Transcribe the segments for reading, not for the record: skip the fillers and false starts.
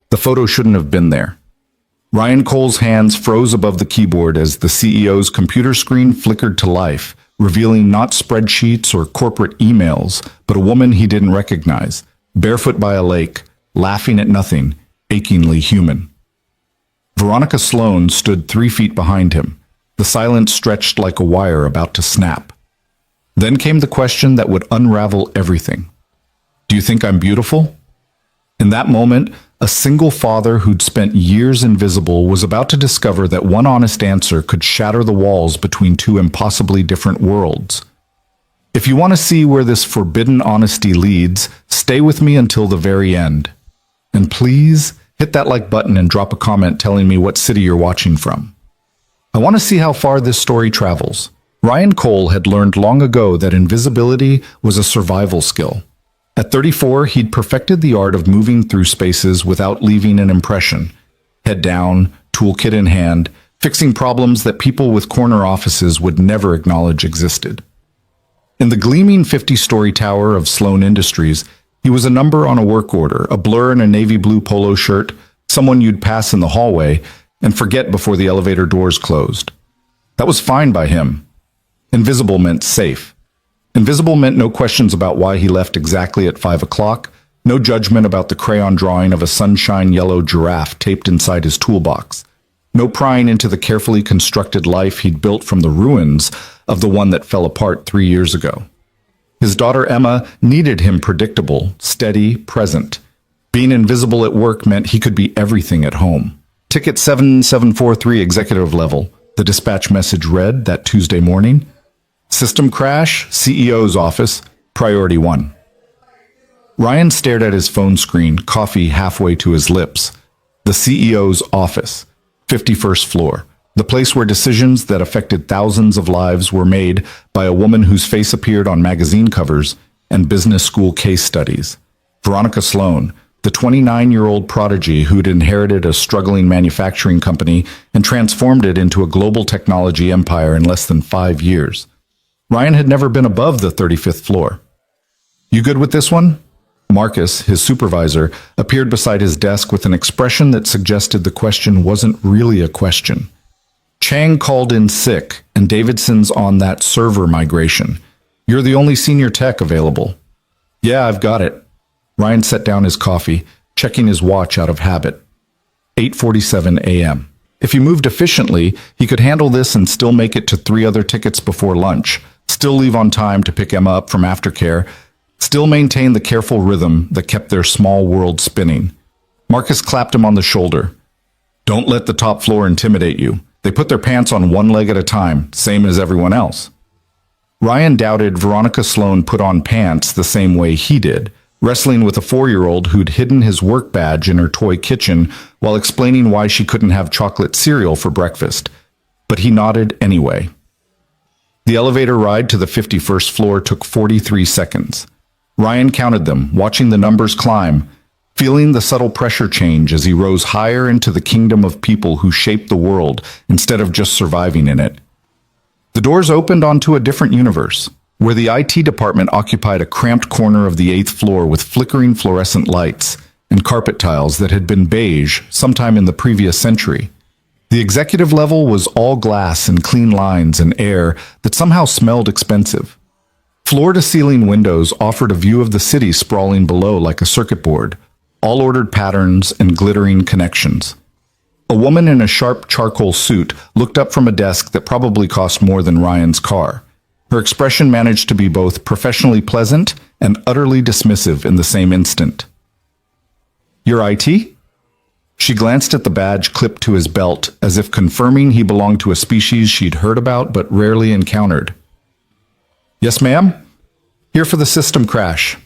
The photo shouldn't have been there. Ryan Cole's hands froze above the keyboard as the CEO's computer screen flickered to life, revealing not spreadsheets or corporate emails, but a woman he didn't recognize, barefoot by a lake, laughing at nothing, achingly human. Veronica Sloan stood 3 feet behind him, the silence stretched like a wire about to snap. Then came the question that would unravel everything. Do you think I'm beautiful? In that moment, a single father who'd spent years invisible was about to discover that one honest answer could shatter the walls between two impossibly different worlds. If you want to see where this forbidden honesty leads, stay with me until the very end. And please, hit that like button and drop a comment telling me what city you're watching from. I want to see how far this story travels. Ryan Cole had learned long ago that invisibility was a survival skill. At 34, he'd perfected the art of moving through spaces without leaving an impression. Head down, toolkit in hand, fixing problems that people with corner offices would never acknowledge existed. In the gleaming 50-story tower of Sloan Industries, he was a number on a work order, a blur in a navy blue polo shirt, someone you'd pass in the hallway and forget before the elevator doors closed. That was fine by him. Invisible meant safe. Invisible meant no questions about why he left exactly at 5 o'clock, no judgment about the crayon drawing of a sunshine yellow giraffe taped inside his toolbox, no prying into the carefully constructed life he'd built from the ruins of the one that fell apart 3 years ago. His daughter Emma needed him predictable, steady, present. Being invisible at work meant he could be everything at home. Ticket 7743 executive level, the dispatch message read that Tuesday morning. System crash, CEO's office, priority 1. Ryan stared at his phone screen, coffee halfway to his lips. The CEO's office, 51st floor, the place where decisions that affected thousands of lives were made by a woman whose face appeared on magazine covers and business school case studies. Veronica Sloan, the 29-year-old prodigy who'd inherited a struggling manufacturing company and transformed it into a global technology empire in less than 5 years. Ryan had never been above the 35th floor. You good with this one? Marcus, his supervisor, appeared beside his desk with an expression that suggested the question wasn't really a question. Chang called in sick, and Davidson's on that server migration. You're the only senior tech available. Yeah, I've got it. Ryan set down his coffee, checking his watch out of habit. 8:47 a.m. If he moved efficiently, he could handle this and still make it to 3 other tickets before lunch, still leave on time to pick Emma up from aftercare, still maintain the careful rhythm that kept their small world spinning. Marcus clapped him on the shoulder. Don't let the top floor intimidate you. They put their pants on one leg at a time, same as everyone else. Ryan doubted Veronica Sloan put on pants the same way he did, wrestling with a 4-year-old who'd hidden his work badge in her toy kitchen while explaining why she couldn't have chocolate cereal for breakfast. But he nodded anyway. The elevator ride to the 51st floor took 43 seconds. Ryan counted them, watching the numbers climb, feeling the subtle pressure change as he rose higher into the kingdom of people who shaped the world instead of just surviving in it. The doors opened onto a different universe, where the IT department occupied a cramped corner of the 8th floor with flickering fluorescent lights and carpet tiles that had been beige sometime in the previous century. The executive level was all glass and clean lines and air that somehow smelled expensive. Floor-to-ceiling windows offered a view of the city sprawling below like a circuit board, all ordered patterns and glittering connections. A woman in a sharp charcoal suit looked up from a desk that probably cost more than Ryan's car. Her expression managed to be both professionally pleasant and utterly dismissive in the same instant. Your IT? She glanced at the badge clipped to his belt, as if confirming he belonged to a species she'd heard about but rarely encountered. Yes, ma'am? Here for the system crash.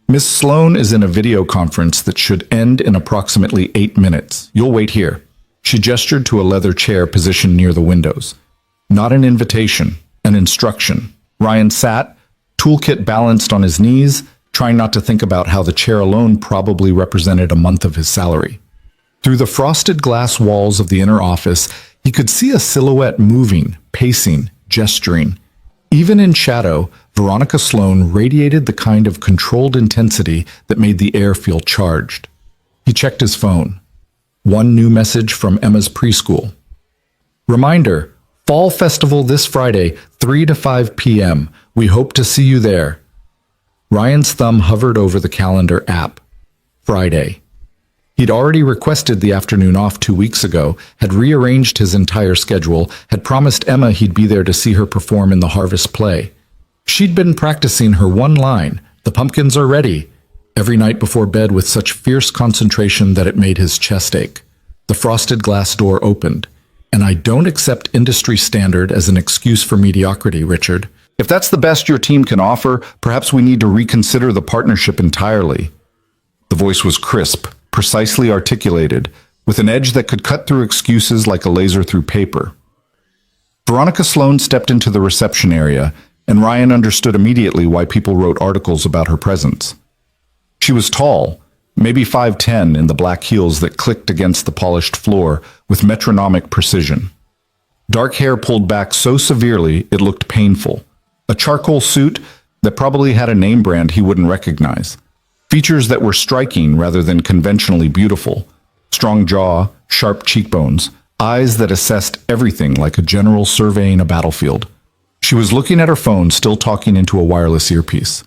Miss Sloan is in a video conference that should end in approximately 8 minutes. You'll wait here. She gestured to a leather chair positioned near the windows. Not an invitation, an instruction. Ryan sat, toolkit balanced on his knees, trying not to think about how the chair alone probably represented a month of his salary. Through the frosted glass walls of the inner office, he could see a silhouette moving, pacing, gesturing. Even in shadow, Veronica Sloan radiated the kind of controlled intensity that made the air feel charged. He He checked his phone. One new message from Emma's preschool. Reminder, Fall Festival this Friday, 3 to 5 p.m. We hope to see you there. Ryan's thumb hovered over the calendar app. Friday. He'd already requested the afternoon off 2 weeks ago, had rearranged his entire schedule, had promised Emma he'd be there to see her perform in the Harvest play. She'd been practicing her one line, "The pumpkins are ready," every night before bed with such fierce concentration that it made his chest ache. The frosted glass door opened. "And I don't accept industry standard as an excuse for mediocrity, Richard. If that's the best your team can offer, perhaps we need to reconsider the partnership entirely." The voice was crisp, precisely articulated, with an edge that could cut through excuses like a laser through paper. Veronica Sloan stepped into the reception area, and Ryan understood immediately why people wrote articles about her presence. She was tall, maybe 5'10", in the black heels that clicked against the polished floor with metronomic precision. Dark hair pulled back so severely it looked painful. A charcoal suit that probably had a name brand he wouldn't recognize. Features that were striking rather than conventionally beautiful. Strong jaw, sharp cheekbones, eyes that assessed everything like a general surveying a battlefield. She was looking at her phone, still talking into a wireless earpiece.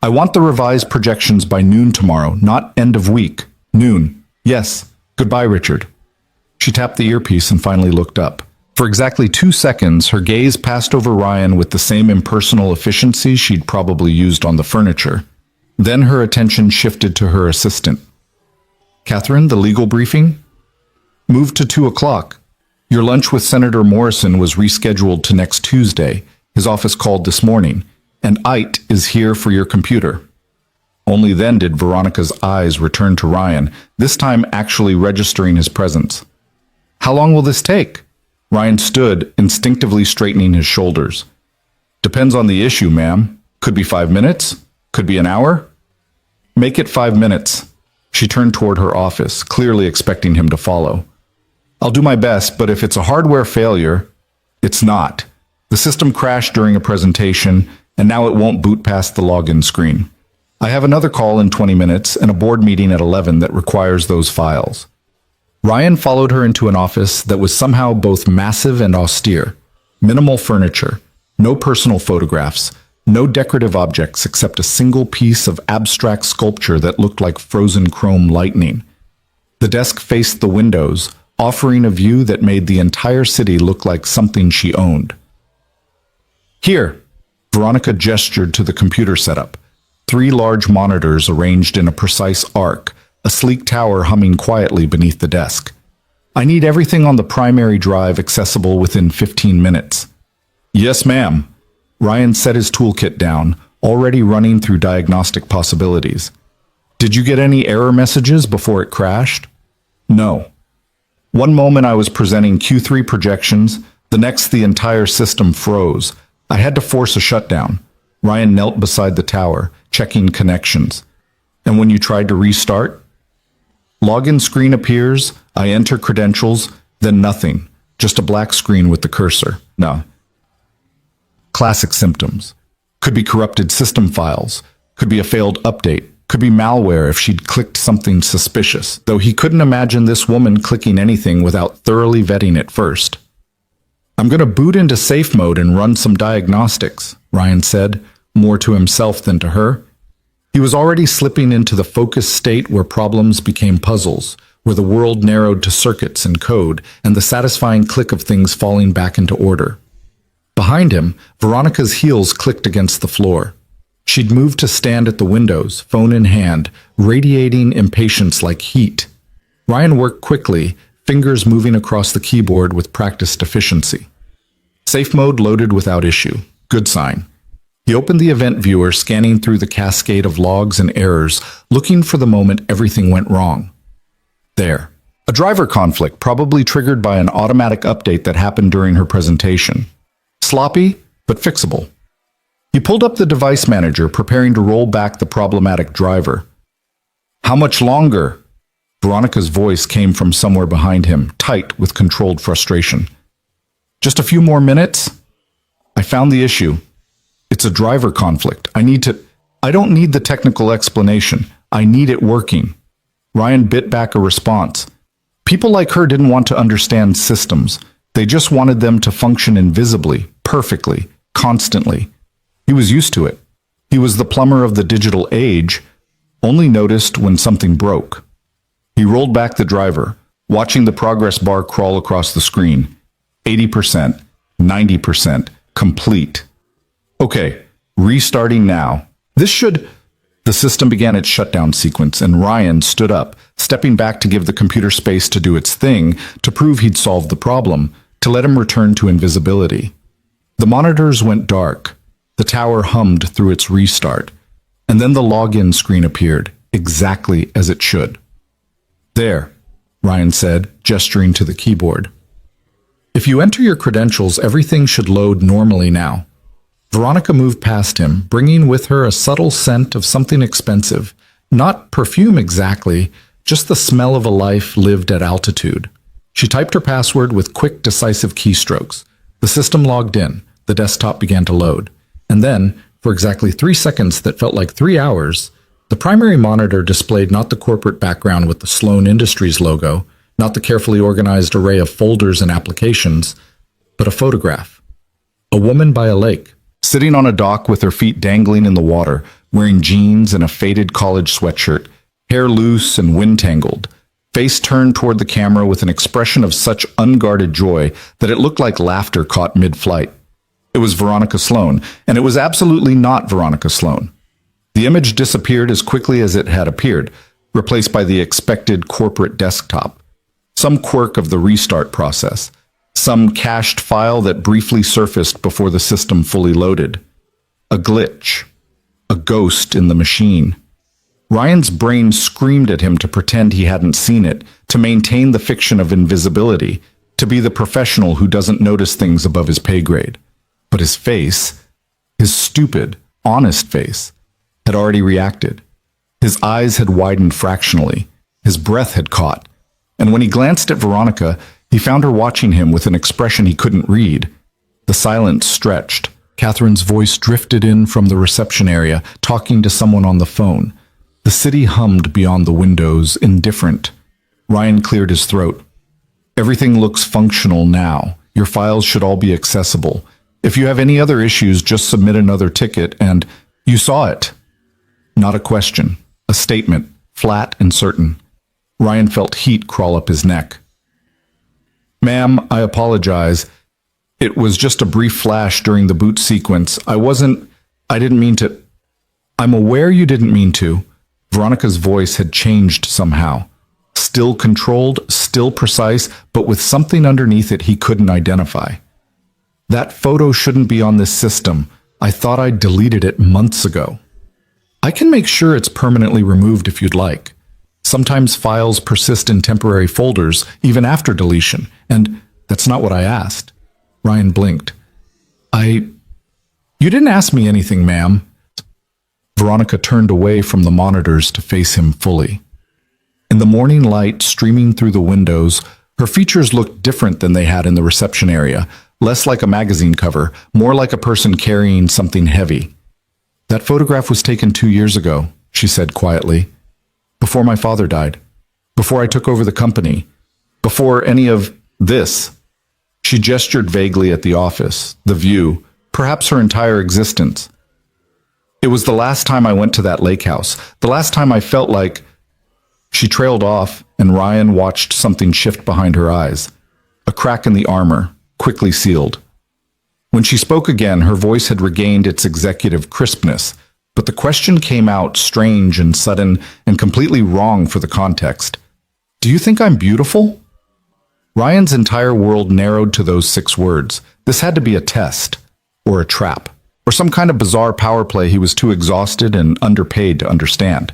"I want the revised projections by noon tomorrow, not end of week. Noon. Yes. Goodbye, Richard." She tapped the earpiece and finally looked up. For exactly 2 seconds, her gaze passed over Ryan with the same impersonal efficiency she'd probably used on the furniture. Then her attention shifted to her assistant. "Catherine, the legal briefing? Moved to 2 o'clock. Your lunch with Senator Morrison was rescheduled to next Tuesday. His office called this morning. And IT is here for your computer." Only then did Veronica's eyes return to Ryan, this time actually registering his presence. "How long will this take?" Ryan stood, instinctively straightening his shoulders. "Depends on the issue, ma'am. Could be 5 minutes. Could be an hour." "Make it 5 minutes." She turned toward her office, clearly expecting him to follow. "I'll do my best, but if it's a hardware failure..." "It's not. The system crashed during a presentation, and now it won't boot past the login screen. I have another call in 20 minutes and a board meeting at 11 that requires those files." Ryan followed her into an office that was somehow both massive and austere. Minimal furniture, no personal photographs, no decorative objects except a single piece of abstract sculpture that looked like frozen chrome lightning. The desk faced the windows, offering a view that made the entire city look like something she owned. "Here." Veronica gestured to the computer setup. 3 large monitors arranged in a precise arc, a sleek tower humming quietly beneath the desk. "I need everything on the primary drive accessible within 15 minutes. "Yes, ma'am." Ryan set his toolkit down, already running through diagnostic possibilities. "Did you get any error messages before it crashed?" "No. One moment I was presenting Q3 projections, the next the entire system froze. I had to force a shutdown." Ryan knelt beside the tower, checking connections. "And when you tried to restart?" "Login screen appears, I enter credentials, then nothing. Just a black screen with the cursor. No." Classic symptoms. Could be corrupted system files. Could be a failed update. Could be malware if she'd clicked something suspicious, though he couldn't imagine this woman clicking anything without thoroughly vetting it first. "I'm going to boot into safe mode and run some diagnostics," Ryan said, more to himself than to her. He was already slipping into the focused state where problems became puzzles, where the world narrowed to circuits and code, and the satisfying click of things falling back into order. Behind him, Veronica's heels clicked against the floor. She'd moved to stand at the windows, phone in hand, radiating impatience like heat. Ryan worked quickly, fingers moving across the keyboard with practiced efficiency. Safe mode loaded without issue. Good sign. He opened the event viewer, scanning through the cascade of logs and errors, looking for the moment everything went wrong. There. A driver conflict, probably triggered by an automatic update that happened during her presentation. Sloppy, but fixable. He pulled up the device manager, preparing to roll back the problematic driver. "How much longer?" Veronica's voice came from somewhere behind him, tight with controlled frustration. "Just a few more minutes?" "I found the issue. It's a driver conflict. I don't need the technical explanation. I need it working." Ryan bit back a response. People like her didn't want to understand systems. They just wanted them to function invisibly, perfectly, constantly. He was used to it. He was the plumber of the digital age, only noticed when something broke. He rolled back the driver, watching the progress bar crawl across the screen. 80%, 90%, complete. Okay, restarting now. The system began its shutdown sequence, and Ryan stood up, stepping back to give the computer space to do its thing, to prove he'd solved the problem, to let him return to invisibility. The monitors went dark. The tower hummed through its restart, and then the login screen appeared, exactly as it should. There, Ryan said, gesturing to the keyboard. If you enter your credentials, everything should load normally now. Veronica moved past him, bringing with her a subtle scent of something expensive. Not perfume exactly, just the smell of a life lived at altitude. She typed her password with quick, decisive keystrokes. The system logged in. The desktop began to load. And then, for exactly 3 seconds that felt like 3 hours, the primary monitor displayed not the corporate background with the Sloan Industries logo, not the carefully organized array of folders and applications, but a photograph. A woman by a lake, sitting on a dock with her feet dangling in the water, wearing jeans and a faded college sweatshirt, hair loose and wind-tangled, face turned toward the camera with an expression of such unguarded joy that it looked like laughter caught mid-flight. It was Veronica Sloan, and it was absolutely not Veronica Sloan. The image disappeared as quickly as it had appeared, replaced by the expected corporate desktop. Some quirk of the restart process. Some cached file that briefly surfaced before the system fully loaded. A glitch. A ghost in the machine. Ryan's brain screamed at him to pretend he hadn't seen it, to maintain the fiction of invisibility, to be the professional who doesn't notice things above his pay grade. But his face, his stupid, honest face, had already reacted. His eyes had widened fractionally. His breath had caught. And when he glanced at Veronica, he found her watching him with an expression he couldn't read. The silence stretched. Catherine's voice drifted in from the reception area, talking to someone on the phone. The city hummed beyond the windows, indifferent. Ryan cleared his throat. Everything looks functional now. Your files should all be accessible. If you have any other issues, just submit another ticket and you saw it. Not a question. A statement, flat and certain. Ryan felt heat crawl up his neck. Ma'am, I apologize. It was just a brief flash during the boot sequence. I didn't mean to. I'm aware you didn't mean to. Veronica's voice had changed somehow. Still controlled, still precise, but with something underneath it he couldn't identify. That photo shouldn't be on this system. I thought I'd deleted it months ago. I can make sure it's permanently removed if you'd like. Sometimes files persist in temporary folders, even after deletion, and that's not what I asked. Ryan blinked. You didn't ask me anything, ma'am. Veronica turned away from the monitors to face him fully. In the morning light streaming through the windows, her features looked different than they had in the reception area, less like a magazine cover, more like a person carrying something heavy. That photograph was taken 2 years ago, she said quietly. Before my father died. Before I took over the company. Before any of this. She gestured vaguely at the office, the view, perhaps her entire existence. It was the last time I went to that lake house, the last time I felt like... She trailed off, and Ryan watched something shift behind her eyes. A crack in the armor, quickly sealed. When she spoke again, her voice had regained its executive crispness, but the question came out strange and sudden and completely wrong for the context. Do you think I'm beautiful? Ryan's entire world narrowed to those 6 words. This had to be a test, or a trap, or some kind of bizarre power play he was too exhausted and underpaid to understand.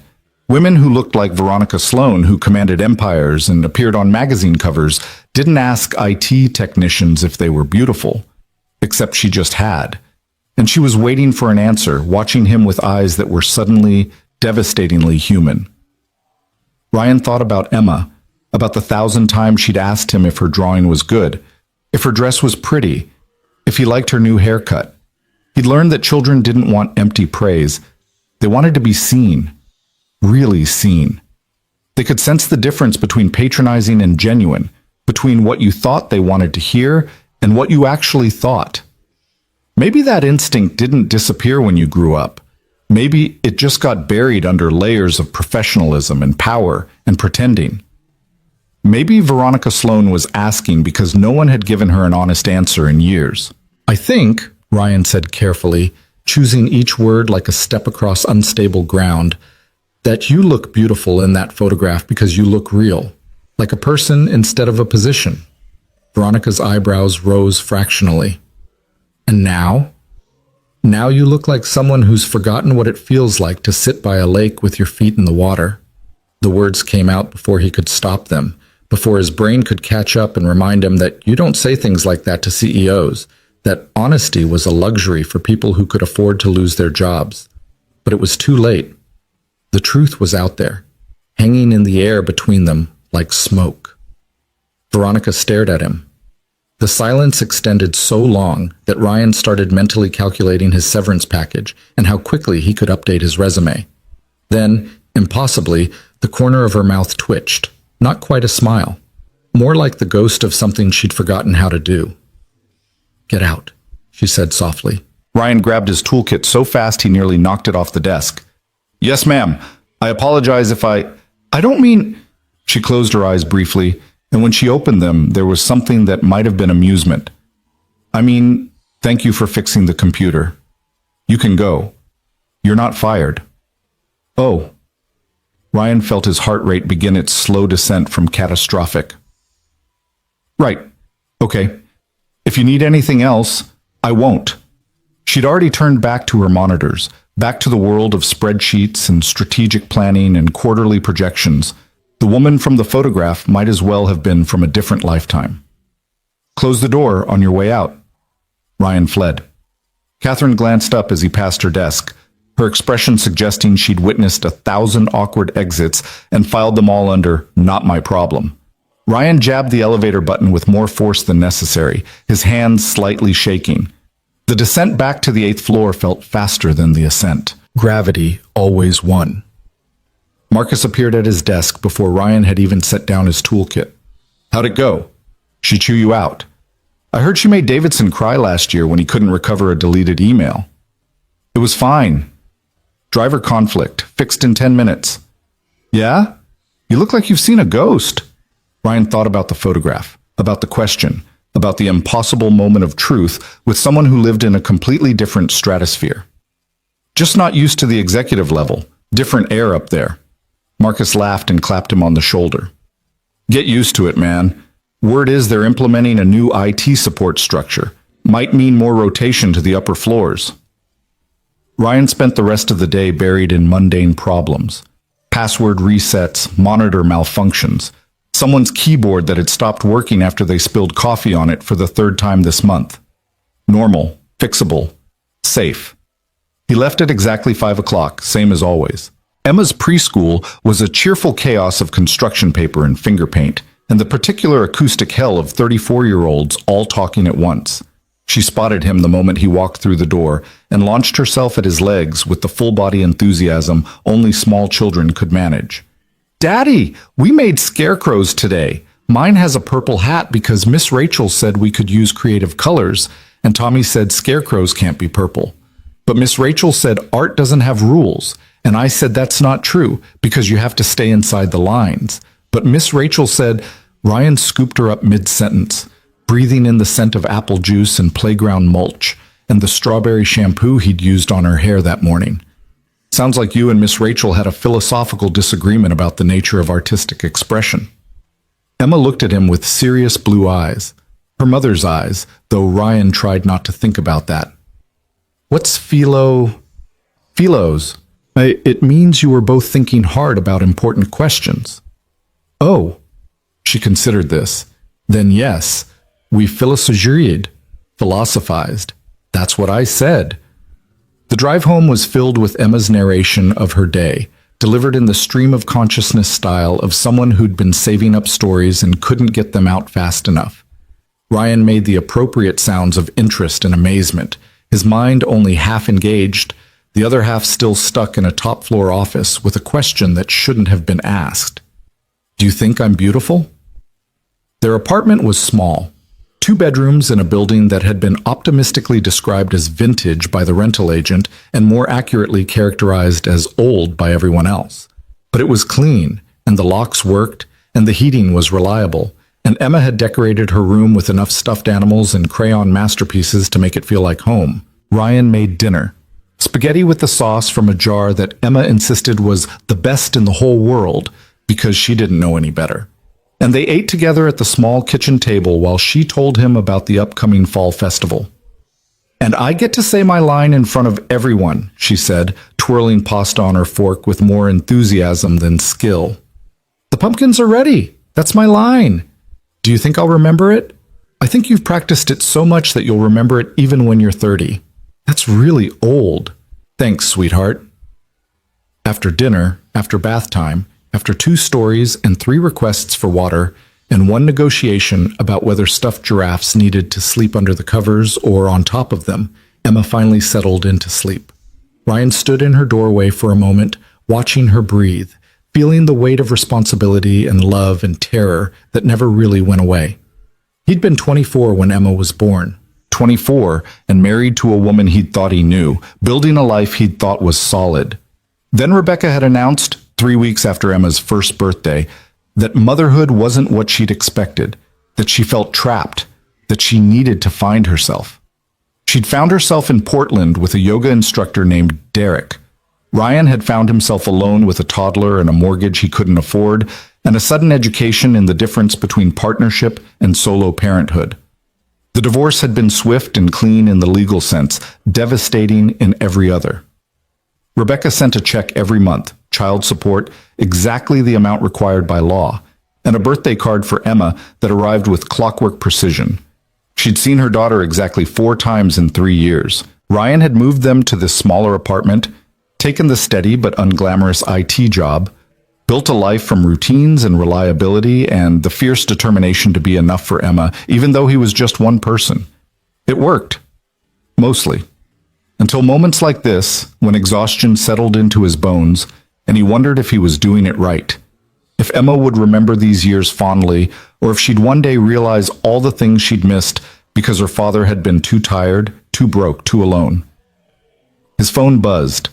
Women who looked like Veronica Sloan, who commanded empires and appeared on magazine covers, didn't ask IT technicians if they were beautiful, except she just had. And she was waiting for an answer, watching him with eyes that were suddenly, devastatingly human. Ryan thought about Emma, about the 1,000 times she'd asked him if her drawing was good, if her dress was pretty, if he liked her new haircut. He'd learned that children didn't want empty praise. They wanted to be seen, really seen. They could sense the difference between patronizing and genuine, between what you thought they wanted to hear and what you actually thought. Maybe that instinct didn't disappear when you grew up. Maybe it just got buried under layers of professionalism and power and pretending. Maybe Veronica Sloan was asking because no one had given her an honest answer in years. I think, Ryan said carefully, choosing each word like a step across unstable ground, that you look beautiful in that photograph because you look real, like a person instead of a position. Veronica's eyebrows rose fractionally. And now? Now you look like someone who's forgotten what it feels like to sit by a lake with your feet in the water. The words came out before he could stop them, before his brain could catch up and remind him that you don't say things like that to CEOs, that honesty was a luxury for people who could afford to lose their jobs. But it was too late. The truth was out there, hanging in the air between them like smoke. Veronica stared at him. The silence extended so long that Ryan started mentally calculating his severance package and how quickly he could update his resume. Then, impossibly, the corner of her mouth twitched, not quite a smile, more like the ghost of something she'd forgotten how to do. "Get out," she said softly. Ryan grabbed his toolkit so fast he nearly knocked it off the desk. "Yes, ma'am. I apologize if I don't mean—" She closed her eyes briefly, and when she opened them, there was something that might have been amusement. "I mean, thank you for fixing the computer. You can go. You're not fired." "Oh." Ryan felt his heart rate begin its slow descent from catastrophic. "Right. Okay. If you need anything else, I won't." She'd already turned back to her monitors, back to the world of spreadsheets and strategic planning and quarterly projections. The woman from the photograph might as well have been from a different lifetime. "Close the door on your way out." Ryan fled. Catherine glanced up as he passed her desk, her expression suggesting she'd witnessed 1,000 awkward exits and filed them all under "not my problem." Ryan jabbed the elevator button with more force than necessary, his hands slightly shaking. The descent back to the 8th floor felt faster than the ascent. Gravity always won. Marcus appeared at his desk before Ryan had even set down his toolkit. "How'd it go? She chew you out? I heard she made Davidson cry last year when he couldn't recover a deleted email." "It was fine. Driver conflict, fixed in 10 minutes. "Yeah? You look like you've seen a ghost." Ryan thought about the photograph, about the question, about the impossible moment of truth with someone who lived in a completely different stratosphere. "Just not used to the executive level. Different air up there." Marcus laughed and clapped him on the shoulder. "Get used to it, man. Word is they're implementing a new IT support structure. Might mean more rotation to the upper floors." Ryan spent the rest of the day buried in mundane problems. Password resets, monitor malfunctions, someone's keyboard that had stopped working after they spilled coffee on it for the 3rd time this month. Normal, fixable, safe. He left at exactly 5 o'clock, same as always. Emma's preschool was a cheerful chaos of construction paper and finger paint, and the particular acoustic hell of 34-year-olds all talking at once. She spotted him the moment he walked through the door and launched herself at his legs with the full-body enthusiasm only small children could manage. "Daddy, we made scarecrows today. Mine has a purple hat because Miss Rachel said we could use creative colors, and Tommy said scarecrows can't be purple. But Miss Rachel said art doesn't have rules, and I said that's not true because you have to stay inside the lines. But Miss Rachel said—" Ryan scooped her up mid-sentence, breathing in the scent of apple juice and playground mulch, and the strawberry shampoo he'd used on her hair that morning. "Sounds like you and Miss Rachel had a philosophical disagreement about the nature of artistic expression." Emma looked at him with serious blue eyes, her mother's eyes, though Ryan tried not to think about that. "What's Philos? It means you were both thinking hard about important questions." "Oh." She considered this. "Then yes, we philosophized. That's what I said." The drive home was filled with Emma's narration of her day, delivered in the stream of consciousness style of someone who'd been saving up stories and couldn't get them out fast enough. Ryan made the appropriate sounds of interest and amazement, his mind only half engaged, the other half still stuck in a top-floor office with a question that shouldn't have been asked. Do you think I'm beautiful? Their apartment was small, 2 bedrooms in a building that had been optimistically described as vintage by the rental agent and more accurately characterized as old by everyone else. But it was clean, and the locks worked, and the heating was reliable, and Emma had decorated her room with enough stuffed animals and crayon masterpieces to make it feel like home. Ryan made dinner. Spaghetti with the sauce from a jar that Emma insisted was the best in the whole world because she didn't know any better. And they ate together at the small kitchen table while she told him about the upcoming fall festival. "And I get to say my line in front of everyone," she said, twirling pasta on her fork with more enthusiasm than skill. "The pumpkins are ready. That's my line. Do you think I'll remember it? I think you've practiced it so much that you'll remember it even when you're 30. That's really old. Thanks, sweetheart." After dinner, after bath time, after 2 stories and 3 requests for water, and 1 negotiation about whether stuffed giraffes needed to sleep under the covers or on top of them, Emma finally settled into sleep. Ryan stood in her doorway for a moment, watching her breathe, feeling the weight of responsibility and love and terror that never really went away. He'd been 24 when Emma was born. 24 and married to a woman he'd thought he knew, building a life he'd thought was solid. Then Rebecca had announced, 3 weeks after Emma's first birthday, that motherhood wasn't what she'd expected, that she felt trapped, that she needed to find herself. She'd found herself in Portland with a yoga instructor named Derek. Ryan had found himself alone with a toddler and a mortgage he couldn't afford, and a sudden education in the difference between partnership and solo parenthood. The divorce had been swift and clean in the legal sense, devastating in every other. Rebecca sent a check every month, child support, exactly the amount required by law, and a birthday card for Emma that arrived with clockwork precision. She'd seen her daughter exactly 4 times in 3 years. Ryan had moved them to this smaller apartment, taken the steady but unglamorous IT job, built a life from routines and reliability and the fierce determination to be enough for Emma, even though he was just one person. It worked. Mostly. Until moments like this, when exhaustion settled into his bones, and he wondered if he was doing it right. If Emma would remember these years fondly, or if she'd one day realize all the things she'd missed because her father had been too tired, too broke, too alone. His phone buzzed.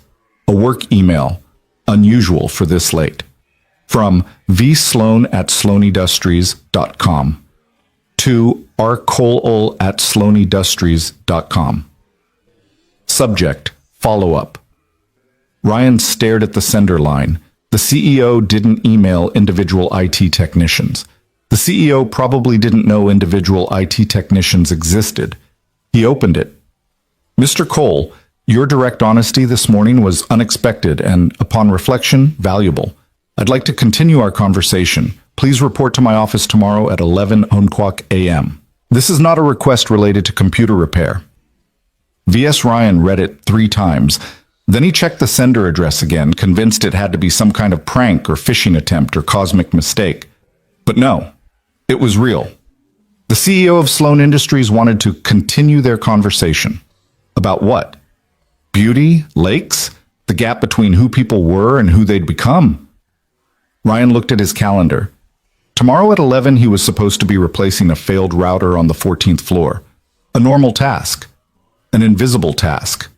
A work email, unusual for this late. From vsloan@sloanindustries.com to rcolol@sloanindustries.com. Subject, follow-up. Ryan stared at the sender line. The CEO didn't email individual IT technicians. The CEO probably didn't know individual IT technicians existed. He opened it. "Mr. Cole, your direct honesty this morning was unexpected and, upon reflection, valuable. I'd like to continue our conversation. Please report to my office tomorrow at 11 a.m. This is not a request related to computer repair." V.S. Ryan read it 3 times. Then he checked the sender address again, convinced it had to be some kind of prank or phishing attempt or cosmic mistake. But no, it was real. The CEO of Sloan Industries wanted to continue their conversation. About what? Beauty? Lakes? The gap between who people were and who they'd become? Ryan looked at his calendar. Tomorrow at 11 he was supposed to be replacing a failed router on the 14th floor. A normal task. An invisible task.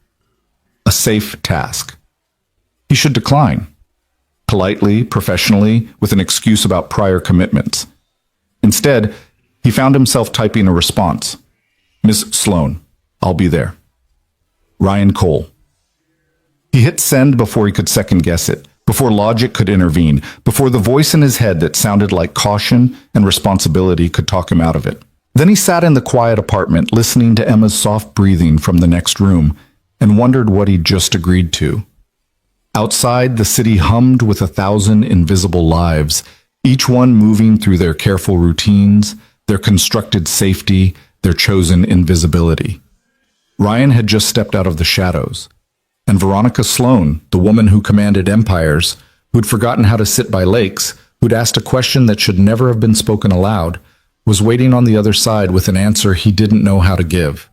A safe task. He should decline. Politely, professionally, with an excuse about prior commitments. Instead, he found himself typing a response. "Miss Sloan, I'll be there. Ryan Cole." He hit send before he could second-guess it, before logic could intervene, before the voice in his head that sounded like caution and responsibility could talk him out of it. Then he sat in the quiet apartment, listening to Emma's soft breathing from the next room, and wondered what he'd just agreed to. Outside, the city hummed with 1,000 invisible lives, each one moving through their careful routines, their constructed safety, their chosen invisibility. Ryan had just stepped out of the shadows, and Veronica Sloan, the woman who commanded empires, who'd forgotten how to sit by lakes, who'd asked a question that should never have been spoken aloud, was waiting on the other side with an answer he didn't know how to give.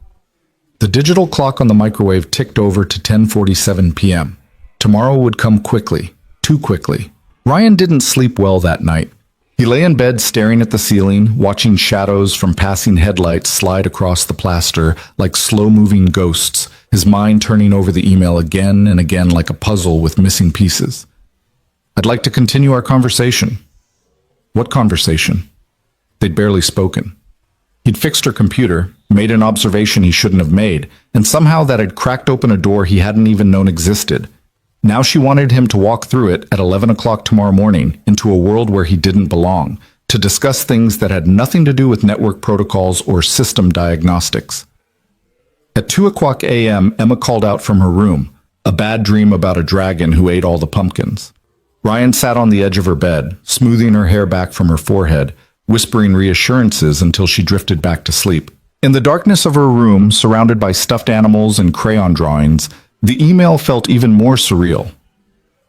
The digital clock on the microwave ticked over to 10:47 p.m. Tomorrow would come quickly, too quickly. Ryan didn't sleep well that night. He lay in bed staring at the ceiling, watching shadows from passing headlights slide across the plaster like slow-moving ghosts, his mind turning over the email again and again like a puzzle with missing pieces. "I'd like to continue our conversation." What conversation? They'd barely spoken. He'd fixed her computer, made an observation he shouldn't have made, and somehow that had cracked open a door he hadn't even known existed. Now she wanted him to walk through it at 11 o'clock tomorrow morning into a world where he didn't belong, to discuss things that had nothing to do with network protocols or system diagnostics. At 2 o'clock a.m., Emma called out from her room, a bad dream about a dragon who ate all the pumpkins. Ryan sat on the edge of her bed, smoothing her hair back from her forehead, whispering reassurances until she drifted back to sleep. In the darkness of her room, surrounded by stuffed animals and crayon drawings, the email felt even more surreal.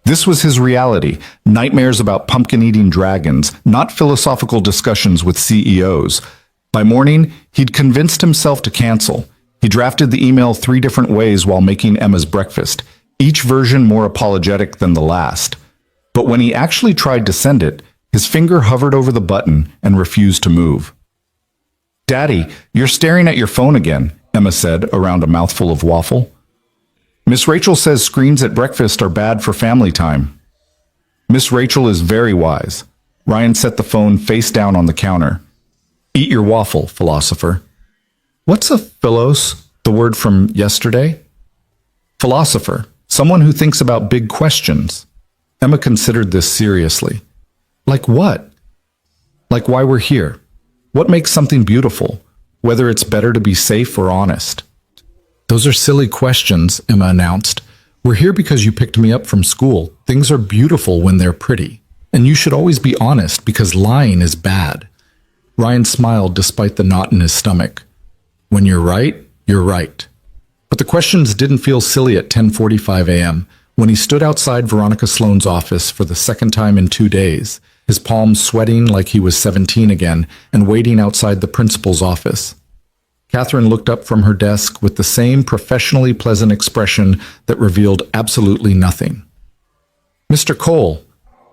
This was his reality, nightmares about pumpkin-eating dragons, not philosophical discussions with CEOs. By morning, he'd convinced himself to cancel. He drafted the email 3 different ways while making Emma's breakfast, each version more apologetic than the last. But when he actually tried to send it, his finger hovered over the button and refused to move. "Daddy, you're staring at your phone again," Emma said around a mouthful of waffle. "Miss Rachel says screens at breakfast are bad for family time." Miss Rachel is very wise. Ryan set the phone face down on the counter. "Eat your waffle, philosopher." What's a philos, the word from yesterday? Philosopher, someone who thinks about big questions. Emma considered this seriously. Like what? Like why we're here. What makes something beautiful? Whether it's better to be safe or honest. "Those are silly questions," Emma announced. "We're here because you picked me up from school. Things are beautiful when they're pretty. And you should always be honest because lying is bad." Ryan smiled despite the knot in his stomach. "When you're right, you're right." But the questions didn't feel silly at 10:45 a.m. when he stood outside Veronica Sloane's office for the second time in 2 days, his palms sweating like he was 17 again and waiting outside the principal's office. Catherine looked up from her desk with the same professionally pleasant expression that revealed absolutely nothing. "Mr. Cole,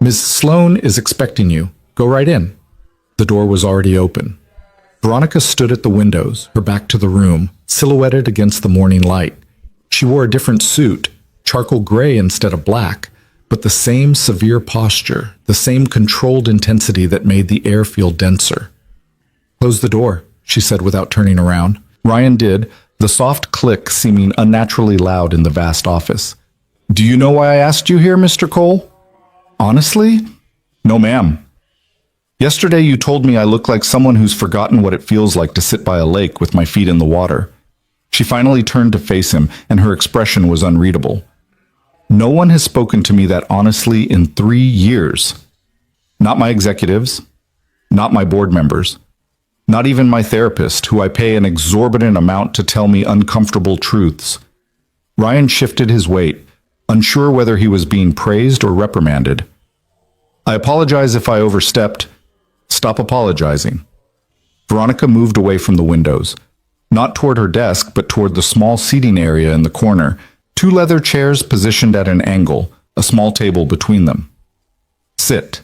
Ms. Sloane is expecting you. Go right in." The door was already open. Veronica stood at the windows, her back to the room, silhouetted against the morning light. She wore a different suit, charcoal gray instead of black, but the same severe posture, the same controlled intensity that made the air feel denser. "Close the door," she said without turning around. Ryan did, the soft click seeming unnaturally loud in the vast office. "Do you know why I asked you here, Mr. Cole?" "Honestly?" "No, ma'am. Yesterday you told me I look like someone who's forgotten what it feels like to sit by a lake with my feet in the water." She finally turned to face him, and her expression was unreadable. "No one has spoken to me that honestly in 3 years. Not my executives, not my board members, not even my therapist, who I pay an exorbitant amount to tell me uncomfortable truths." Ryan shifted his weight, unsure whether he was being praised or reprimanded. "I apologize if I overstepped." "Stop apologizing." Veronica moved away from the windows, not toward her desk, but toward the small seating area in the corner, 2 leather chairs positioned at an angle, a small table between them. "Sit."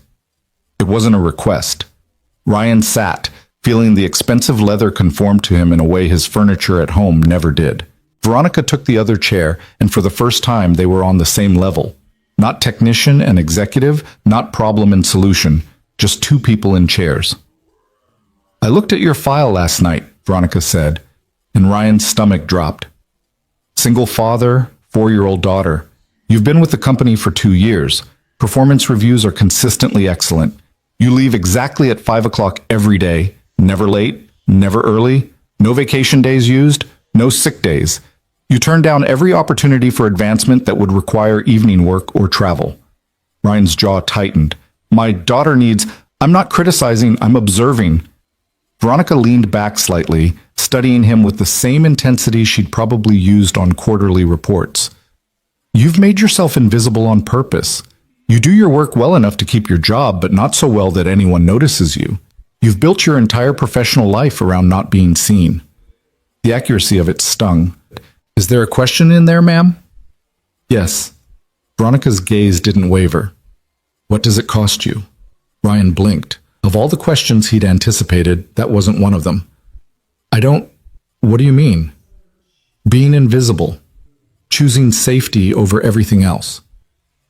It wasn't a request. Ryan sat, feeling the expensive leather conform to him in a way his furniture at home never did. Veronica took the other chair, and for the first time they were on the same level. Not technician and executive, not problem and solution, just 2 people in chairs. "I looked at your file last night," Veronica said, and Ryan's stomach dropped. "Single father, 4-year-old daughter. You've been with the company for 2 years. Performance reviews are consistently excellent. You leave exactly at 5 o'clock every day, never late, never early, no vacation days used, no sick days. You turn down every opportunity for advancement that would require evening work or travel." Ryan's jaw tightened. "My daughter needs—" "I'm not criticizing, I'm observing." Veronica leaned back slightly, studying him with the same intensity she'd probably used on quarterly reports. "You've made yourself invisible on purpose. You do your work well enough to keep your job, but not so well that anyone notices you. You've built your entire professional life around not being seen." The accuracy of it stung. "Is there a question in there, ma'am?" "Yes." Veronica's gaze didn't waver. "What does it cost you?" Ryan blinked, a Of all the questions he'd anticipated, that wasn't one of them. What do you mean? Being invisible. Choosing safety over everything else.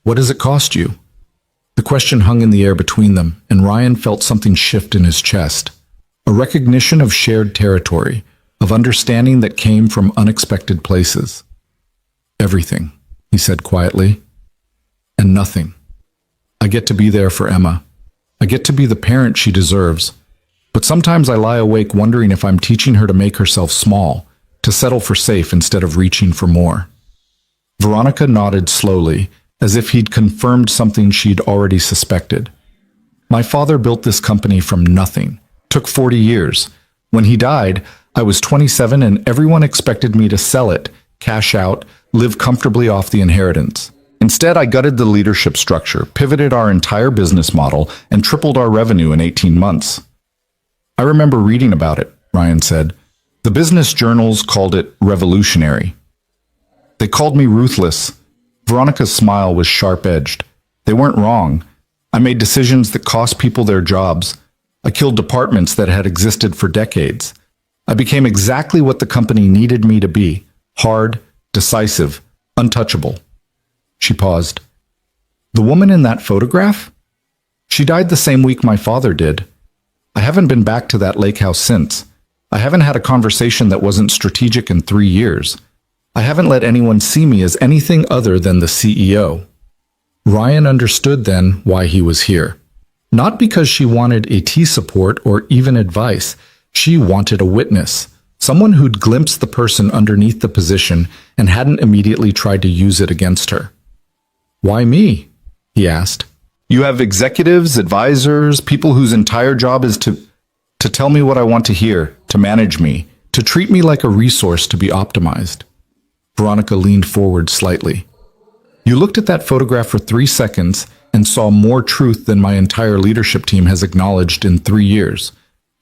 What does it cost you? The question hung in the air between them, and Ryan felt something shift in his chest. A recognition of shared territory, of understanding that came from unexpected places. Everything, he said quietly. And nothing. I get to be there for Emma. I get to be the parent she deserves. But sometimes I lie awake wondering if I'm teaching her to make herself small, to settle for safe instead of reaching for more. Veronica nodded slowly, as if he'd confirmed something she'd already suspected. My father built this company from nothing. Took 40 years. When he died, I was 27 and everyone expected me to sell it, cash out, live comfortably off the inheritance. Instead, I gutted the leadership structure, pivoted our entire business model, and tripled our revenue in 18 months. I remember reading about it, Ryan said. The business journals called it revolutionary. They called me ruthless. Veronica's smile was sharp-edged. They weren't wrong. I made decisions that cost people their jobs. I killed departments that had existed for decades. I became exactly what the company needed me to be. Hard, decisive, untouchable. She paused. The woman in that photograph? She died the same week my father did. I haven't been back to that lake house since. I haven't had a conversation that wasn't strategic in 3 years. I haven't let anyone see me as anything other than the CEO. Ryan understood then why he was here. Not because she wanted AT support or even advice. She wanted a witness. Someone who'd glimpsed the person underneath the position and hadn't immediately tried to use it against her. Why me? He asked. You have executives, advisors, people whose entire job is to tell me what I want to hear, to manage me, to treat me like a resource to be optimized. Veronica leaned forward slightly. You looked at that photograph for 3 seconds and saw more truth than my entire leadership team has acknowledged in 3 years.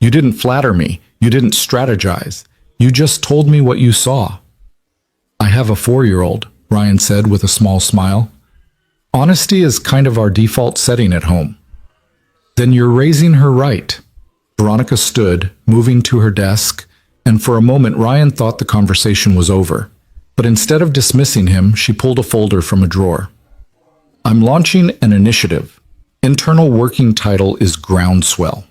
You didn't flatter me. You didn't strategize. You just told me what you saw. I have a 4-year-old, Ryan said with a small smile. Honesty is kind of our default setting at home. Then you're raising her right. Veronica stood, moving to her desk, and for a moment Ryan thought the conversation was over. But instead of dismissing him, she pulled a folder from a drawer. I'm launching an initiative. Internal working title is Groundswell.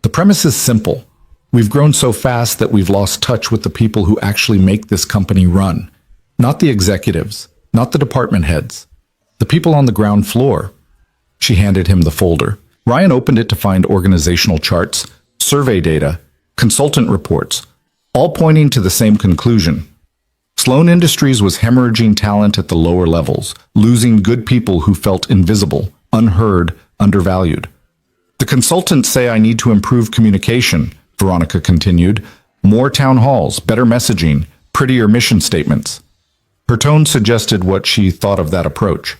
The premise is simple. We've grown so fast that we've lost touch with the people who actually make this company run. Not the executives, not the department heads. The people on the ground floor. She handed him the folder. Ryan opened it to find organizational charts, survey data, consultant reports, all pointing to the same conclusion. Sloan Industries was hemorrhaging talent at the lower levels, losing good people who felt invisible, unheard, undervalued. The consultants say I need to improve communication, Veronica continued. More town halls, better messaging, prettier mission statements. Her tone suggested what she thought of that approach.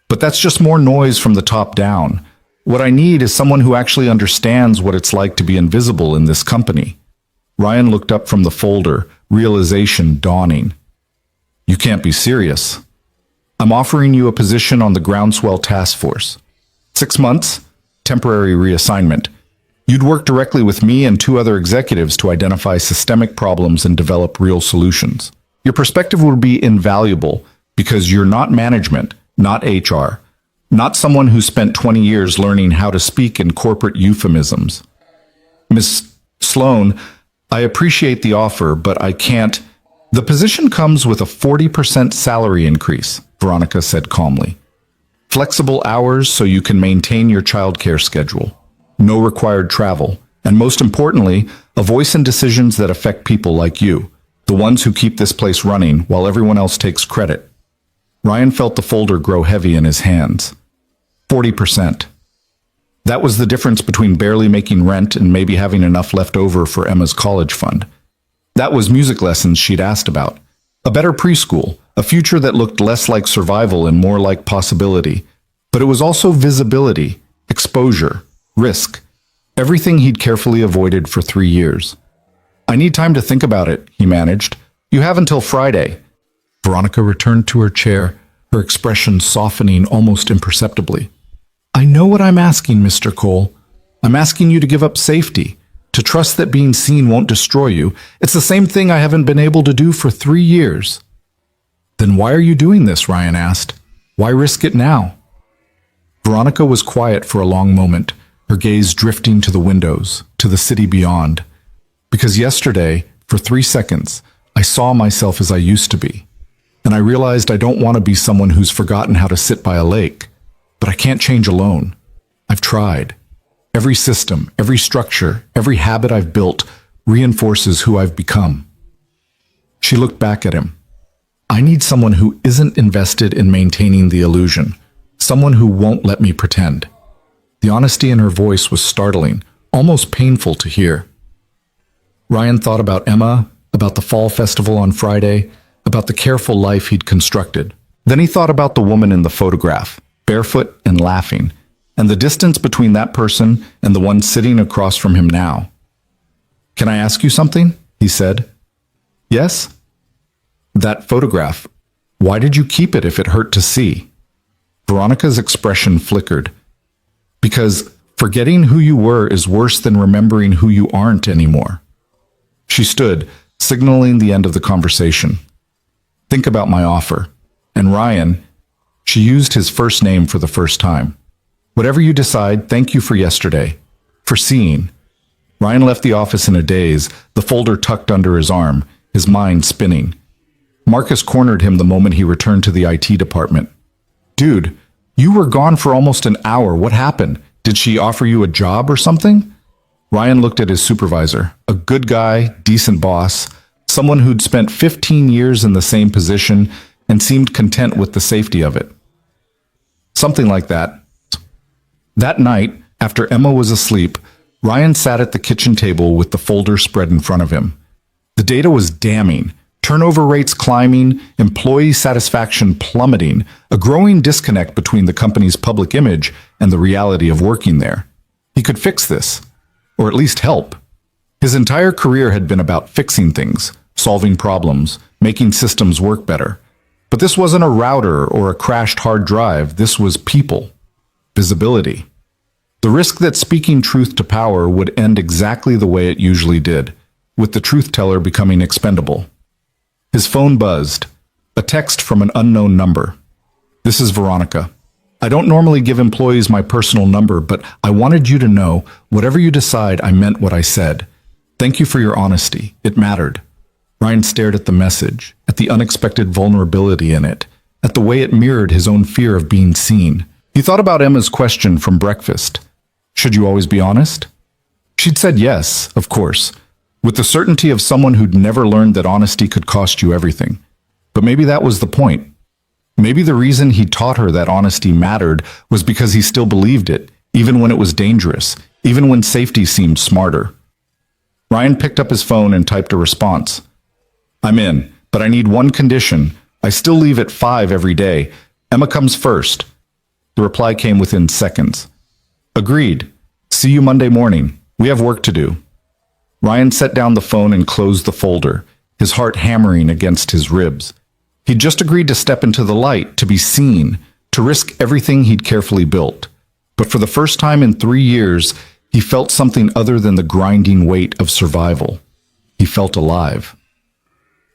But that's just more noise from the top down. What I need is someone who actually understands what it's like to be invisible in this company. Ryan looked up from the folder, realization dawning. You can't be serious. I'm offering you a position on the Groundswell Task Force. 6 months, temporary reassignment. You'd work directly with me and 2 other executives to identify systemic problems and develop real solutions. Your perspective would be invaluable because you're not management, not HR, not someone who spent 20 years learning how to speak in corporate euphemisms. Miss Sloan, I appreciate the offer, but I can't. The position comes with a 40% salary increase, Veronica said calmly. Flexible hours so you can maintain your childcare schedule. No required travel. And most importantly, a voice in decisions that affect people like you, the ones who keep this place running while everyone else takes credit. Ryan felt the folder grow heavy in his hands. 40%. That was the difference between barely making rent and maybe having enough left over for Emma's college fund. That was music lessons she'd asked about. A better preschool, a future that looked less like survival and more like possibility. But it was also visibility, exposure, risk. Everything he'd carefully avoided for 3 years. I need time to think about it, he managed. You have until Friday. Veronica returned to her chair, her expression softening almost imperceptibly. I know what I'm asking, Mr. Cole. I'm asking you to give up safety, to trust that being seen won't destroy you. It's the same thing I haven't been able to do for 3 years. Then why are you doing this? Ryan asked. Why risk it now? Veronica was quiet for a long moment, her gaze drifting to the windows, to the city beyond. Because yesterday, for 3 seconds, I saw myself as I used to be. And I realized I don't want to be someone who's forgotten how to sit by a lake. But I can't change alone. I've tried. Every system, every structure, every habit I've built reinforces who I've become. She looked back at him. I need someone who isn't invested in maintaining the illusion. Someone who won't let me pretend. The honesty in her voice was startling, almost painful to hear. Ryan thought about Emma, about the fall festival on Friday, about the careful life he'd constructed. Then he thought about the woman in the photograph, barefoot and laughing, and the distance between that person and the one sitting across from him now. Can I ask you something? He said. Yes? That photograph, why did you keep it if it hurt to see? Veronica's expression flickered. Because forgetting who you were is worse than remembering who you aren't anymore. She stood, signaling the end of the conversation. Think about my offer. And Ryan, she used his first name for the first time. Whatever you decide, thank you for yesterday. For seeing. Ryan left the office in a daze, the folder tucked under his arm, his mind spinning. Marcus cornered him the moment he returned to the IT department. Dude, you were gone for almost an hour. What happened? Did she offer you a job or something? Ryan looked at his supervisor, a good guy, decent boss, someone who'd spent 15 years in the same position and seemed content with the safety of it. Something like that. That night, after Emma was asleep, Ryan sat at the kitchen table with the folder spread in front of him. The data was damning. Turnover rates climbing, employee satisfaction plummeting, a growing disconnect between the company's public image and the reality of working there. He could fix this, or at least help. His entire career had been about fixing things, solving problems, making systems work better. But this wasn't a router or a crashed hard drive. This was people. Visibility. The risk that speaking truth to power would end exactly the way it usually did, with the truth teller becoming expendable. His phone buzzed. A text from an unknown number. This is Veronica. I don't normally give employees my personal number, but I wanted you to know, whatever you decide, I meant what I said. Thank you for your honesty. It mattered. Ryan stared at the message, at the unexpected vulnerability in it, at the way it mirrored his own fear of being seen. He thought about Emma's question from breakfast. Should you always be honest? She'd said yes, of course, with the certainty of someone who'd never learned that honesty could cost you everything. But maybe that was the point. Maybe the reason he taught her that honesty mattered was because he still believed it, even when it was dangerous, even when safety seemed smarter. Ryan picked up his phone and typed a response. I'm in, but I need one condition. I still leave at 5 every day. Emma comes first. The reply came within seconds. Agreed. See you Monday morning. We have work to do. Ryan set down the phone and closed the folder, his heart hammering against his ribs. He'd just agreed to step into the light, to be seen, to risk everything he'd carefully built. But for the first time in 3 years, he felt something other than the grinding weight of survival. He felt alive.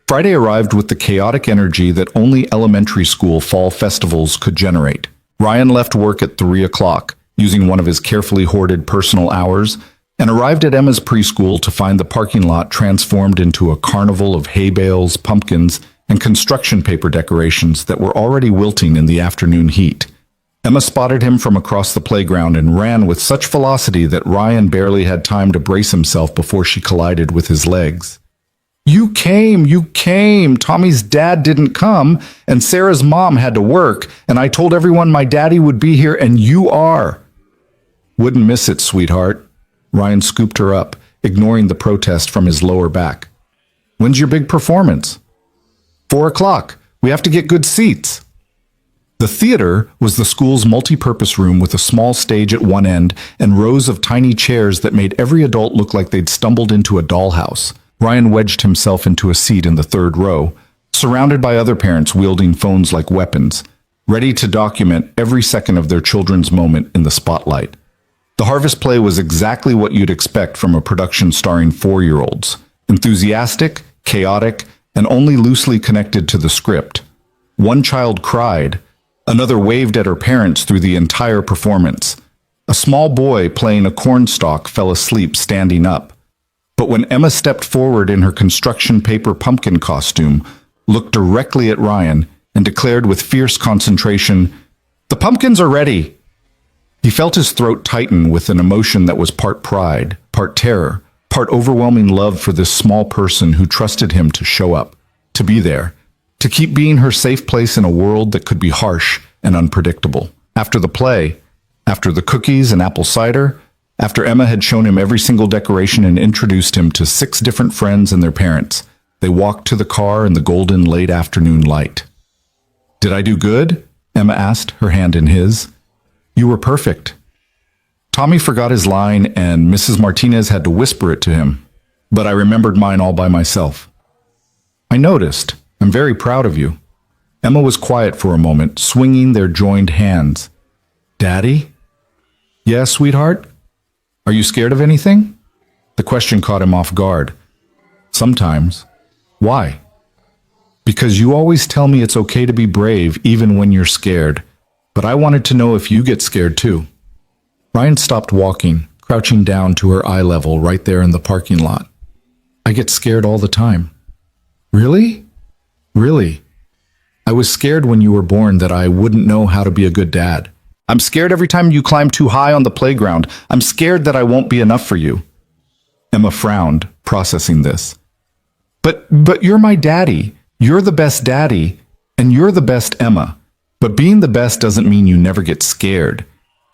Friday arrived with the chaotic energy that only elementary school fall festivals could generate. Ryan left work at 3 o'clock, using one of his carefully hoarded personal hours, and arrived at Emma's preschool to find the parking lot transformed into a carnival of hay bales, pumpkins, and construction paper decorations that were already wilting in the afternoon heat. Emma spotted him from across the playground and ran with such velocity that Ryan barely had time to brace himself before she collided with his legs. You came! Tommy's dad didn't come, and Sarah's mom had to work, and I told everyone my daddy would be here, and you are. Wouldn't miss it, sweetheart. Ryan scooped her up, ignoring the protest from his lower back. When's your big performance? 4 o'clock. We have to get good seats. The theater was the school's multi-purpose room with a small stage at one end and rows of tiny chairs that made every adult look like they'd stumbled into a dollhouse. Ryan wedged himself into a seat in the third row, surrounded by other parents wielding phones like weapons, ready to document every second of their children's moment in the spotlight. The harvest play was exactly what you'd expect from a production starring 4-year-olds. Enthusiastic, chaotic, and only loosely connected to the script. One child cried, another waved at her parents through the entire performance. A small boy playing a cornstalk fell asleep standing up. But when Emma stepped forward in her construction paper pumpkin costume, looked directly at Ryan, and declared with fierce concentration, "The pumpkins are ready!" He felt his throat tighten with an emotion that was part pride, part terror, part overwhelming love for this small person who trusted him to show up, to be there, to keep being her safe place in a world that could be harsh and unpredictable. After the play, after the cookies and apple cider, after Emma had shown him every single decoration and introduced him to 6 different friends and their parents, they walked to the car in the golden late afternoon light. "Did I do good?" Emma asked, her hand in his. "You were perfect." Tommy forgot his line and Mrs. Martinez had to whisper it to him, but I remembered mine all by myself. "I noticed. I'm very proud of you." Emma was quiet for a moment, swinging their joined hands. "Daddy?" "Yes, sweetheart? Are you scared of anything?" The question caught him off guard. "Sometimes." "Why?" "Because you always tell me it's okay to be brave even when you're scared. But I wanted to know if you get scared too." Ryan stopped walking, crouching down to her eye level right there in the parking lot. "I get scared all the time." "Really?" "Really. I was scared when you were born that I wouldn't know how to be a good dad. I'm scared every time you climb too high on the playground. I'm scared that I won't be enough for you." Emma frowned, processing this. But you're my daddy. You're the best daddy, and you're the best Emma. But being the best doesn't mean you never get scared.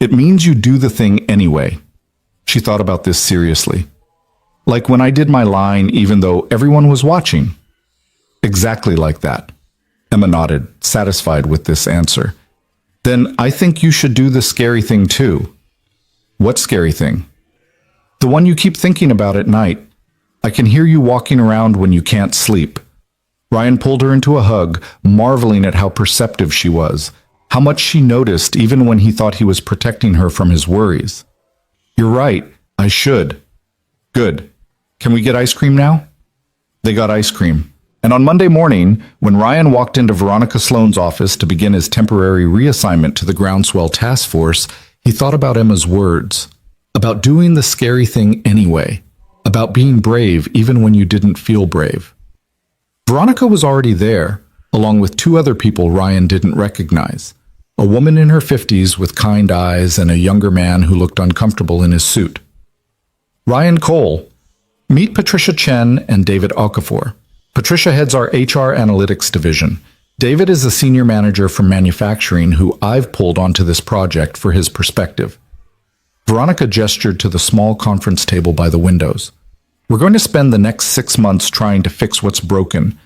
It means you do the thing anyway." She thought about this seriously. "Like when I did my line even though everyone was watching." "Exactly like that." Emma nodded, satisfied with this answer. "Then I think you should do the scary thing too." "What scary thing?" "The one you keep thinking about at night. I can hear you walking around when you can't sleep." Ryan pulled her into a hug, marveling at how perceptive she was, how much she noticed even when he thought he was protecting her from his worries. "You're right, I should." "Good. Can we get ice cream now?" They got ice cream. And on Monday morning, when Ryan walked into Veronica Sloane's office to begin his temporary reassignment to the Groundswell Task Force, he thought about Emma's words, about doing the scary thing anyway, about being brave even when you didn't feel brave. Veronica was already there, along with 2 other people Ryan didn't recognize, a woman in her 50s with kind eyes and a younger man who looked uncomfortable in his suit. "Ryan Cole, meet Patricia Chen and David Okafor. Patricia heads our HR Analytics division. David is a senior manager from manufacturing who I've pulled onto this project for his perspective." Veronica gestured to the small conference table by the windows. "We're going to spend the next 6 months trying to fix what's broken,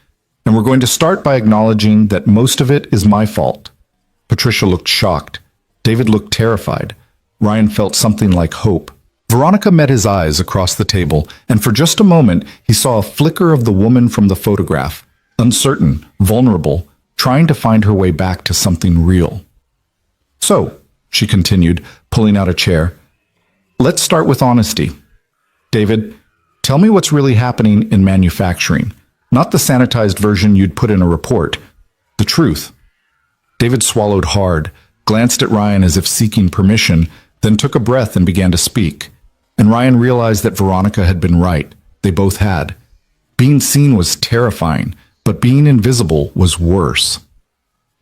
and we're going to start by acknowledging that most of it is my fault." Patricia looked shocked. David looked terrified. Ryan felt something like hope. Veronica met his eyes across the table, and for just a moment he saw a flicker of the woman from the photograph, uncertain, vulnerable, trying to find her way back to something real. "So," she continued, pulling out a chair, "let's start with honesty. David, tell me what's really happening in manufacturing, not the sanitized version you'd put in a report. The truth." David swallowed hard, glanced at Ryan as if seeking permission, then took a breath and began to speak. And Ryan realized that Veronica had been right. They both had. Being seen was terrifying, but being invisible was worse.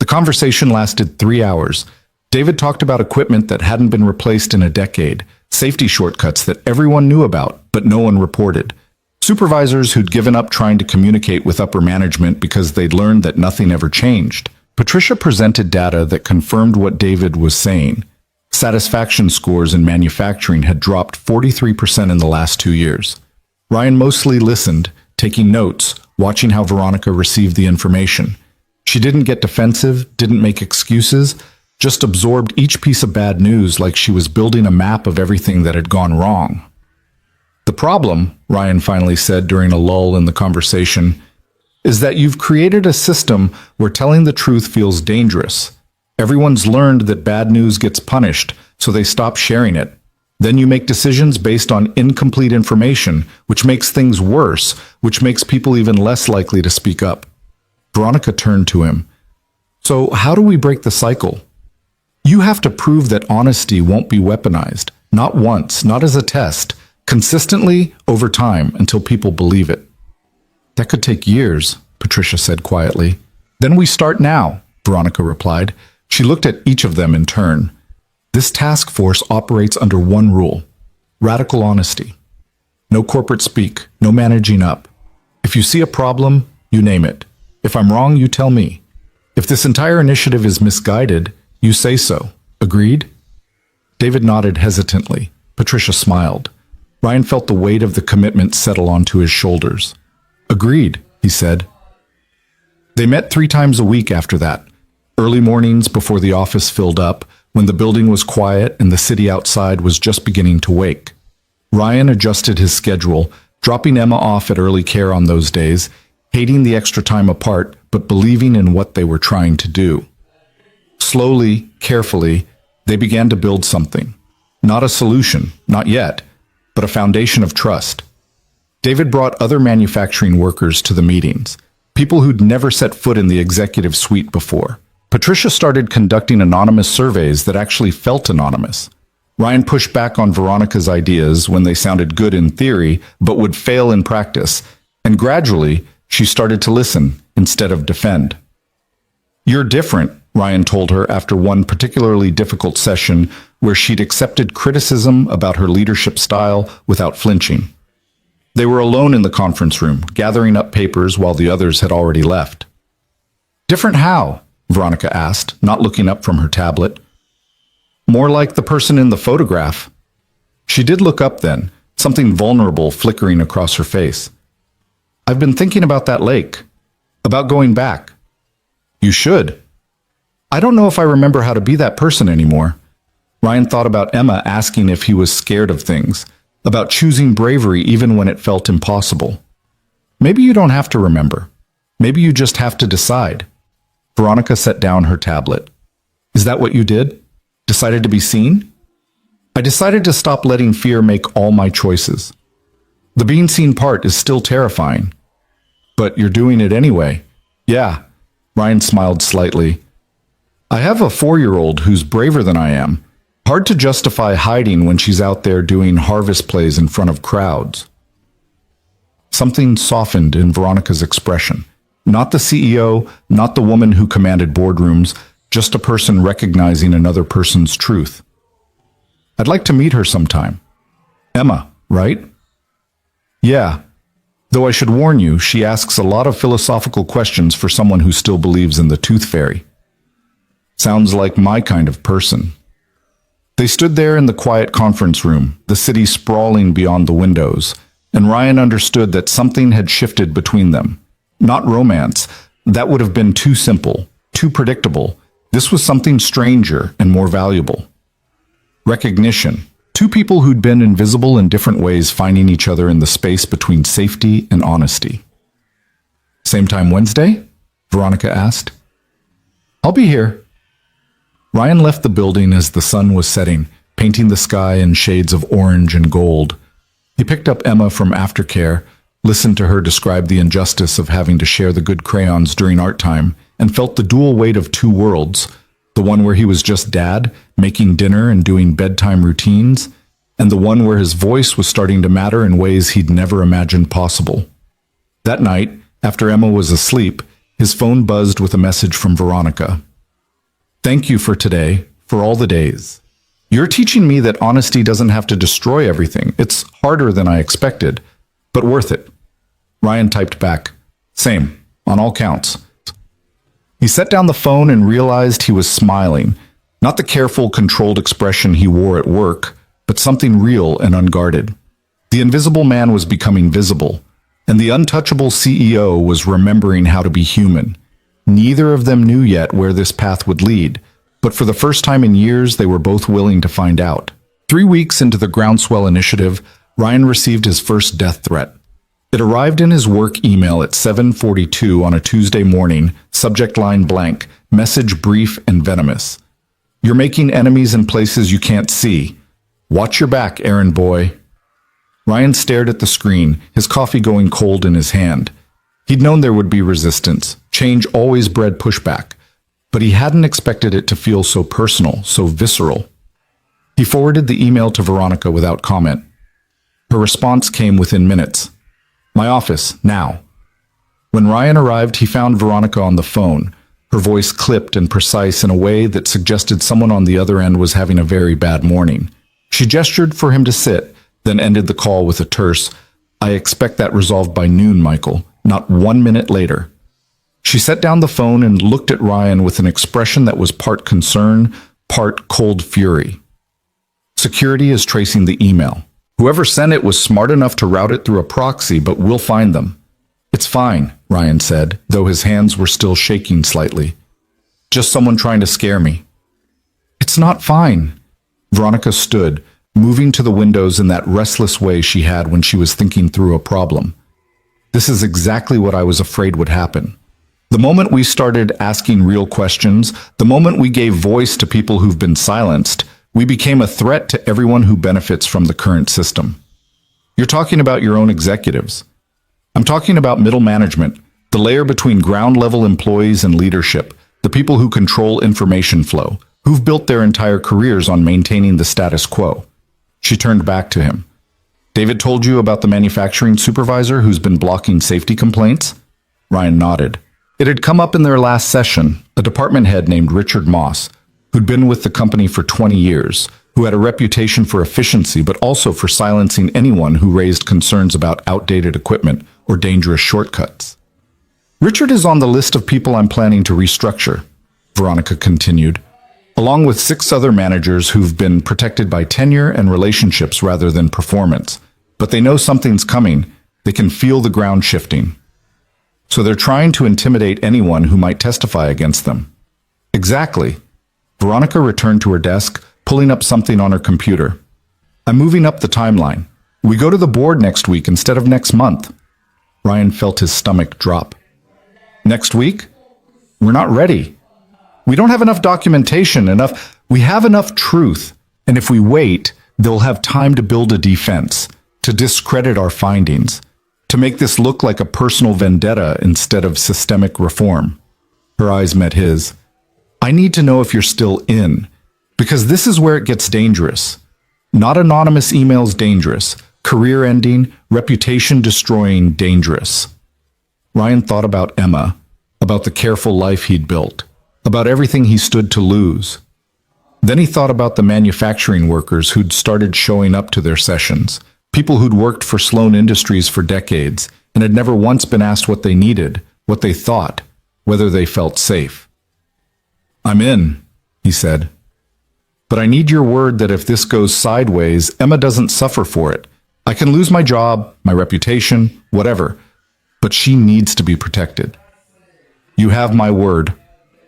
The conversation lasted 3 hours. David talked about equipment that hadn't been replaced in a decade, safety shortcuts that everyone knew about, but no one reported, supervisors who'd given up trying to communicate with upper management because they'd learned that nothing ever changed. Patricia presented data that confirmed what David was saying. Satisfaction scores in manufacturing had dropped 43% in the last 2 years. Ryan mostly listened, taking notes, watching how Veronica received the information. She didn't get defensive, didn't make excuses, just absorbed each piece of bad news like she was building a map of everything that had gone wrong. "The problem," Ryan finally said during a lull in the conversation, "is that you've created a system where telling the truth feels dangerous. Everyone's learned that bad news gets punished, so they stop sharing it. Then you make decisions based on incomplete information, which makes things worse, which makes people even less likely to speak up. Veronica turned to him. So how do we break the cycle? You have to prove that honesty won't be weaponized. Not once, not as a test. Consistently, over time, until people believe it. That could take years, Patricia said quietly. Then we start now, Veronica replied. She looked at each of them in turn. This task force operates under one rule: radical honesty. No corporate speak, no managing up. If you see a problem, you name it. If I'm wrong, you tell me. If this entire initiative is misguided, you say so. Agreed? David nodded hesitantly. Patricia smiled. Ryan felt the weight of the commitment settle onto his shoulders. Agreed, he said. They met 3 times a week after that. Early mornings before the office filled up, when the building was quiet and the city outside was just beginning to wake. Ryan adjusted his schedule, dropping Emma off at early care on those days, hating the extra time apart, but believing in what they were trying to do. Slowly, carefully, they began to build something. Not a solution, not yet, but a foundation of trust. David brought other manufacturing workers to the meetings, people who'd never set foot in the executive suite before. Patricia started conducting anonymous surveys that actually felt anonymous. Ryan pushed back on Veronica's ideas when they sounded good in theory, but would fail in practice, and gradually, she started to listen instead of defend. You're different, Ryan told her after one particularly difficult session where she'd accepted criticism about her leadership style without flinching. They were alone in the conference room, gathering up papers while the others had already left. Different how? Veronica asked, not looking up from her tablet. More like the person in the photograph. She did look up then, something vulnerable flickering across her face. I've been thinking about that lake, about going back. You should. I don't know if I remember how to be that person anymore. Ryan thought about Emma asking if he was scared of things, about choosing bravery even when it felt impossible. Maybe you don't have to remember. Maybe you just have to decide. Veronica set down her tablet. Is that what you did? Decided to be seen? I decided to stop letting fear make all my choices. The being seen part is still terrifying. But you're doing it anyway. Yeah. Ryan smiled slightly. I have a 4-year-old who's braver than I am. Hard to justify hiding when she's out there doing harvest plays in front of crowds. Something softened in Veronica's expression. Not the CEO, not the woman who commanded boardrooms, just a person recognizing another person's truth. I'd like to meet her sometime. Emma, right? Yeah. Though I should warn you, she asks a lot of philosophical questions for someone who still believes in the tooth fairy. Sounds like my kind of person. They stood there in the quiet conference room, the city sprawling beyond the windows, and Ryan understood that something had shifted between them. Not romance. That would have been too simple, too predictable. This was something stranger and more valuable. Recognition. 2 people who'd been invisible in different ways finding each other in the space between safety and honesty. Same time Wednesday? Veronica asked. I'll be here. Ryan left the building as the sun was setting, painting the sky in shades of orange and gold. He picked up Emma from aftercare, listened to her describe the injustice of having to share the good crayons during art time, and felt the dual weight of 2 worlds, the one where he was just dad, making dinner and doing bedtime routines, and the one where his voice was starting to matter in ways he'd never imagined possible. That night, after Emma was asleep, his phone buzzed with a message from Veronica. Thank you for today, for all the days. You're teaching me that honesty doesn't have to destroy everything. It's harder than I expected, but worth it. Ryan typed back, same, on all counts. He set down the phone and realized he was smiling, not the careful, controlled expression he wore at work, but something real and unguarded. The invisible man was becoming visible, and the untouchable CEO was remembering how to be human. Neither of them knew yet where this path would lead, but for the first time in years, they were both willing to find out. 3 weeks into the Groundswell initiative, Ryan received his first death threat. It arrived in his work email at 7:42 on a Tuesday morning, subject line blank, message brief and venomous. You're making enemies in places you can't see. Watch your back, errand boy. Ryan stared at the screen, his coffee going cold in his hand. He'd known there would be resistance. Change always bred pushback. But he hadn't expected it to feel so personal, so visceral. He forwarded the email to Veronica without comment. Her response came within minutes. My office, now. When Ryan arrived, he found Veronica on the phone, her voice clipped and precise in a way that suggested someone on the other end was having a very bad morning. She gestured for him to sit, then ended the call with a terse, I expect that resolved by noon, Michael, not 1 minute later. She set down the phone and looked at Ryan with an expression that was part concern, part cold fury. Security is tracing the email. Whoever sent it was smart enough to route it through a proxy, but we'll find them. It's fine, Ryan said, though his hands were still shaking slightly. Just someone trying to scare me. It's not fine. Veronica stood, moving to the windows in that restless way she had when she was thinking through a problem. This is exactly what I was afraid would happen. The moment we started asking real questions, the moment we gave voice to people who've been silenced, we became a threat to everyone who benefits from the current system. You're talking about your own executives. I'm talking about middle management, the layer between ground-level employees and leadership, the people who control information flow, who've built their entire careers on maintaining the status quo. She turned back to him. David told you about the manufacturing supervisor who's been blocking safety complaints? Ryan nodded. It had come up in their last session, a department head named Richard Moss, who'd been with the company for 20 years, who had a reputation for efficiency but also for silencing anyone who raised concerns about outdated equipment or dangerous shortcuts. Richard is on the list of people I'm planning to restructure, Veronica continued, along with 6 other managers who've been protected by tenure and relationships rather than performance. But they know something's coming. They can feel the ground shifting. So they're trying to intimidate anyone who might testify against them. Exactly. Veronica returned to her desk, pulling up something on her computer. I'm moving up the timeline. We go to the board next week instead of next month. Ryan felt his stomach drop. Next week? We're not ready. We don't have enough documentation, we have enough truth. And if we wait, they'll have time to build a defense, to discredit our findings, to make this look like a personal vendetta instead of systemic reform. Her eyes met his. I need to know if you're still in, because this is where it gets dangerous. Not anonymous emails dangerous, career-ending, reputation-destroying dangerous. Ryan thought about Emma, about the careful life he'd built, about everything he stood to lose. Then he thought about the manufacturing workers who'd started showing up to their sessions, people who'd worked for Sloan Industries for decades and had never once been asked what they needed, what they thought, whether they felt safe. I'm in, he said. But I need your word that if this goes sideways, Emma doesn't suffer for it. I can lose my job, my reputation, whatever, but she needs to be protected. You have my word.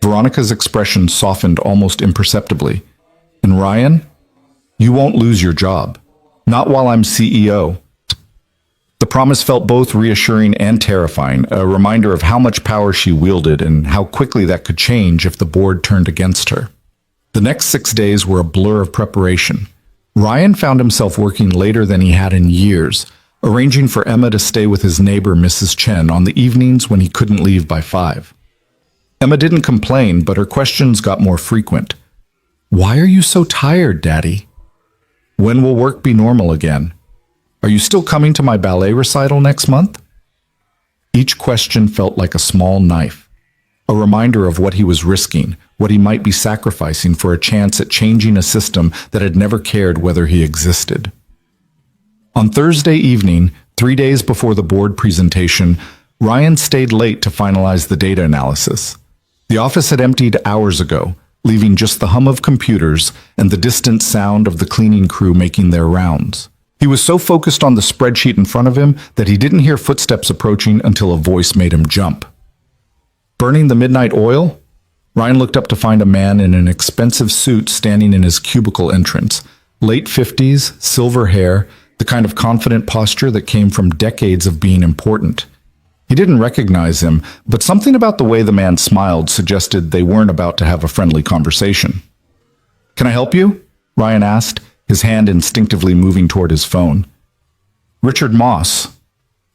Veronica's expression softened almost imperceptibly. And Ryan, you won't lose your job. Not while I'm CEO. The promise felt both reassuring and terrifying, a reminder of how much power she wielded and how quickly that could change if the board turned against her. The next 6 days were a blur of preparation. Ryan found himself working later than he had in years, arranging for Emma to stay with his neighbor, Mrs. Chen, on the evenings when he couldn't leave by 5. Emma didn't complain, but her questions got more frequent. Why are you so tired, Daddy? When will work be normal again? Are you still coming to my ballet recital next month? Each question felt like a small knife, a reminder of what he was risking, what he might be sacrificing for a chance at changing a system that had never cared whether he existed. On Thursday evening, 3 days before the board presentation, Ryan stayed late to finalize the data analysis. The office had emptied hours ago, leaving just the hum of computers and the distant sound of the cleaning crew making their rounds. He was so focused on the spreadsheet in front of him that he didn't hear footsteps approaching until a voice made him jump. Burning the midnight oil? Ryan looked up to find a man in an expensive suit standing in his cubicle entrance. Late 50s, silver hair, the kind of confident posture that came from decades of being important. He didn't recognize him, but something about the way the man smiled suggested they weren't about to have a friendly conversation. Can I help you? Ryan asked, his hand instinctively moving toward his phone. Richard Moss.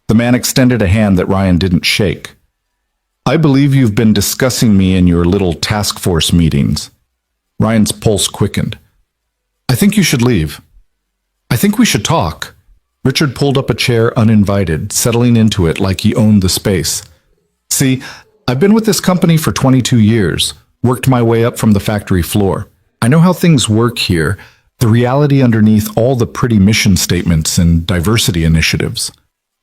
The man extended a hand that Ryan didn't shake. I believe you've been discussing me in your little task force meetings. Ryan's pulse quickened. I think you should leave. I think we should talk. Richard pulled up a chair uninvited, settling into it like he owned the space. See, I've been with this company for 22 years, worked my way up from the factory floor. I know how things work here, the reality underneath all the pretty mission statements and diversity initiatives.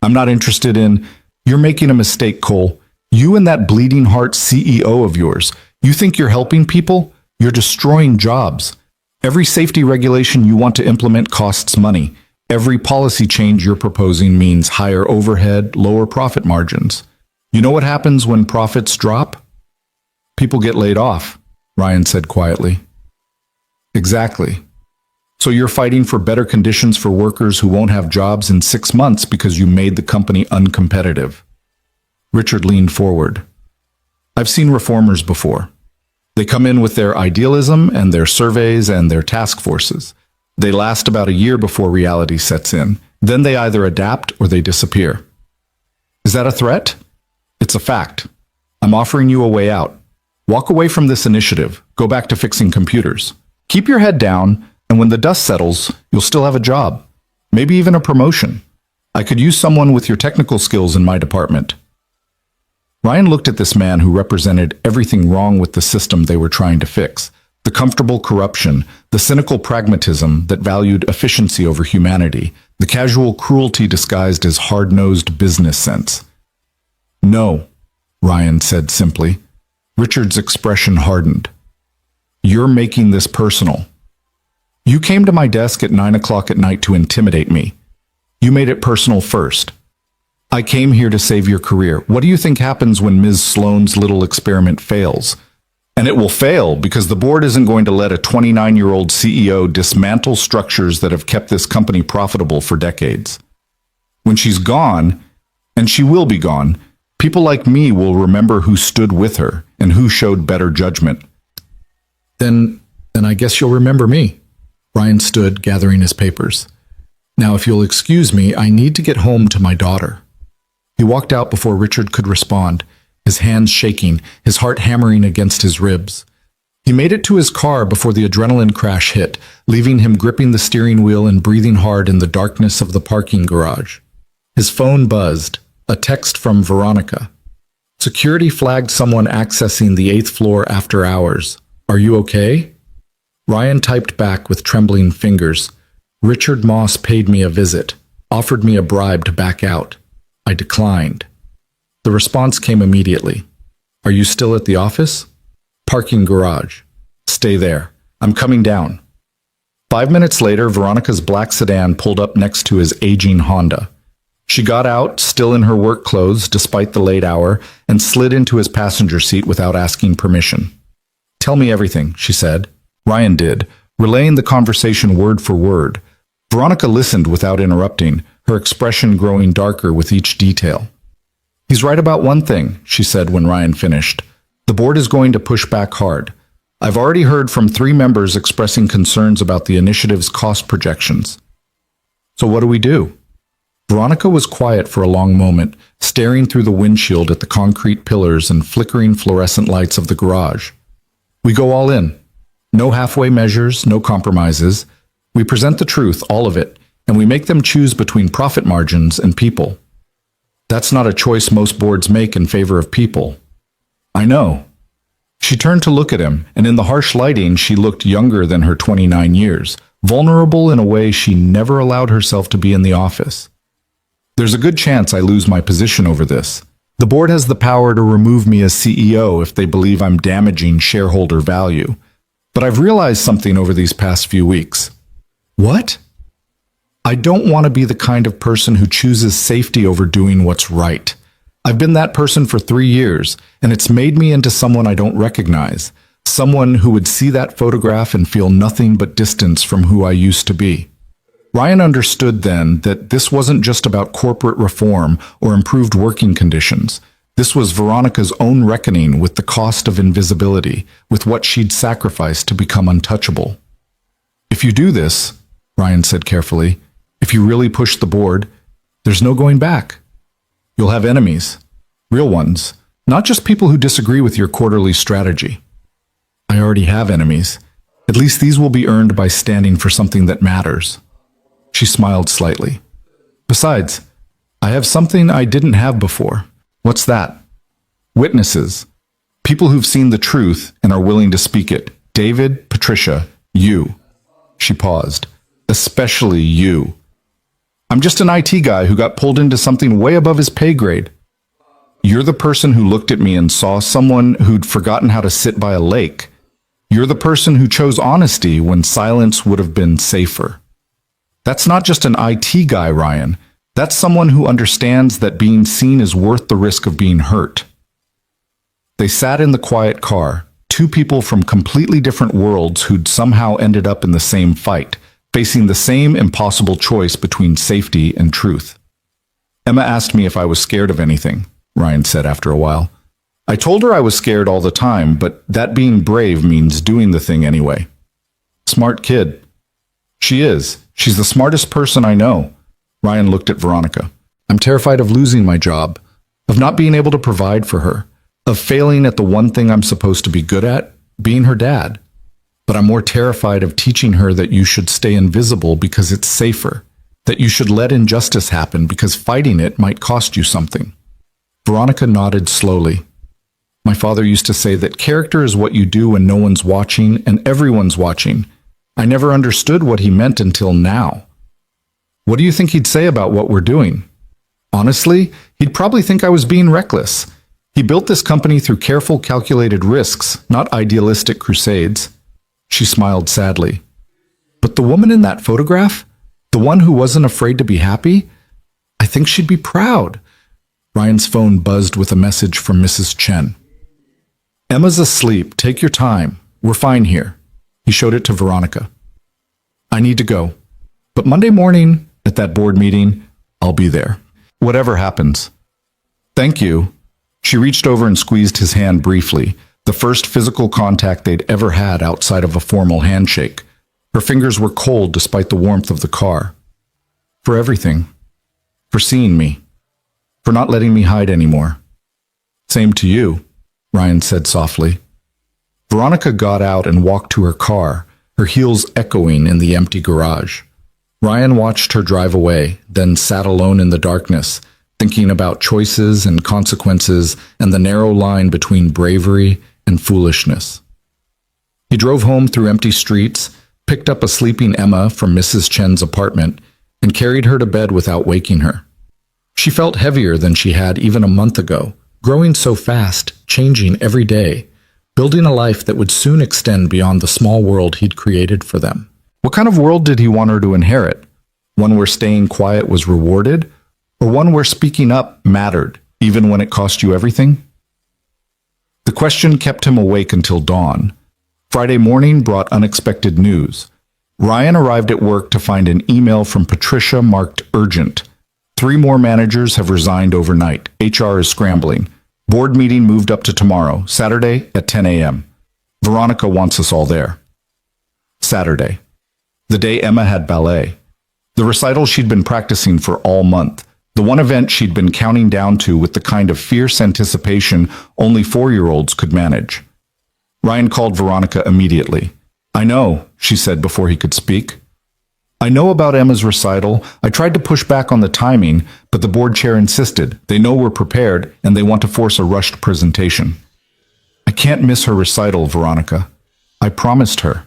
I'm not interested in, you're making a mistake, Cole. You and that bleeding heart CEO of yours, you think you're helping people? You're destroying jobs. Every safety regulation you want to implement costs money. Every policy change you're proposing means higher overhead, lower profit margins. You know what happens when profits drop? People get laid off, Ryan said quietly. Exactly. So you're fighting for better conditions for workers who won't have jobs in 6 months because you made the company uncompetitive. Richard leaned forward. I've seen reformers before. They come in with their idealism and their surveys and their task forces. They last about a year before reality sets in. Then they either adapt or they disappear. Is that a threat? It's a fact. I'm offering you a way out. Walk away from this initiative. Go back to fixing computers. Keep your head down, and when the dust settles, you'll still have a job. Maybe even a promotion. I could use someone with your technical skills in my department. Ryan looked at this man who represented everything wrong with the system they were trying to fix. The comfortable corruption, the cynical pragmatism that valued efficiency over humanity, the casual cruelty disguised as hard-nosed business sense. No, Ryan said simply. Richard's expression hardened. You're making this personal. You came to my desk at 9 o'clock at night to intimidate me. You made it personal first. I came here to save your career. What do you think happens when Ms. Sloan's little experiment fails? And it will fail because the board isn't going to let a 29-year-old CEO dismantle structures that have kept this company profitable for decades. When she's gone, and she will be gone, people like me will remember who stood with her and who showed better judgment. Then I guess you'll remember me. Ryan stood, gathering his papers. Now, if you'll excuse me, I need to get home to my daughter. He walked out before Richard could respond, his hands shaking, his heart hammering against his ribs. He made it to his car before the adrenaline crash hit, leaving him gripping the steering wheel and breathing hard in the darkness of the parking garage. His phone buzzed, a text from Veronica. Security flagged someone accessing the 8th floor after hours. Are you okay? Ryan typed back with trembling fingers. Richard Moss paid me a visit, offered me a bribe to back out. I declined. The response came immediately. Are you still at the office? Parking garage. Stay there. I'm coming down. 5 minutes later, Veronica's black sedan pulled up next to his aging Honda. She got out, still in her work clothes despite the late hour, and slid into his passenger seat without asking permission. Tell me everything, she said. Ryan did, relaying the conversation word for word. Veronica listened without interrupting, her expression growing darker with each detail. He's right about one thing, she said when Ryan finished. The board is going to push back hard. I've already heard from 3 members expressing concerns about the initiative's cost projections. So what do we do? Veronica was quiet for a long moment, staring through the windshield at the concrete pillars and flickering fluorescent lights of the garage. We go all in. No halfway measures, no compromises. We present the truth, all of it, and we make them choose between profit margins and people. That's not a choice most boards make in favor of people. I know. She turned to look at him, and in the harsh lighting she looked younger than her 29 years, vulnerable in a way she never allowed herself to be in the office. There's a good chance I lose my position over this. The board has the power to remove me as CEO if they believe I'm damaging shareholder value. But I've realized something over these past few weeks. What? I don't want to be the kind of person who chooses safety over doing what's right. I've been that person for 3 years, and it's made me into someone I don't recognize, someone who would see that photograph and feel nothing but distance from who I used to be. Ryan understood then that this wasn't just about corporate reform or improved working conditions. This was Veronica's own reckoning with the cost of invisibility, with what she'd sacrificed to become untouchable. If you do this, Ryan said carefully. If you really push the board, there's no going back. You'll have enemies. Real ones. Not just people who disagree with your quarterly strategy. I already have enemies. At least these will be earned by standing for something that matters. She smiled slightly. Besides, I have something I didn't have before. What's that? Witnesses. People who've seen the truth and are willing to speak it. David, Patricia, you. She paused. Especially you. I'm just an IT guy who got pulled into something way above his pay grade. You're the person who looked at me and saw someone who'd forgotten how to sit by a lake. You're the person who chose honesty when silence would have been safer. That's not just an IT guy, Ryan. That's someone who understands that being seen is worth the risk of being hurt. They sat in the quiet car, two people from completely different worlds who'd somehow ended up in the same fight, facing the same impossible choice between safety and truth. Emma asked me if I was scared of anything, Ryan said after a while. I told her I was scared all the time, but that being brave means doing the thing anyway. Smart kid. She is. She's the smartest person I know. Ryan looked at Veronica. I'm terrified of losing my job, of not being able to provide for her, of failing at the one thing I'm supposed to be good at, being her dad. But I'm more terrified of teaching her that you should stay invisible because it's safer, that you should let injustice happen because fighting it might cost you something. Veronica nodded slowly. My father used to say that character is what you do when no one's watching and everyone's watching. I never understood what he meant until now. What do you think he'd say about what we're doing? Honestly, he'd probably think I was being reckless. He built this company through careful, calculated risks, not idealistic crusades. She smiled sadly. But the woman in that photograph, the one who wasn't afraid to be happy, I think she'd be proud. Ryan's phone buzzed with a message from Mrs. Chen. Emma's asleep. Take your time. We're fine here. He showed it to Veronica. I need to go. But Monday morning, at that board meeting, I'll be there. Whatever happens. Thank you. She reached over and squeezed his hand briefly, the first physical contact they'd ever had outside of a formal handshake. Her fingers were cold despite the warmth of the car. For everything. For seeing me. For not letting me hide anymore. Same to you, Ryan said softly. Veronica got out and walked to her car, her heels echoing in the empty garage. Ryan watched her drive away, then sat alone in the darkness, thinking about choices and consequences and the narrow line between bravery and foolishness. He drove home through empty streets, picked up a sleeping Emma from Mrs. Chen's apartment, and carried her to bed without waking her. She felt heavier than she had even a month ago, growing so fast, changing every day, building a life that would soon extend beyond the small world he'd created for them. What kind of world did he want her to inherit? One where staying quiet was rewarded, or one where speaking up mattered, even when it cost you everything? The question kept him awake until dawn. Friday morning brought unexpected news. Ryan arrived at work to find an email from Patricia marked urgent. 3 more managers have resigned overnight. HR is scrambling. Board meeting moved up to tomorrow, Saturday at 10 a.m. Veronica wants us all there. Saturday. The day Emma had ballet. The recital she'd been practicing for all month. The one event she'd been counting down to with the kind of fierce anticipation only 4-year-olds could manage. Ryan called Veronica immediately. I know, she said before he could speak. I know about Emma's recital. I tried to push back on the timing, but the board chair insisted. They know we're prepared, and they want to force a rushed presentation. I can't miss her recital, Veronica. I promised her.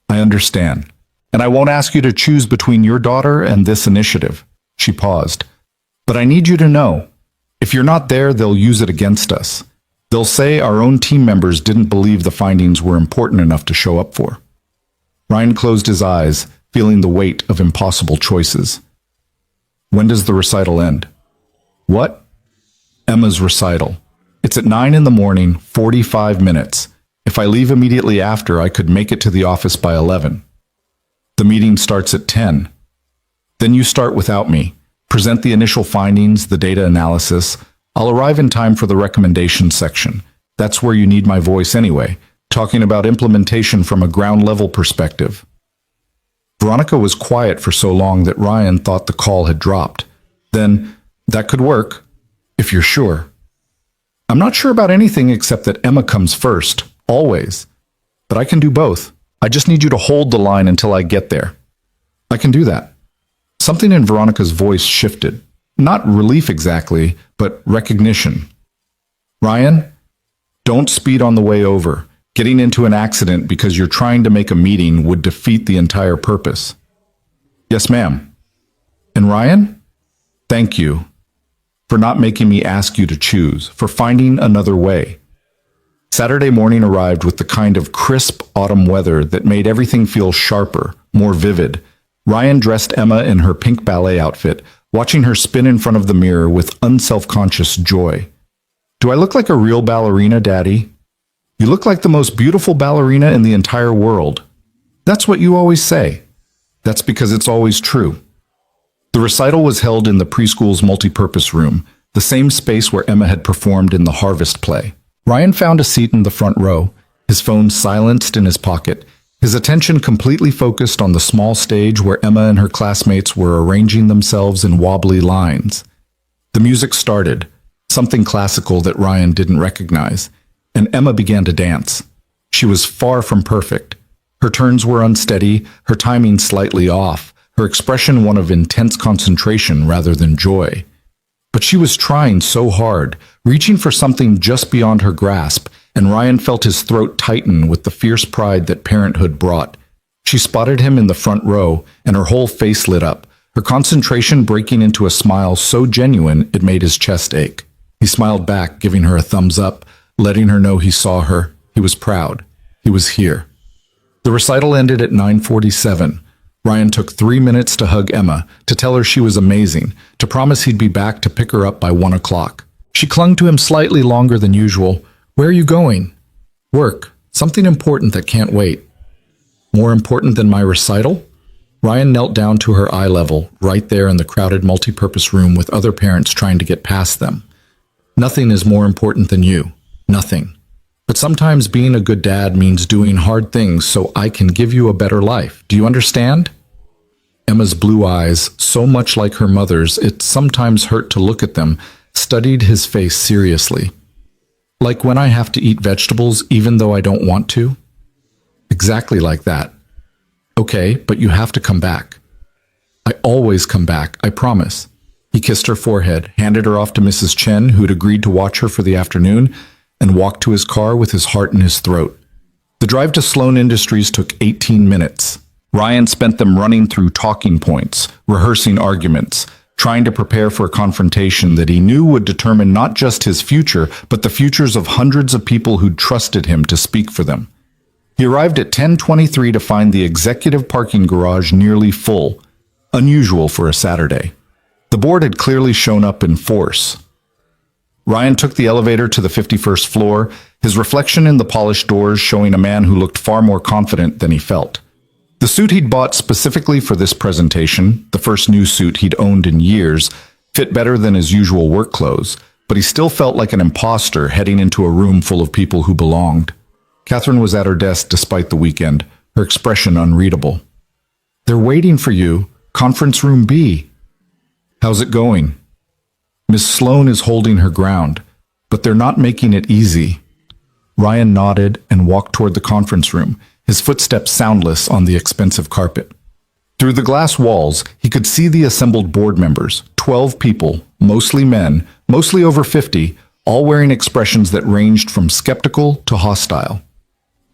I understand. And I won't ask you to choose between your daughter and this initiative. She paused. But I need you to know, if you're not there, they'll use it against us. They'll say our own team members didn't believe the findings were important enough to show up for. Ryan closed his eyes, feeling the weight of impossible choices. When does the recital end? What? Emma's recital. It's at 9 in the morning, 45 minutes. If I leave immediately after, I could make it to the office by 11. The meeting starts at 10. Then you start without me. Present the initial findings, the data analysis. I'll arrive in time for the recommendations section. That's where you need my voice anyway, talking about implementation from a ground-level perspective. Veronica was quiet for so long that Ryan thought the call had dropped. Then, that could work, if you're sure. I'm not sure about anything except that Emma comes first, always. But I can do both. I just need you to hold the line until I get there. I can do that. Something in Veronica's voice shifted. Not relief exactly, but recognition. Ryan, don't speed on the way over. Getting into an accident because you're trying to make a meeting would defeat the entire purpose. Yes, ma'am. And Ryan, thank you for not making me ask you to choose, for finding another way. Saturday morning arrived with the kind of crisp autumn weather that made everything feel sharper, more vivid. Ryan dressed Emma in her pink ballet outfit, watching her spin in front of the mirror with unselfconscious joy. Do I look like a real ballerina, Daddy? You look like the most beautiful ballerina in the entire world. That's what you always say. That's because it's always true. The recital was held in the preschool's multipurpose room, the same space where Emma had performed in the Harvest play. Ryan found a seat in the front row, his phone silenced in his pocket, his attention completely focused on the small stage where Emma and her classmates were arranging themselves in wobbly lines. The music started, something classical that Ryan didn't recognize, and Emma began to dance. She was far from perfect. Her turns were unsteady, her timing slightly off, her expression one of intense concentration rather than joy. But she was trying so hard, reaching for something just beyond her grasp, and Ryan felt his throat tighten with the fierce pride that parenthood brought. She spotted him in the front row, and her whole face lit up, her concentration breaking into a smile so genuine it made his chest ache. He smiled back, giving her a thumbs up, letting her know he saw her. He was proud. He was here. The recital ended at 9:47. Ryan took 3 minutes to hug Emma, to tell her she was amazing, to promise he'd be back to pick her up by 1 o'clock. She clung to him slightly longer than usual. Where are you going? Work. Something important that can't wait. More important than my recital? Ryan knelt down to her eye level, right there in the crowded multipurpose room with other parents trying to get past them. Nothing is more important than you. Nothing. But sometimes being a good dad means doing hard things so I can give you a better life. Do you understand? Emma's blue eyes, so much like her mother's, it sometimes hurt to look at them, studied his face seriously. Like when I have to eat vegetables even though I don't want to? Exactly like that. Okay, but you have to come back. I always come back, I promise. He kissed her forehead, handed her off to Mrs. Chen, who'd agreed to watch her for the afternoon, and walked to his car with his heart in his throat. The drive to Sloan Industries took 18 minutes. Ryan spent them running through talking points, rehearsing arguments, trying to prepare for a confrontation that he knew would determine not just his future, but the futures of hundreds of people who'd trusted him to speak for them. He arrived at 10:23 to find the executive parking garage nearly full, unusual for a Saturday. The board had clearly shown up in force. Ryan took the elevator to the 51st floor, his reflection in the polished doors showing a man who looked far more confident than he felt. The suit he'd bought specifically for this presentation, the first new suit he'd owned in years, fit better than his usual work clothes, but he still felt like an imposter heading into a room full of people who belonged. Catherine was at her desk despite the weekend, her expression unreadable. They're waiting for you. Conference room B. How's it going? Miss Sloan is holding her ground, but they're not making it easy. Ryan nodded and walked toward the conference room, his footsteps soundless on the expensive carpet. Through the glass walls, he could see the assembled board members, 12 people, mostly men, mostly over 50, all wearing expressions that ranged from skeptical to hostile.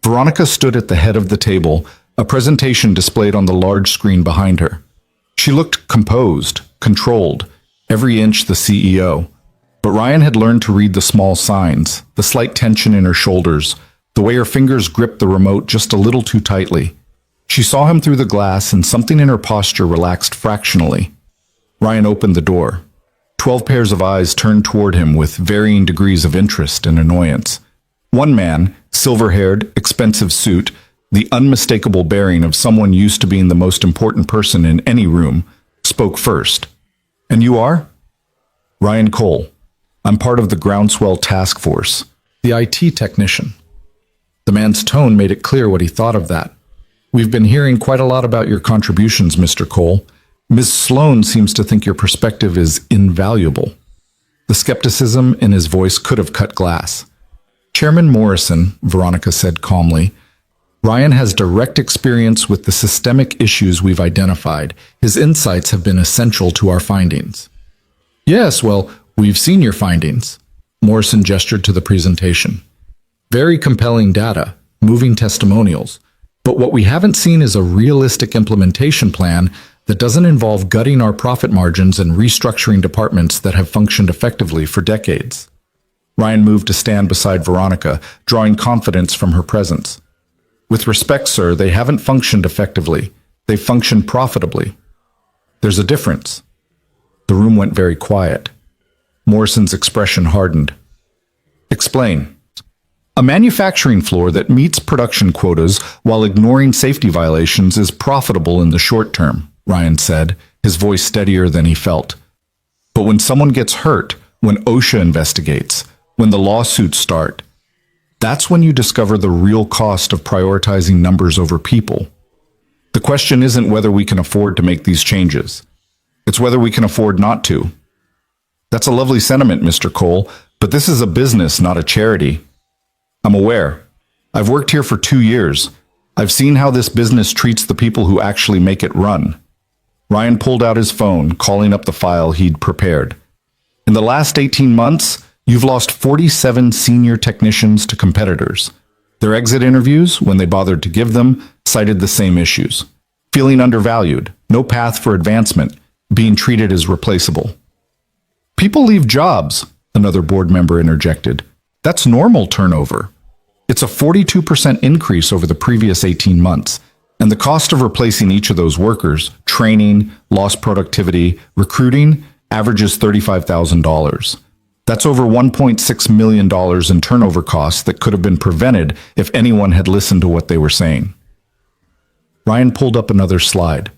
Veronica stood at the head of the table, a presentation displayed on the large screen behind her. She looked composed, controlled, every inch the CEO. But Ryan had learned to read the small signs, the slight tension in her shoulders, the way her fingers gripped the remote just a little too tightly. She saw him through the glass and something in her posture relaxed fractionally. Ryan opened the door. 12 pairs of eyes turned toward him with varying degrees of interest and annoyance. One man, silver-haired, expensive suit, the unmistakable bearing of someone used to being the most important person in any room, spoke first. And you are? Ryan Cole. I'm part of the Groundswell Task Force, the IT technician. The man's tone made it clear what he thought of that. We've been hearing quite a lot about your contributions, Mr. Cole. Ms. Sloan seems to think your perspective is invaluable. The skepticism in his voice could have cut glass. Chairman Morrison, Veronica said calmly, Ryan has direct experience with the systemic issues we've identified. His insights have been essential to our findings. Yes, well, we've seen your findings. Morrison gestured to the presentation. Very compelling data, moving testimonials. But what we haven't seen is a realistic implementation plan that doesn't involve gutting our profit margins and restructuring departments that have functioned effectively for decades. Ryan moved to stand beside Veronica, drawing confidence from her presence. With respect, sir, they haven't functioned effectively. They've functioned profitably. There's a difference. The room went very quiet. Morrison's expression hardened. Explain. A manufacturing floor that meets production quotas while ignoring safety violations is profitable in the short term, Ryan said, his voice steadier than he felt. But when someone gets hurt, when OSHA investigates, when the lawsuits start, that's when you discover the real cost of prioritizing numbers over people. The question isn't whether we can afford to make these changes. It's whether we can afford not to. That's a lovely sentiment, Mr. Cole, but this is a business, not a charity. I'm aware. I've worked here for 2 years. I've seen how this business treats the people who actually make it run. Ryan pulled out his phone, calling up the file he'd prepared. In the last 18 months, you've lost 47 senior technicians to competitors. Their exit interviews, when they bothered to give them, cited the same issues. Feeling undervalued, no path for advancement, being treated as replaceable. People leave jobs, another board member interjected. That's normal turnover. It's a 42% increase over the previous 18 months, and the cost of replacing each of those workers, training, lost productivity, recruiting, averages $35,000. That's over $1.6 million in turnover costs that could have been prevented if anyone had listened to what they were saying. Ryan pulled up another slide.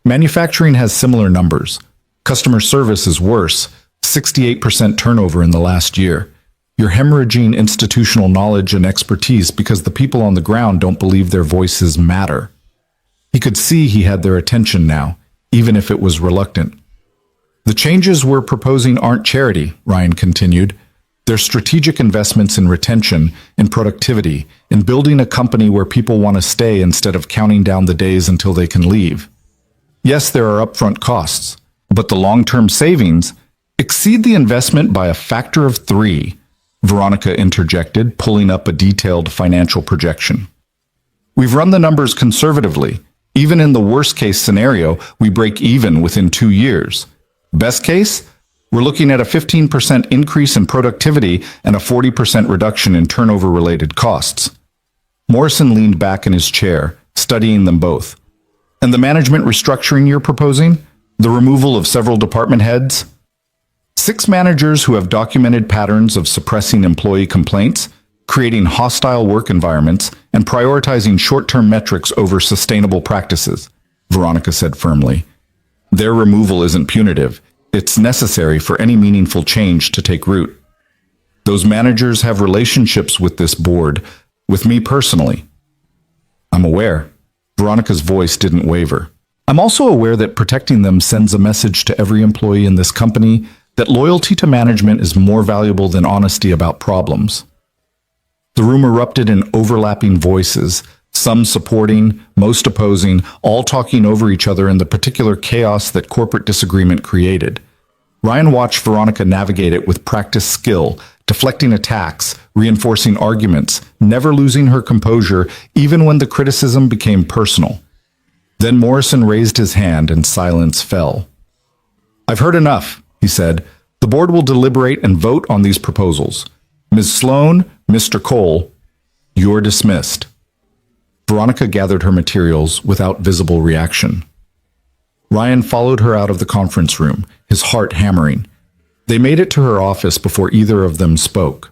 Manufacturing has similar numbers. Customer service is worse, 68% turnover in the last year. You're hemorrhaging institutional knowledge and expertise because the people on the ground don't believe their voices matter. He could see he had their attention now, even if it was reluctant. The changes we're proposing aren't charity, Ryan continued. They're strategic investments in retention, in productivity, in building a company where people want to stay instead of counting down the days until they can leave. Yes, there are upfront costs, but the long-term savings exceed the investment by a factor of 3, Veronica interjected, pulling up a detailed financial projection. We've run the numbers conservatively. Even in the worst-case scenario, we break even within 2 years. Best case, we're looking at a 15% increase in productivity and a 40% reduction in turnover-related costs. Morrison leaned back in his chair, studying them both. And the management restructuring you're proposing? The removal of several department heads? 6 managers who have documented patterns of suppressing employee complaints, creating hostile work environments, and prioritizing short-term metrics over sustainable practices, Veronica said firmly. Their removal isn't punitive. It's necessary for any meaningful change to take root. Those managers have relationships with this board, with me personally. I'm aware. Veronica's voice didn't waver. I'm also aware that protecting them sends a message to every employee in this company that loyalty to management is more valuable than honesty about problems. The room erupted in overlapping voices, some supporting, most opposing, all talking over each other in the particular chaos that corporate disagreement created. Ryan watched Veronica navigate it with practiced skill, deflecting attacks, reinforcing arguments, never losing her composure even when the criticism became personal. Then Morrison raised his hand and silence fell. I've heard enough, he said. The board will deliberate and vote on these proposals. Ms. Sloan, Mr. Cole, you're dismissed. Veronica gathered her materials without visible reaction. Ryan followed her out of the conference room, his heart hammering. They made it to her office before either of them spoke.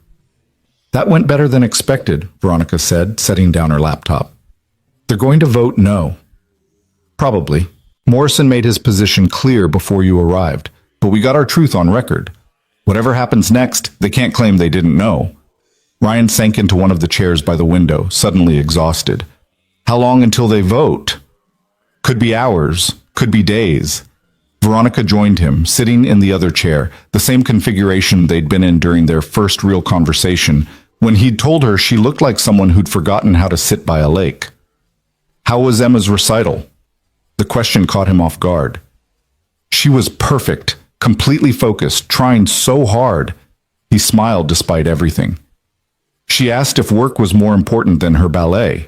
That went better than expected, Veronica said, setting down her laptop. They're going to vote no. Probably. Morrison made his position clear before you arrived, but we got our truth on record. Whatever happens next, they can't claim they didn't know. Ryan sank into one of the chairs by the window, suddenly exhausted. How long until they vote? Could be hours, could be days. Veronica joined him, sitting in the other chair, the same configuration they'd been in during their first real conversation, when he'd told her she looked like someone who'd forgotten how to sit by a lake. How was Emma's recital? The question caught him off guard. She was perfect, completely focused, trying so hard. He smiled despite everything. She asked if work was more important than her ballet.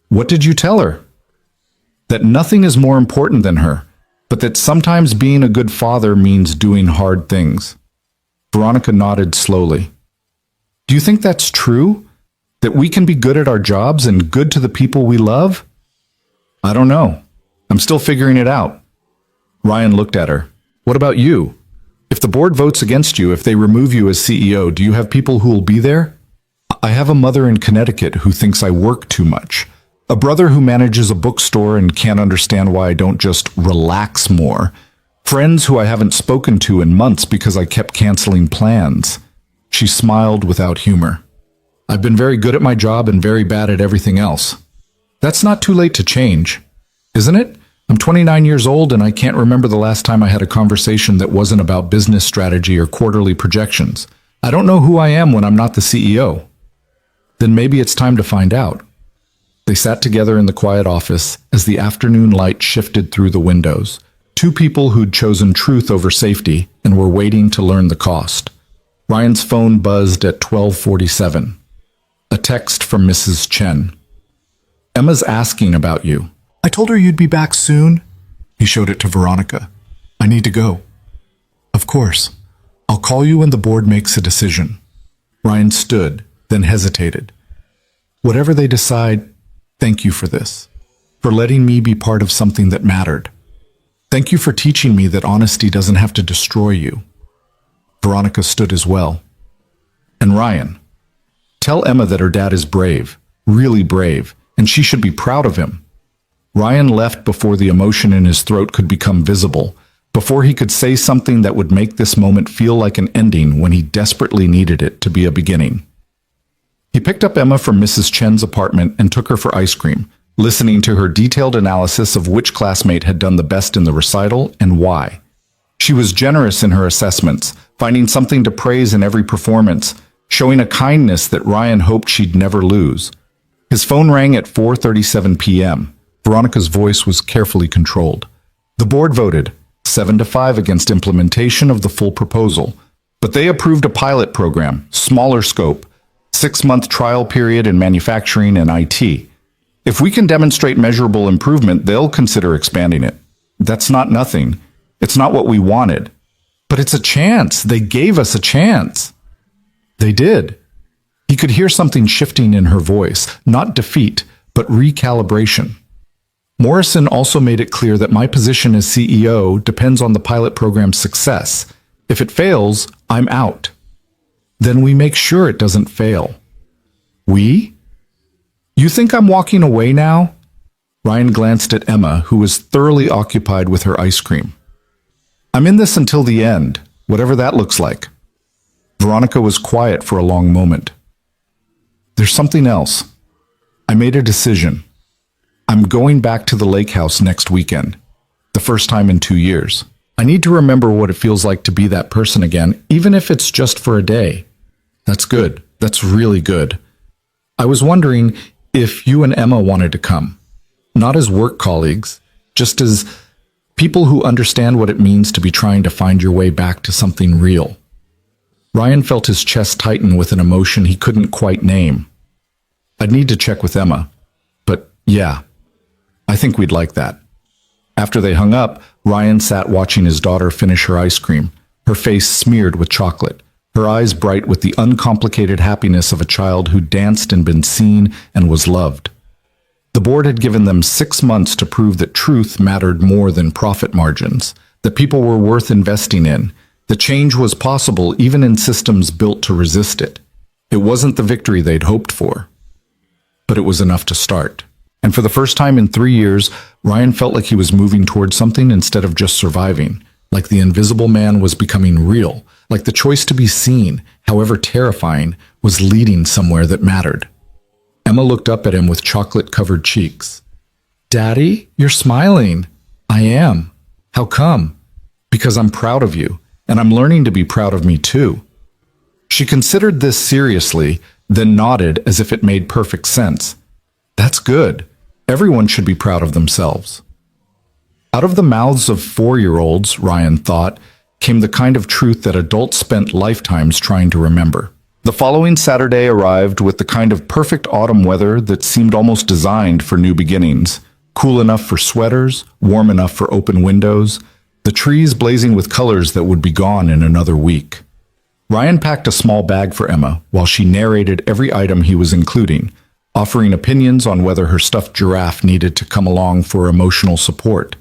What did you tell her? That nothing is more important than her, but that sometimes being a good father means doing hard things. Veronica nodded slowly. Do you think that's true? That we can be good at our jobs and good to the people we love? I don't know. I'm still figuring it out. Ryan looked at her. What about you? If the board votes against you, if they remove you as CEO, do you have people who will be there? I have a mother in Connecticut who thinks I work too much. A brother who manages a bookstore and can't understand why I don't just relax more. Friends who I haven't spoken to in months because I kept canceling plans. She smiled without humor. I've been very good at my job and very bad at everything else. That's not too late to change, isn't it? I'm 29 years old and I can't remember the last time I had a conversation that wasn't about business strategy or quarterly projections. I don't know who I am when I'm not the CEO. Then maybe it's time to find out. They sat together in the quiet office as the afternoon light shifted through the windows. Two people who'd chosen truth over safety and were waiting to learn the cost. Ryan's phone buzzed at 12:47. A text from Mrs. Chen. Emma's asking about you. I told her you'd be back soon. He showed it to Veronica. I need to go. Of course. I'll call you when the board makes a decision. Ryan stood, then hesitated. Whatever they decide, thank you for this, for letting me be part of something that mattered. Thank you for teaching me that honesty doesn't have to destroy you. Veronica stood as well. And Ryan, tell Emma that her dad is brave, really brave, and she should be proud of him. Ryan left before the emotion in his throat could become visible, before he could say something that would make this moment feel like an ending when he desperately needed it to be a beginning. He picked up Emma from Mrs. Chen's apartment and took her for ice cream, listening to her detailed analysis of which classmate had done the best in the recital and why. She was generous in her assessments, finding something to praise in every performance, showing a kindness that Ryan hoped she'd never lose. His phone rang at 4:37 p.m. Veronica's voice was carefully controlled. The board voted 7-5 against implementation of the full proposal, but they approved a pilot program, smaller scope, 6-month trial period in manufacturing and IT. If we can demonstrate measurable improvement, they'll consider expanding it. That's not nothing. It's not what we wanted. But it's a chance. They gave us a chance. They did. He could hear something shifting in her voice, not defeat, but recalibration. Morrison also made it clear that my position as CEO depends on the pilot program's success. If it fails, I'm out. Then we make sure it doesn't fail. We? You think I'm walking away now? Ryan glanced at Emma, who was thoroughly occupied with her ice cream. I'm in this until the end, whatever that looks like. Veronica was quiet for a long moment. There's something else. I made a decision. I'm going back to the lake house next weekend, the first time in 2 years. I need to remember what it feels like to be that person again, even if it's just for a day. That's good. That's really good. I was wondering if you and Emma wanted to come, not as work colleagues, just as people who understand what it means to be trying to find your way back to something real. Ryan felt his chest tighten with an emotion he couldn't quite name. I'd need to check with Emma, but yeah, I think we'd like that. After they hung up, Ryan sat watching his daughter finish her ice cream, her face smeared with chocolate, her eyes bright with the uncomplicated happiness of a child who danced and been seen and was loved. The board had given them 6 months to prove that truth mattered more than profit margins, that people were worth investing in, that change was possible even in systems built to resist it. It wasn't the victory they'd hoped for, but it was enough to start. And for the first time in 3 years, Ryan felt like he was moving towards something instead of just surviving, like the invisible man was becoming real, like the choice to be seen, however terrifying, was leading somewhere that mattered. Emma looked up at him with chocolate-covered cheeks. Daddy, you're smiling. I am. How come? Because I'm proud of you, and I'm learning to be proud of me too. She considered this seriously, then nodded as if it made perfect sense. That's good. Everyone should be proud of themselves. Out of the mouths of 4-year-olds, Ryan thought, came the kind of truth that adults spent lifetimes trying to remember. The following Saturday arrived with the kind of perfect autumn weather that seemed almost designed for new beginnings. Cool enough for sweaters, warm enough for open windows, the trees blazing with colors that would be gone in another week. Ryan packed a small bag for Emma while she narrated every item he was including, offering opinions on whether her stuffed giraffe needed to come along for emotional support.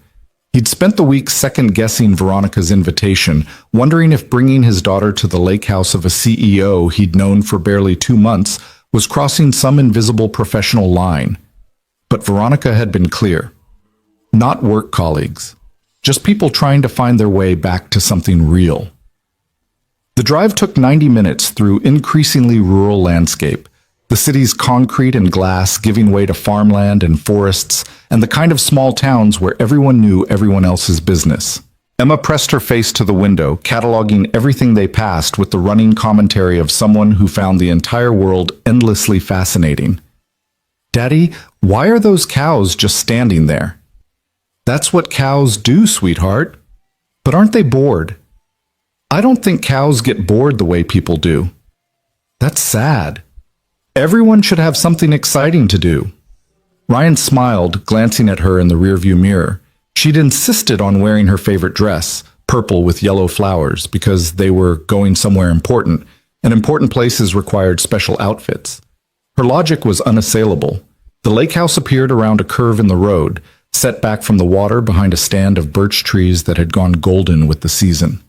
He'd spent the week second-guessing Veronica's invitation, wondering if bringing his daughter to the lake house of a CEO he'd known for barely 2 months was crossing some invisible professional line. But Veronica had been clear. Not work colleagues. Just people trying to find their way back to something real. The drive took 90 minutes through increasingly rural landscape, the city's concrete and glass giving way to farmland and forests, and the kind of small towns where everyone knew everyone else's business. Emma pressed her face to the window, cataloging everything they passed with the running commentary of someone who found the entire world endlessly fascinating. Daddy, why are those cows just standing there? That's what cows do, sweetheart. But aren't they bored? I don't think cows get bored the way people do. That's sad. Everyone should have something exciting to do. Ryan smiled, glancing at her in the rearview mirror. She'd insisted on wearing her favorite dress, purple with yellow flowers, because they were going somewhere important, and important places required special outfits. Her logic was unassailable. The lake house appeared around a curve in the road, set back from the water behind a stand of birch trees that had gone golden with the season.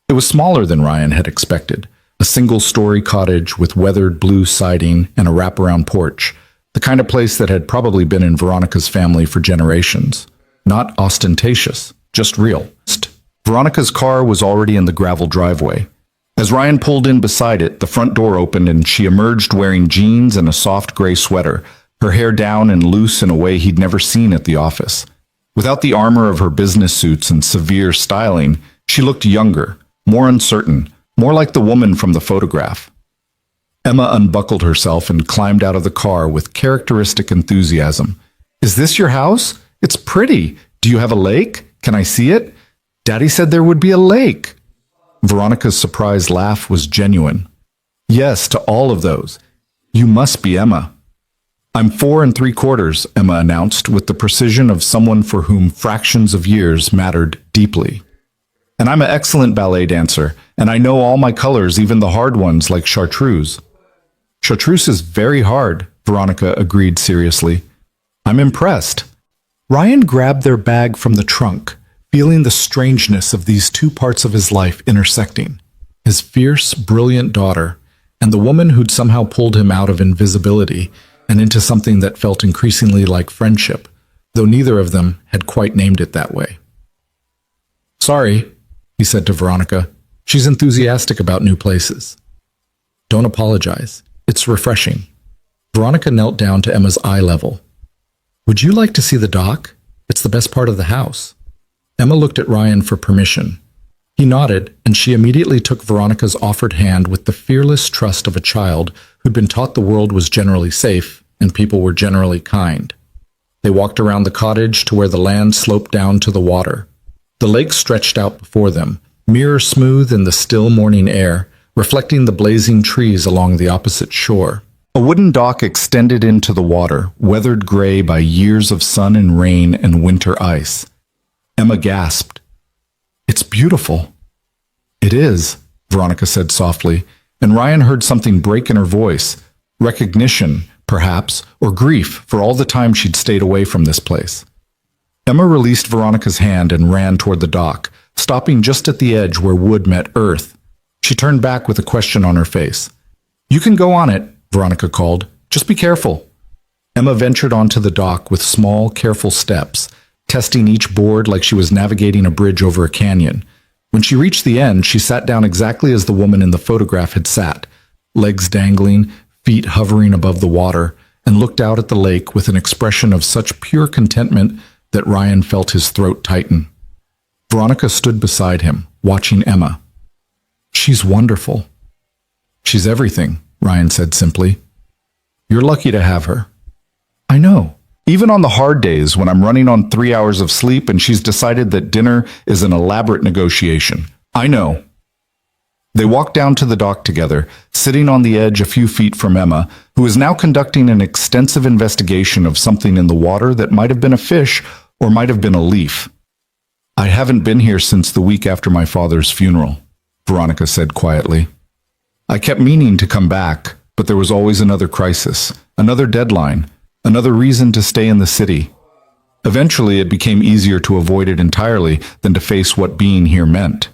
It was smaller than Ryan had expected. A single-story cottage with weathered blue siding and a wraparound porch, the kind of place that had probably been in Veronica's family for generations. Not ostentatious, just real. Veronica's car was already in the gravel driveway. As Ryan pulled in beside it, the front door opened and she emerged wearing jeans and a soft gray sweater, her hair down and loose in a way he'd never seen at the office. Without the armor of her business suits and severe styling, she looked younger, more uncertain, more like the woman from the photograph. Emma unbuckled herself and climbed out of the car with characteristic enthusiasm. Is this your house? It's pretty. Do you have a lake? Can I see it? Daddy said there would be a lake. Veronica's surprised laugh was genuine. Yes, to all of those. You must be Emma. I'm 4 3/4, Emma announced with the precision of someone for whom fractions of years mattered deeply. And I'm an excellent ballet dancer, and I know all my colors, even the hard ones like chartreuse. Chartreuse is very hard, Veronica agreed seriously. I'm impressed. Ryan grabbed their bag from the trunk, feeling the strangeness of these two parts of his life intersecting. His fierce, brilliant daughter, and the woman who'd somehow pulled him out of invisibility and into something that felt increasingly like friendship, though neither of them had quite named it that way. Sorry, he said to Veronica. She's enthusiastic about new places. Don't apologize. It's refreshing. Veronica knelt down to Emma's eye level. Would you like to see the dock? It's the best part of the house. Emma looked at Ryan for permission. He nodded, and she immediately took Veronica's offered hand with the fearless trust of a child who'd been taught the world was generally safe and people were generally kind. They walked around the cottage to where the land sloped down to the water. The lake stretched out before them, mirror smooth in the still morning air, reflecting the blazing trees along the opposite shore. A wooden dock extended into the water, weathered gray by years of sun and rain and winter ice. Emma gasped. It's beautiful. It is, Veronica said softly, and Ryan heard something break in her voice. Recognition, perhaps, or grief for all the time she'd stayed away from this place. Emma released Veronica's hand and ran toward the dock, stopping just at the edge where wood met earth. She turned back with a question on her face. You can go on it, Veronica called. Just be careful. Emma ventured onto the dock with small, careful steps, testing each board like she was navigating a bridge over a canyon. When she reached the end, she sat down exactly as the woman in the photograph had sat, legs dangling, feet hovering above the water, and looked out at the lake with an expression of such pure contentment that Ryan felt his throat tighten. Veronica stood beside him, watching Emma. "She's wonderful." "She's everything," Ryan said simply. "You're lucky to have her." "I know. Even on the hard days when I'm running on 3 hours of sleep and she's decided that dinner is an elaborate negotiation. I know." They walked down to the dock together, sitting on the edge a few feet from Emma, who was now conducting an extensive investigation of something in the water that might have been a fish or might have been a leaf. "I haven't been here since the week after my father's funeral," Veronica said quietly. "I kept meaning to come back, but there was always another crisis, another deadline, another reason to stay in the city. Eventually, it became easier to avoid it entirely than to face what being here meant."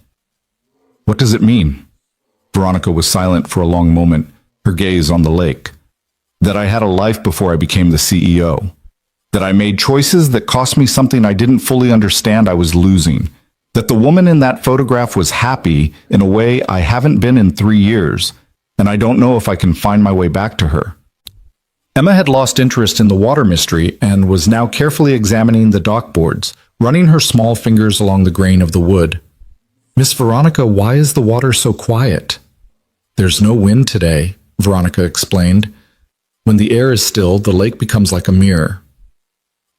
"What does it mean?" Veronica was silent for a long moment, her gaze on the lake. "That I had a life before I became the CEO. That I made choices that cost me something I didn't fully understand I was losing. That the woman in that photograph was happy in a way I haven't been in 3 years, and I don't know if I can find my way back to her." Emma had lost interest in the water mystery and was now carefully examining the dock boards, running her small fingers along the grain of the wood. "Miss Veronica, why is the water so quiet?" "There's no wind today," Veronica explained. "When the air is still, the lake becomes like a mirror."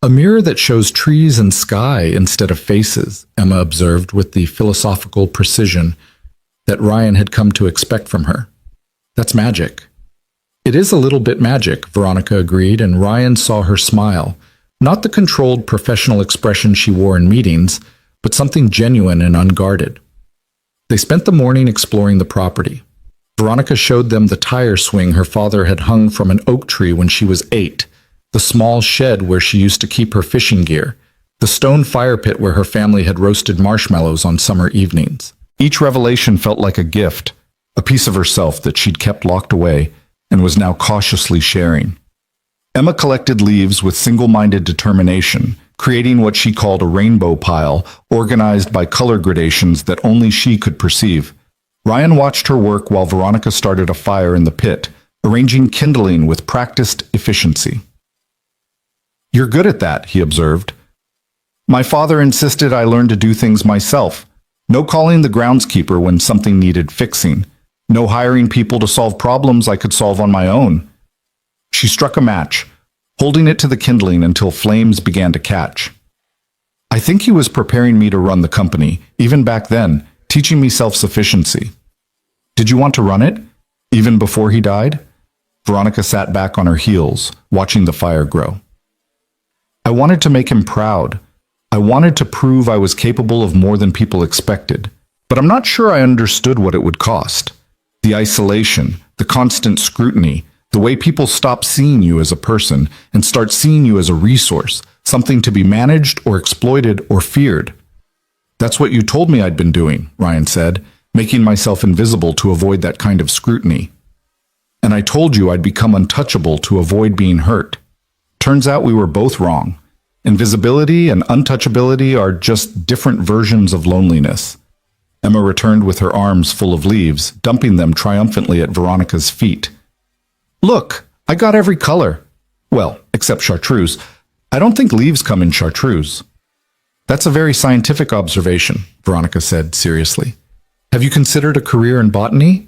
"A mirror that shows trees and sky instead of faces," Emma observed with the philosophical precision that Ryan had come to expect from her. "That's magic." "It is a little bit magic," Veronica agreed, and Ryan saw her smile, not the controlled professional expression she wore in meetings, but something genuine and unguarded. They spent the morning exploring the property. Veronica showed them the tire swing her father had hung from an oak tree when she was 8, the small shed where she used to keep her fishing gear, the stone fire pit where her family had roasted marshmallows on summer evenings. Each revelation felt like a gift, a piece of herself that she'd kept locked away and was now cautiously sharing. Emma collected leaves with single-minded determination, creating what she called a rainbow pile, organized by color gradations that only she could perceive. Ryan watched her work while Veronica started a fire in the pit, arranging kindling with practiced efficiency. "You're good at that," he observed. "My father insisted I learn to do things myself. No calling the groundskeeper when something needed fixing. No hiring people to solve problems I could solve on my own." She struck a match, holding it to the kindling until flames began to catch. "I think he was preparing me to run the company, even back then, teaching me self-sufficiency." "Did you want to run it, even before he died?" Veronica sat back on her heels, watching the fire grow. "I wanted to make him proud. I wanted to prove I was capable of more than people expected. But I'm not sure I understood what it would cost. The isolation, the constant scrutiny, the way people stop seeing you as a person and start seeing you as a resource, something to be managed or exploited or feared." "That's what you told me I'd been doing," Ryan said, making myself invisible to avoid that kind of scrutiny. "And I told you I'd become untouchable to avoid being hurt. Turns out we were both wrong. Invisibility and untouchability are just different versions of loneliness." Emma returned with her arms full of leaves, dumping them triumphantly at Veronica's feet. "Look, I got every color. Well, except chartreuse. I don't think leaves come in chartreuse." "That's a very scientific observation," Veronica said seriously. "Have you considered a career in botany?"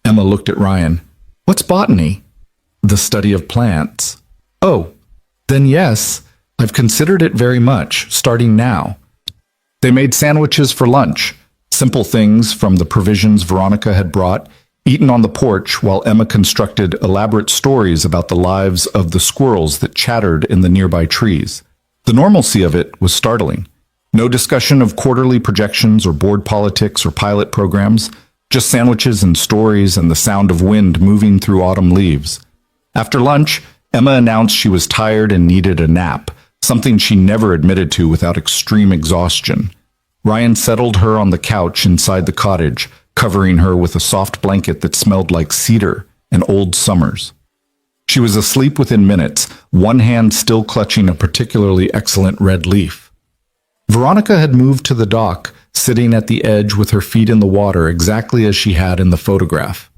Emma looked at Ryan. "What's botany?" "The study of plants." "Oh, then yes, I've considered it very much, starting now." They made sandwiches for lunch, simple things from the provisions Veronica had brought, eaten on the porch while Emma constructed elaborate stories about the lives of the squirrels that chattered in the nearby trees. The normalcy of it was startling. No discussion of quarterly projections or board politics or pilot programs, just sandwiches and stories and the sound of wind moving through autumn leaves. After lunch, Emma announced she was tired and needed a nap, something she never admitted to without extreme exhaustion. Ryan settled her on the couch inside the cottage, covering her with a soft blanket that smelled like cedar and old summers. She was asleep within minutes, one hand still clutching a particularly excellent red leaf. Veronica had moved to the dock, sitting at the edge with her feet in the water exactly as she had in the photograph.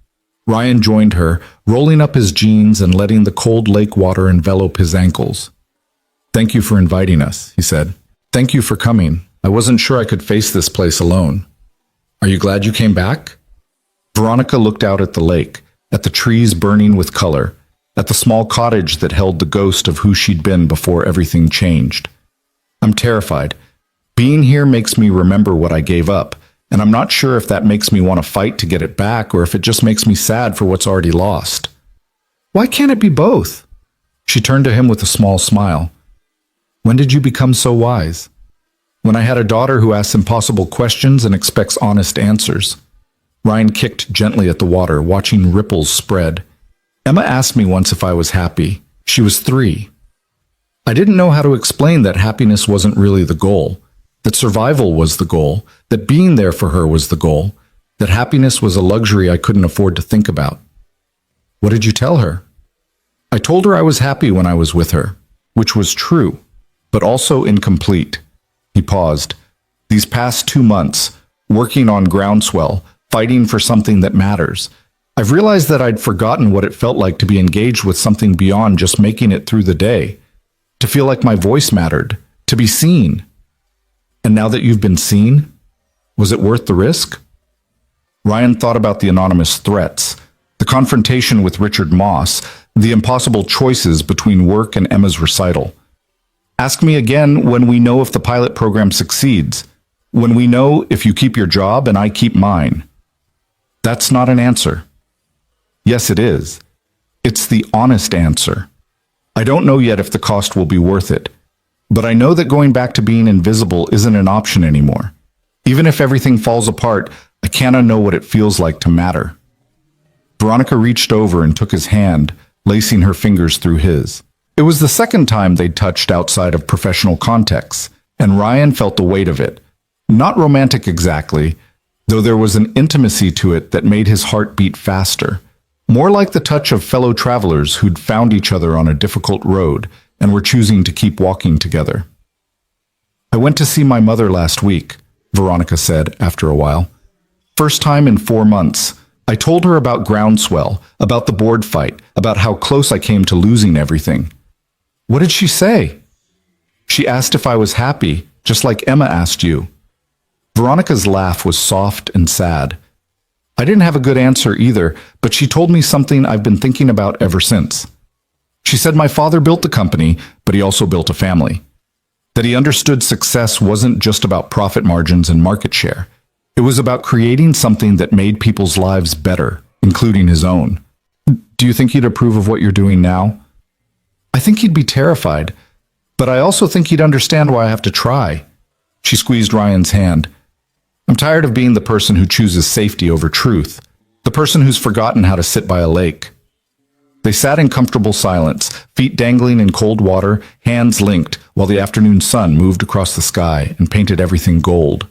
Ryan joined her, rolling up his jeans and letting the cold lake water envelop his ankles. "Thank you for inviting us," he said. "Thank you for coming. I wasn't sure I could face this place alone." "Are you glad you came back?" Veronica looked out at the lake, at the trees burning with color, at the small cottage that held the ghost of who she'd been before everything changed. "I'm terrified. Being here makes me remember what I gave up, and I'm not sure if that makes me want to fight to get it back or if it just makes me sad for what's already lost." "Why can't it be both?" She turned to him with a small smile. "When did you become so wise?" "When I had a daughter who asks impossible questions and expects honest answers." Ryan kicked gently at the water, watching ripples spread. "Emma asked me once if I was happy. She was 3. I didn't know how to explain that happiness wasn't really the goal, that survival was the goal, that being there for her was the goal, that happiness was a luxury I couldn't afford to think about." "What did you tell her?" "I told her I was happy when I was with her," which was true, but also incomplete. He paused. "These past 2 months, working on Groundswell, fighting for something that matters, I've realized that I'd forgotten what it felt like to be engaged with something beyond just making it through the day, to feel like my voice mattered, to be seen. And now that you've been seen, was it worth the risk?" Ryan thought about the anonymous threats, the confrontation with Richard Moss, the impossible choices between work and Emma's recital. "Ask me again when we know if the pilot program succeeds, when we know if you keep your job and I keep mine." That's not an answer. Yes, it is. It's the honest answer. I don't know yet if the cost will be worth it, but I know that going back to being invisible isn't an option anymore. Even if everything falls apart, I can't unknow what it feels like to matter. Veronica reached over and took his hand, lacing her fingers through his. It was the second time they'd touched outside of professional contexts, and Ryan felt the weight of it. Not romantic exactly, though there was an intimacy to it that made his heart beat faster. More like the touch of fellow travelers who'd found each other on a difficult road and were choosing to keep walking together. "I went to see my mother last week," Veronica said after a while. "First time in 4 months. I told her about Groundswell, about the board fight, about how close I came to losing everything." "What did she say?" "She asked if I was happy, just like Emma asked you." Veronica's laugh was soft and sad. "I didn't have a good answer either, but she told me something I've been thinking about ever since. She said my father built the company, but he also built a family. That he understood success wasn't just about profit margins and market share. It was about creating something that made people's lives better, including his own. Do you think he'd approve of what you're doing now?" "I think he'd be terrified, but I also think he'd understand why I have to try." She squeezed Ryan's hand. "I'm tired of being the person who chooses safety over truth, the person who's forgotten how to sit by a lake." They sat in comfortable silence, feet dangling in cold water, hands linked, while the afternoon sun moved across the sky and painted everything gold.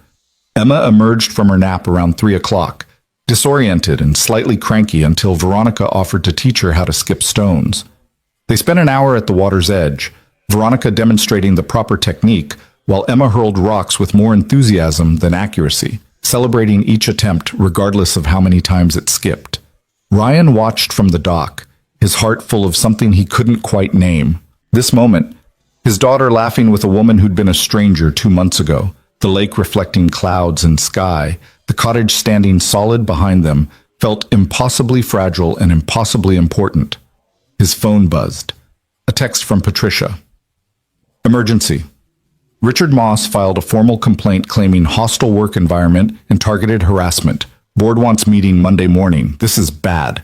Emma emerged from her nap around 3 o'clock, disoriented and slightly cranky until Veronica offered to teach her how to skip stones. They spent an hour at the water's edge, Veronica demonstrating the proper technique, while Emma hurled rocks with more enthusiasm than accuracy, celebrating each attempt regardless of how many times it skipped. Ryan watched from the dock, his heart full of something he couldn't quite name. This moment, his daughter laughing with a woman who'd been a stranger 2 months ago, the lake reflecting clouds and sky, the cottage standing solid behind them, felt impossibly fragile and impossibly important. His phone buzzed. A text from Patricia. "Emergency. Richard Moss filed a formal complaint claiming hostile work environment and targeted harassment. Board wants meeting Monday morning. This is bad."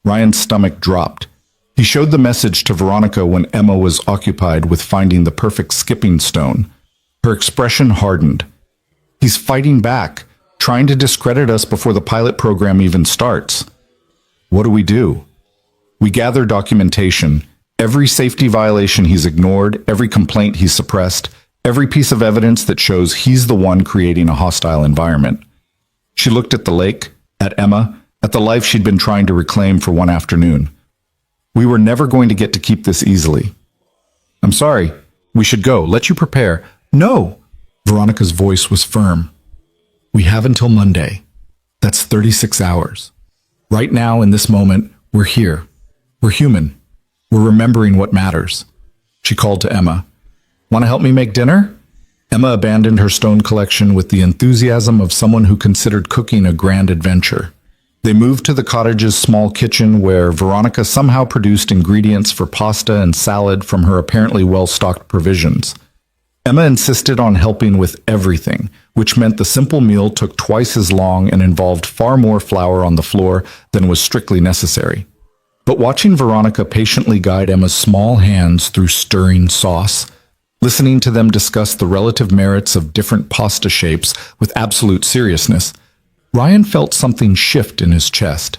Ryan's stomach dropped. He showed the message to Veronica when Emma was occupied with finding the perfect skipping stone. Her expression hardened. "He's fighting back, trying to discredit us before the pilot program even starts." "What do? We gather documentation. Every safety violation he's ignored, every complaint he's suppressed, every piece of evidence that shows he's the one creating a hostile environment." She looked at the lake, at Emma, at the life she'd been trying to reclaim for one afternoon. "We were never going to get to keep this easily." "I'm sorry. We should go. Let you prepare." "No." Veronica's voice was firm. "We have until Monday. That's 36 hours. Right now, in this moment, we're here. We're human. We're remembering what matters. She called to Emma. Want to help me make dinner? Emma abandoned her stone collection with the enthusiasm of someone who considered cooking a grand adventure. They moved to the cottage's small kitchen where Veronica somehow produced ingredients for pasta and salad from her apparently well-stocked provisions. Emma insisted on helping with everything, which meant the simple meal took twice as long and involved far more flour on the floor than was strictly necessary. But watching Veronica patiently guide Emma's small hands through stirring sauce, listening to them discuss the relative merits of different pasta shapes with absolute seriousness, Ryan felt something shift in his chest.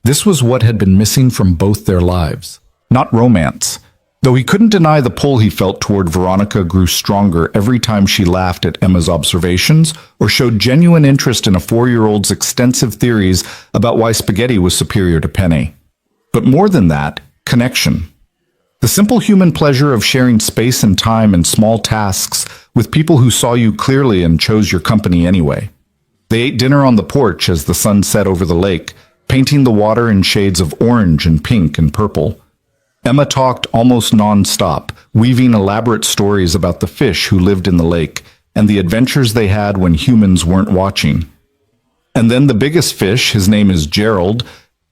This was what had been missing from both their lives, not romance. Though he couldn't deny the pull he felt toward Veronica grew stronger every time she laughed at Emma's observations or showed genuine interest in a 4-year-old's extensive theories about why spaghetti was superior to penne. But more than that, connection. The simple human pleasure of sharing space and time in small tasks with people who saw you clearly and chose your company anyway. They ate dinner on the porch as the sun set over the lake, painting the water in shades of orange and pink and purple. Emma talked almost non-stop, weaving elaborate stories about the fish who lived in the lake and the adventures they had when humans weren't watching. And then the biggest fish, his name is Gerald,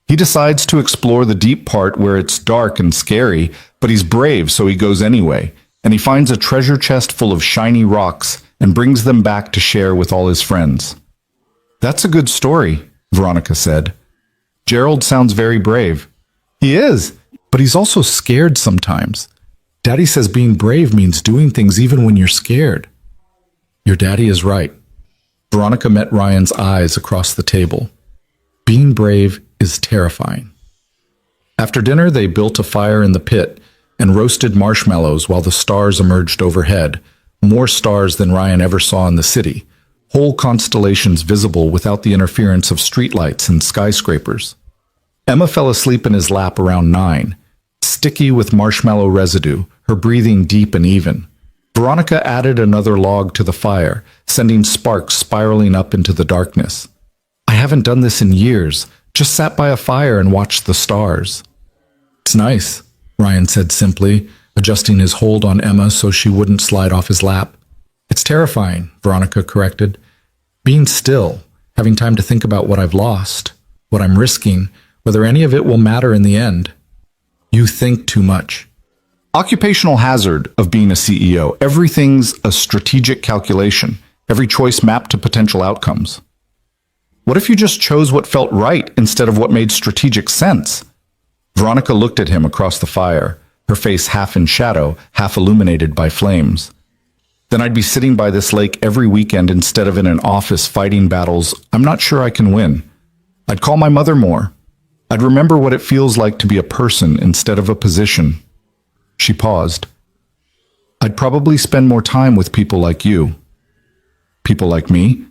he decides to explore the deep part where it's dark and scary, but he's brave, so he goes anyway, and he finds a treasure chest full of shiny rocks and brings them back to share with all his friends. That's a good story, Veronica said. Gerald sounds very brave. He is, but he's also scared sometimes. Daddy says being brave means doing things even when you're scared. Your daddy is right. Veronica met Ryan's eyes across the table. Being brave is terrifying. After dinner, they built a fire in the pit and roasted marshmallows while the stars emerged overhead, more stars than Ryan ever saw in the city, whole constellations visible without the interference of streetlights and skyscrapers. Emma fell asleep in his lap around 9, sticky with marshmallow residue, her breathing deep and even. Veronica added another log to the fire, sending sparks spiraling up into the darkness. I haven't done this in years, just sat by a fire and watched the stars. It's nice, Ryan said simply, adjusting his hold on Emma so she wouldn't slide off his lap. It's terrifying, Veronica corrected. Being still, having time to think about what I've lost, what I'm risking, whether any of it will matter in the end. You think too much. Occupational hazard of being a CEO. Everything's a strategic calculation, every choice mapped to potential outcomes. What if you just chose what felt right instead of what made strategic sense? Veronica looked at him across the fire, her face half in shadow, half illuminated by flames. Then I'd be sitting by this lake every weekend instead of in an office fighting battles I'm not sure I can win. I'd call my mother more. I'd remember what it feels like to be a person instead of a position. She paused. I'd probably spend more time with people like you. People like me?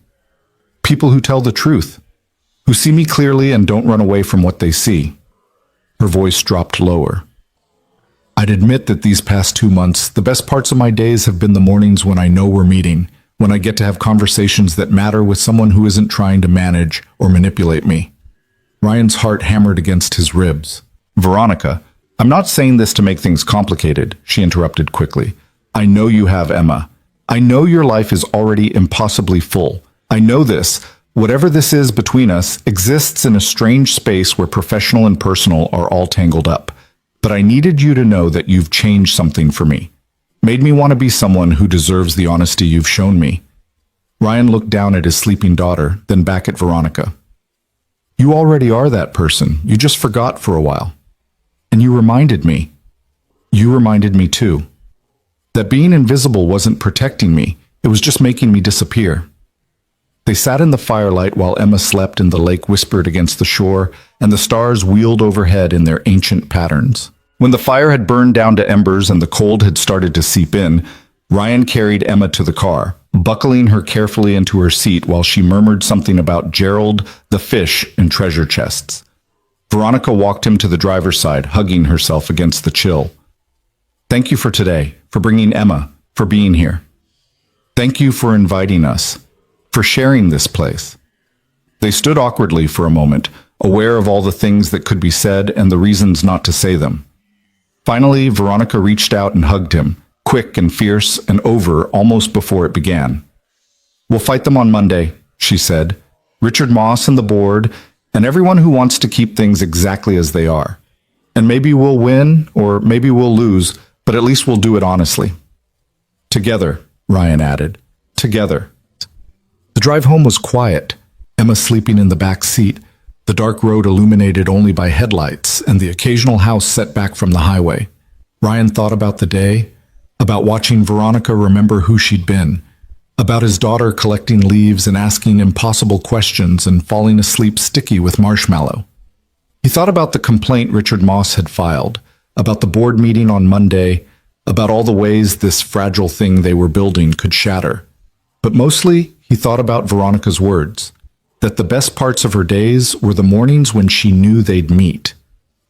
People who tell the truth, who see me clearly and don't run away from what they see. Her voice dropped lower. I'd admit that these past 2 months, the best parts of my days have been the mornings when I know we're meeting, when I get to have conversations that matter with someone who isn't trying to manage or manipulate me. Ryan's heart hammered against his ribs. Veronica, I'm not saying this to make things complicated, she interrupted quickly. I know you have, Emma. I know your life is already impossibly full. I know this. Whatever this is between us exists in a strange space where professional and personal are all tangled up. But I needed you to know that you've changed something for me. Made me want to be someone who deserves the honesty you've shown me. Ryan looked down at his sleeping daughter, then back at Veronica. You already are that person. You just forgot for a while. And you reminded me. You reminded me too. That being invisible wasn't protecting me. It was just making me disappear. They sat in the firelight while Emma slept and the lake whispered against the shore and the stars wheeled overhead in their ancient patterns. When the fire had burned down to embers and the cold had started to seep in, Ryan carried Emma to the car, buckling her carefully into her seat while she murmured something about Gerald, the fish, and treasure chests. Veronica walked him to the driver's side, hugging herself against the chill. Thank you for today, for bringing Emma, for being here. Thank you for inviting us, for sharing this place. They stood awkwardly for a moment, aware of all the things that could be said and the reasons not to say them. Finally, Veronica reached out and hugged him, quick and fierce and over almost before it began. "We'll fight them on Monday," she said. "Richard Moss and the board, and everyone who wants to keep things exactly as they are. And maybe we'll win, or maybe we'll lose, but at least we'll do it honestly." "Together," Ryan added. "Together." The drive home was quiet, Emma sleeping in the back seat, the dark road illuminated only by headlights and the occasional house set back from the highway. Ryan thought about the day, about watching Veronica remember who she'd been, about his daughter collecting leaves and asking impossible questions and falling asleep sticky with marshmallow. He thought about the complaint Richard Moss had filed, about the board meeting on Monday, about all the ways this fragile thing they were building could shatter. But mostly, he thought about Veronica's words, that the best parts of her days were the mornings when she knew they'd meet,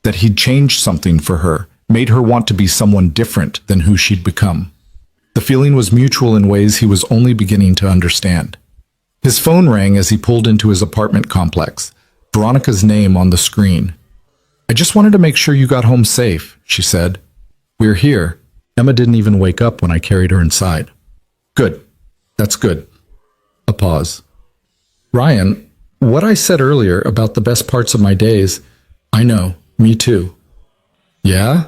that he'd changed something for her, made her want to be someone different than who she'd become. The feeling was mutual in ways he was only beginning to understand. His phone rang as he pulled into his apartment complex, Veronica's name on the screen. "I just wanted to make sure you got home safe," she said. "We're here." Emma didn't even wake up when I carried her inside. "Good. That's good." A pause. "Ryan, what I said earlier about the best parts of my days, I know, me too." "Yeah?"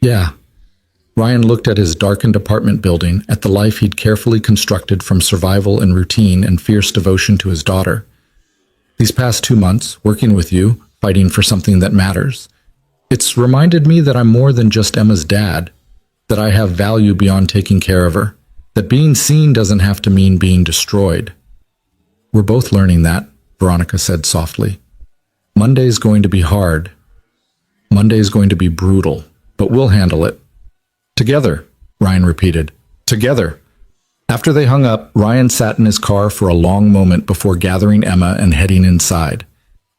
"Yeah." Ryan looked at his darkened apartment building, at the life he'd carefully constructed from survival and routine and fierce devotion to his daughter. "These past 2 months, working with you, fighting for something that matters, it's reminded me that I'm more than just Emma's dad, that I have value beyond taking care of her, that being seen doesn't have to mean being destroyed." "We're both learning that," Veronica said softly. "Monday's going to be hard. Monday's going to be brutal, but we'll handle it." "Together," Ryan repeated. "Together." After they hung up, Ryan sat in his car for a long moment before gathering Emma and heading inside.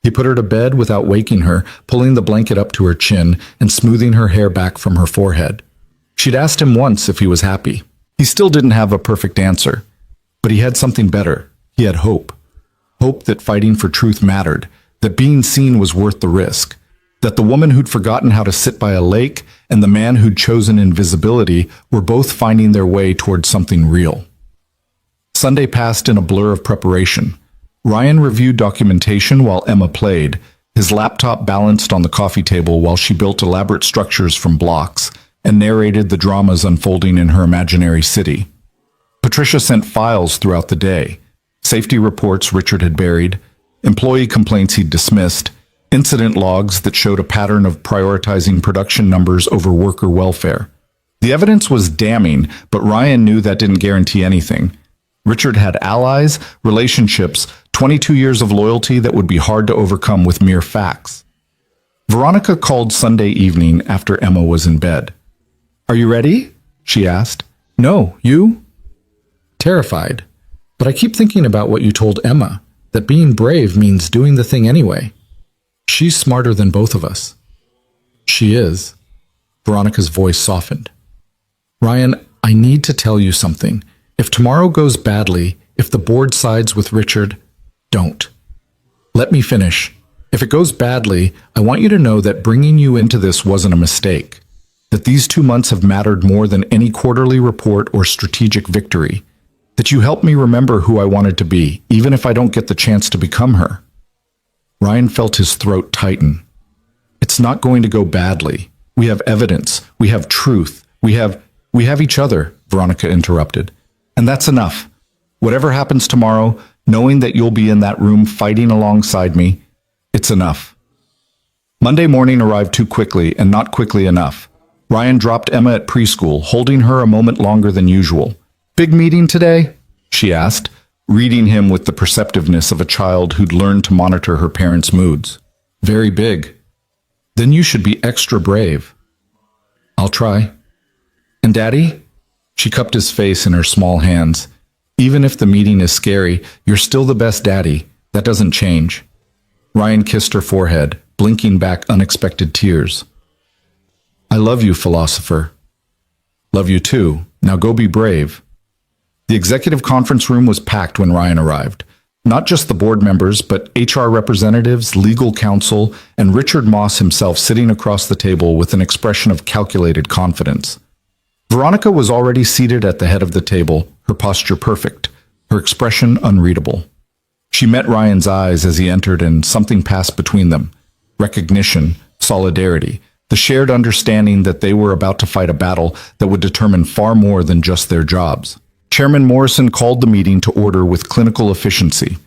He put her to bed without waking her, pulling the blanket up to her chin and smoothing her hair back from her forehead. She'd asked him once if he was happy. He still didn't have a perfect answer, but he had something better. He had hope. Hope that fighting for truth mattered, that being seen was worth the risk, that the woman who'd forgotten how to sit by a lake and the man who'd chosen invisibility were both finding their way toward something real. Sunday passed in a blur of preparation. Ryan reviewed documentation while Emma played, his laptop balanced on the coffee table while she built elaborate structures from blocks and narrated the dramas unfolding in her imaginary city. Patricia sent files throughout the day, safety reports Richard had buried, employee complaints he'd dismissed, incident logs that showed a pattern of prioritizing production numbers over worker welfare. The evidence was damning, but Ryan knew that didn't guarantee anything. Richard had allies, relationships, 22 years of loyalty that would be hard to overcome with mere facts. Veronica called Sunday evening after Emma was in bed. "Are you ready?" she asked. "No, you?" "Terrified. But I keep thinking about what you told Emma, that being brave means doing the thing anyway. She's smarter than both of us." "She is." Veronica's voice softened. "Ryan, I need to tell you something. If tomorrow goes badly, if the board sides with Richard, don't. Let me finish. If it goes badly, I want you to know that bringing you into this wasn't a mistake, that these 2 months have mattered more than any quarterly report or strategic victory, that you helped me remember who I wanted to be, even if I don't get the chance to become her." Ryan felt his throat tighten. "It's not going to go badly. We have evidence. We have truth. We have each other," Veronica interrupted. "And that's enough. Whatever happens tomorrow, knowing that you'll be in that room fighting alongside me, it's enough." Monday morning arrived too quickly and not quickly enough. Ryan dropped Emma at preschool, holding her a moment longer than usual. "Big meeting today?" she asked, reading him with the perceptiveness of a child who'd learned to monitor her parents' moods. "Very big." "Then you should be extra brave." "I'll try." "And Daddy?" She cupped his face in her small hands. "Even if the meeting is scary, you're still the best daddy. That doesn't change." Ryan kissed her forehead, blinking back unexpected tears. "I love you, philosopher." "Love you too. Now go be brave." The executive conference room was packed when Ryan arrived. Not just the board members, but HR representatives, legal counsel, and Richard Moss himself sitting across the table with an expression of calculated confidence. Veronica was already seated at the head of the table, her posture perfect, her expression unreadable. She met Ryan's eyes as he entered, and something passed between them. Recognition, solidarity, the shared understanding that they were about to fight a battle that would determine far more than just their jobs. Chairman Morrison called the meeting to order with clinical efficiency.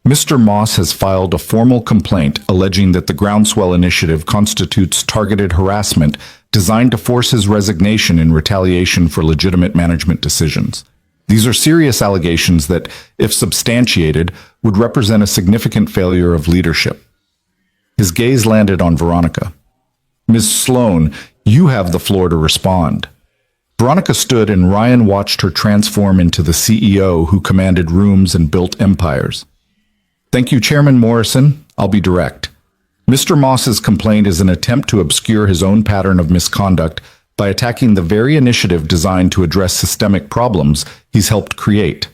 Mr. Moss has filed a formal complaint alleging that the Groundswell Initiative constitutes targeted harassment designed to force his resignation in retaliation for legitimate management decisions. These are serious allegations that, if substantiated, would represent a significant failure of leadership. His gaze landed on Veronica. Ms. Sloan, you have the floor to respond. Veronica stood, and Ryan watched her transform into the CEO who commanded rooms and built empires. Thank you, Chairman Morrison. I'll be direct. Mr. Moss's complaint is an attempt to obscure his own pattern of misconduct by attacking the very initiative designed to address systemic problems he's helped create.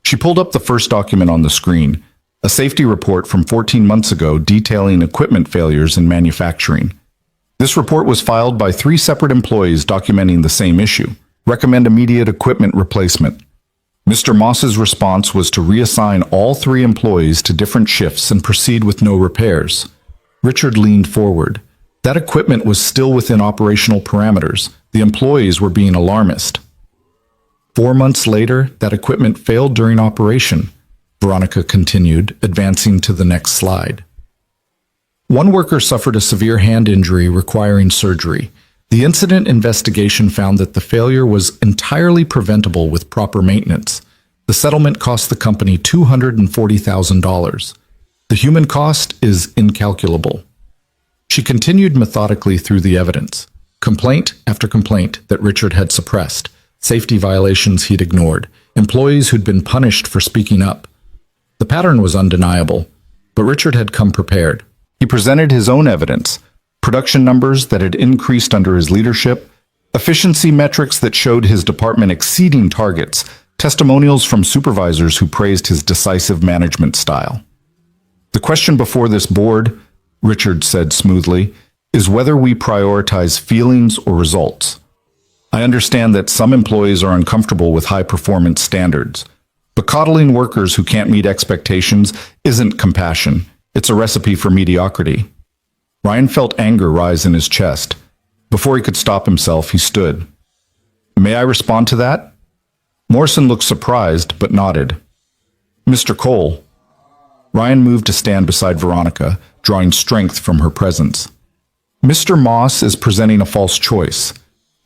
She pulled up the first document on the screen, a safety report from 14 months ago detailing equipment failures in manufacturing. This report was filed by 3 separate employees documenting the same issue. Recommend immediate equipment replacement. Mr. Moss's response was to reassign all 3 employees to different shifts and proceed with no repairs. Richard leaned forward. That equipment was still within operational parameters. The employees were being alarmist. 4 months later, that equipment failed during operation. Veronica continued, advancing to the next slide. One worker suffered a severe hand injury requiring surgery. The incident investigation found that the failure was entirely preventable with proper maintenance. The settlement cost the company $240,000. The human cost is incalculable. She continued methodically through the evidence, complaint after complaint that Richard had suppressed, safety violations he'd ignored, employees who'd been punished for speaking up. The pattern was undeniable, but Richard had come prepared. He presented his own evidence, production numbers that had increased under his leadership, efficiency metrics that showed his department exceeding targets, testimonials from supervisors who praised his decisive management style. The question before this board, Richard said smoothly, is whether we prioritize feelings or results. I understand that some employees are uncomfortable with high-performance standards, but coddling workers who can't meet expectations isn't compassion. It's a recipe for mediocrity. Ryan felt anger rise in his chest. Before he could stop himself, he stood. May I respond to that? Morrison looked surprised, but nodded. Mr. Cole. Ryan moved to stand beside Veronica, drawing strength from her presence. Mr. Moss is presenting a false choice.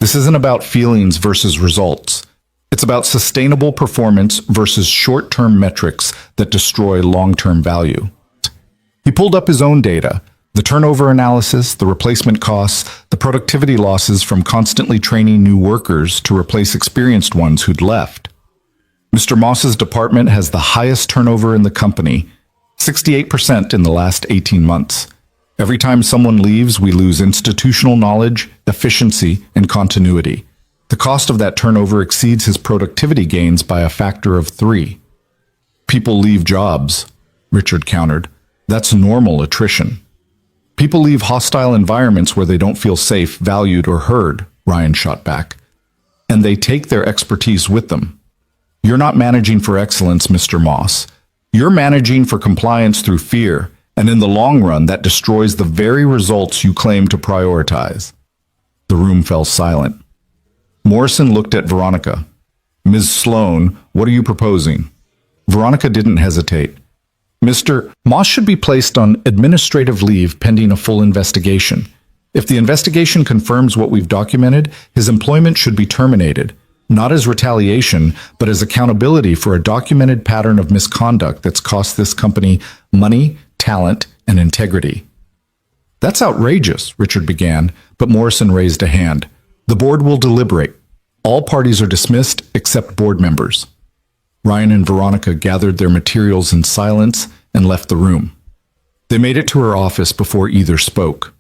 This isn't about feelings versus results. It's about sustainable performance versus short-term metrics that destroy long-term value. He pulled up his own data, the turnover analysis, the replacement costs, the productivity losses from constantly training new workers to replace experienced ones who'd left. Mr. Moss's department has the highest turnover in the company, 68% in the last 18 months. Every time someone leaves, we lose institutional knowledge, efficiency, and continuity. The cost of that turnover exceeds his productivity gains by a factor of 3. People leave jobs, Richard countered. That's normal attrition. People leave hostile environments where they don't feel safe, valued, or heard, Ryan shot back. And they take their expertise with them. You're not managing for excellence, Mr. Moss. You're managing for compliance through fear, and in the long run, that destroys the very results you claim to prioritize. The room fell silent. Morrison looked at Veronica. Ms. Sloan, what are you proposing? Veronica didn't hesitate. Mr. Moss should be placed on administrative leave pending a full investigation. If the investigation confirms what we've documented, his employment should be terminated, not as retaliation, but as accountability for a documented pattern of misconduct that's cost this company money, talent, and integrity. That's outrageous, Richard began, but Morrison raised a hand. The board will deliberate. All parties are dismissed except board members. Ryan and Veronica gathered their materials in silence and left the room. They made it to her office before either spoke.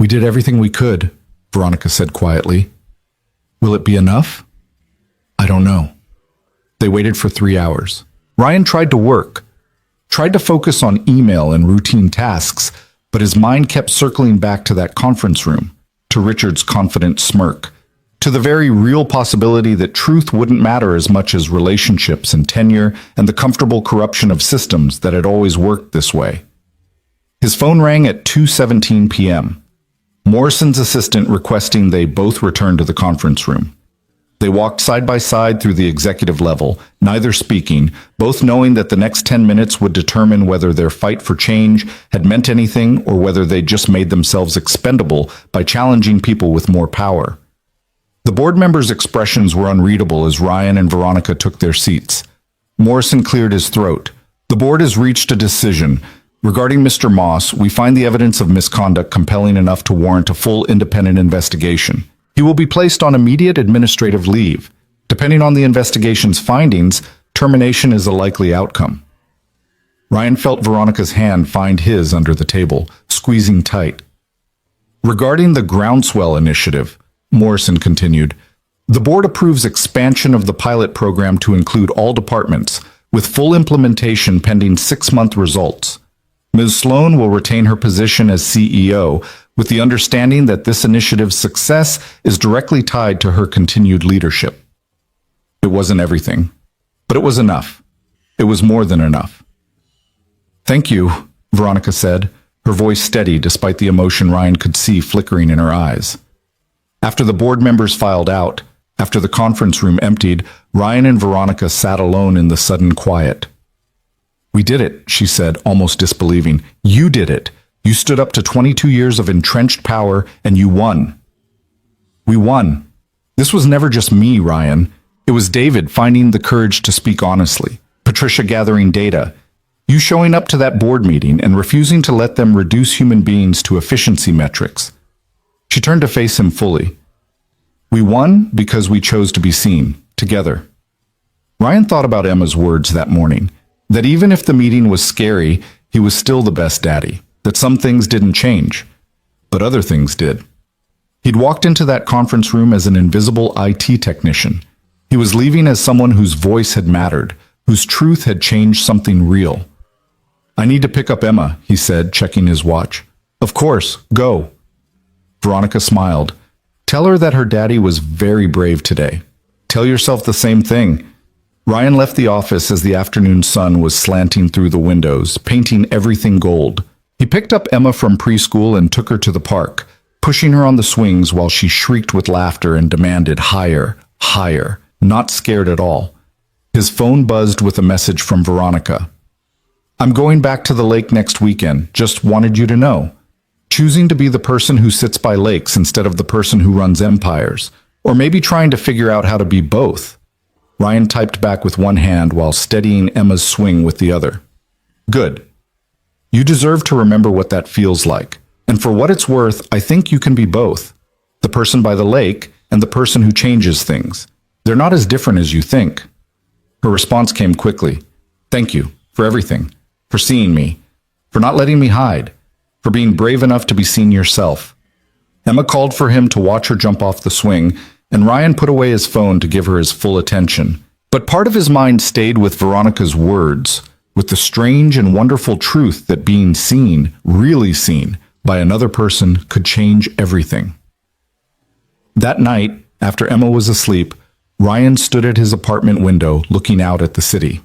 We did everything we could, Veronica said quietly. Will it be enough? I don't know. They waited for 3 hours. Ryan tried to work, tried to focus on email and routine tasks, but his mind kept circling back to that conference room, to Richard's confident smirk, to the very real possibility that truth wouldn't matter as much as relationships and tenure and the comfortable corruption of systems that had always worked this way. His phone rang at 2:17 p.m. Morrison's assistant requesting they both return to the conference room. They walked side by side through the executive level, neither speaking, both knowing that the next 10 minutes would determine whether their fight for change had meant anything or whether they just made themselves expendable by challenging people with more power. The board members' expressions were unreadable as Ryan and Veronica took their seats. Morrison cleared his throat. The board has reached a decision. Regarding Mr. Moss, we find the evidence of misconduct compelling enough to warrant a full independent investigation. He will be placed on immediate administrative leave. Depending on the investigation's findings, termination is a likely outcome. Ryan felt Veronica's hand find his under the table, squeezing tight. Regarding the Groundswell initiative, Morrison continued, the board approves expansion of the pilot program to include all departments, with full implementation pending 6-month results. Ms. Sloan will retain her position as CEO, with the understanding that this initiative's success is directly tied to her continued leadership. It wasn't everything, but it was enough. It was more than enough. Thank you, Veronica said, her voice steady despite the emotion Ryan could see flickering in her eyes. After the board members filed out, after the conference room emptied, Ryan and Veronica sat alone in the sudden quiet. We did it, she said, almost disbelieving. You did it. You stood up to 22 years of entrenched power, and you won. We won. This was never just me, Ryan. It was David finding the courage to speak honestly, Patricia gathering data, you showing up to that board meeting and refusing to let them reduce human beings to efficiency metrics. She turned to face him fully. We won because we chose to be seen, together. Ryan thought about Emma's words that morning, that even if the meeting was scary, he was still the best daddy, that some things didn't change, but other things did. He'd walked into that conference room as an invisible IT technician. He was leaving as someone whose voice had mattered, whose truth had changed something real. I need to pick up Emma, he said, checking his watch. Of course, go. Veronica smiled. Tell her that her daddy was very brave today. Tell yourself the same thing. Ryan left the office as the afternoon sun was slanting through the windows, painting everything gold. He picked up Emma from preschool and took her to the park, pushing her on the swings while she shrieked with laughter and demanded higher, higher, not scared at all. His phone buzzed with a message from Veronica. I'm going back to the lake next weekend, just wanted you to know. Choosing to be the person who sits by lakes instead of the person who runs empires, or maybe trying to figure out how to be both. Ryan typed back with one hand while steadying Emma's swing with the other. Good. You deserve to remember what that feels like. And for what it's worth, I think you can be both. The person by the lake and the person who changes things. They're not as different as you think. Her response came quickly. Thank you for everything, for seeing me, for not letting me hide, for being brave enough to be seen yourself. Emma called for him to watch her jump off the swing, and Ryan put away his phone to give her his full attention. But part of his mind stayed with Veronica's words, with the strange and wonderful truth that being seen, really seen, by another person could change everything. That night, after Emma was asleep, Ryan stood at his apartment window looking out at the city.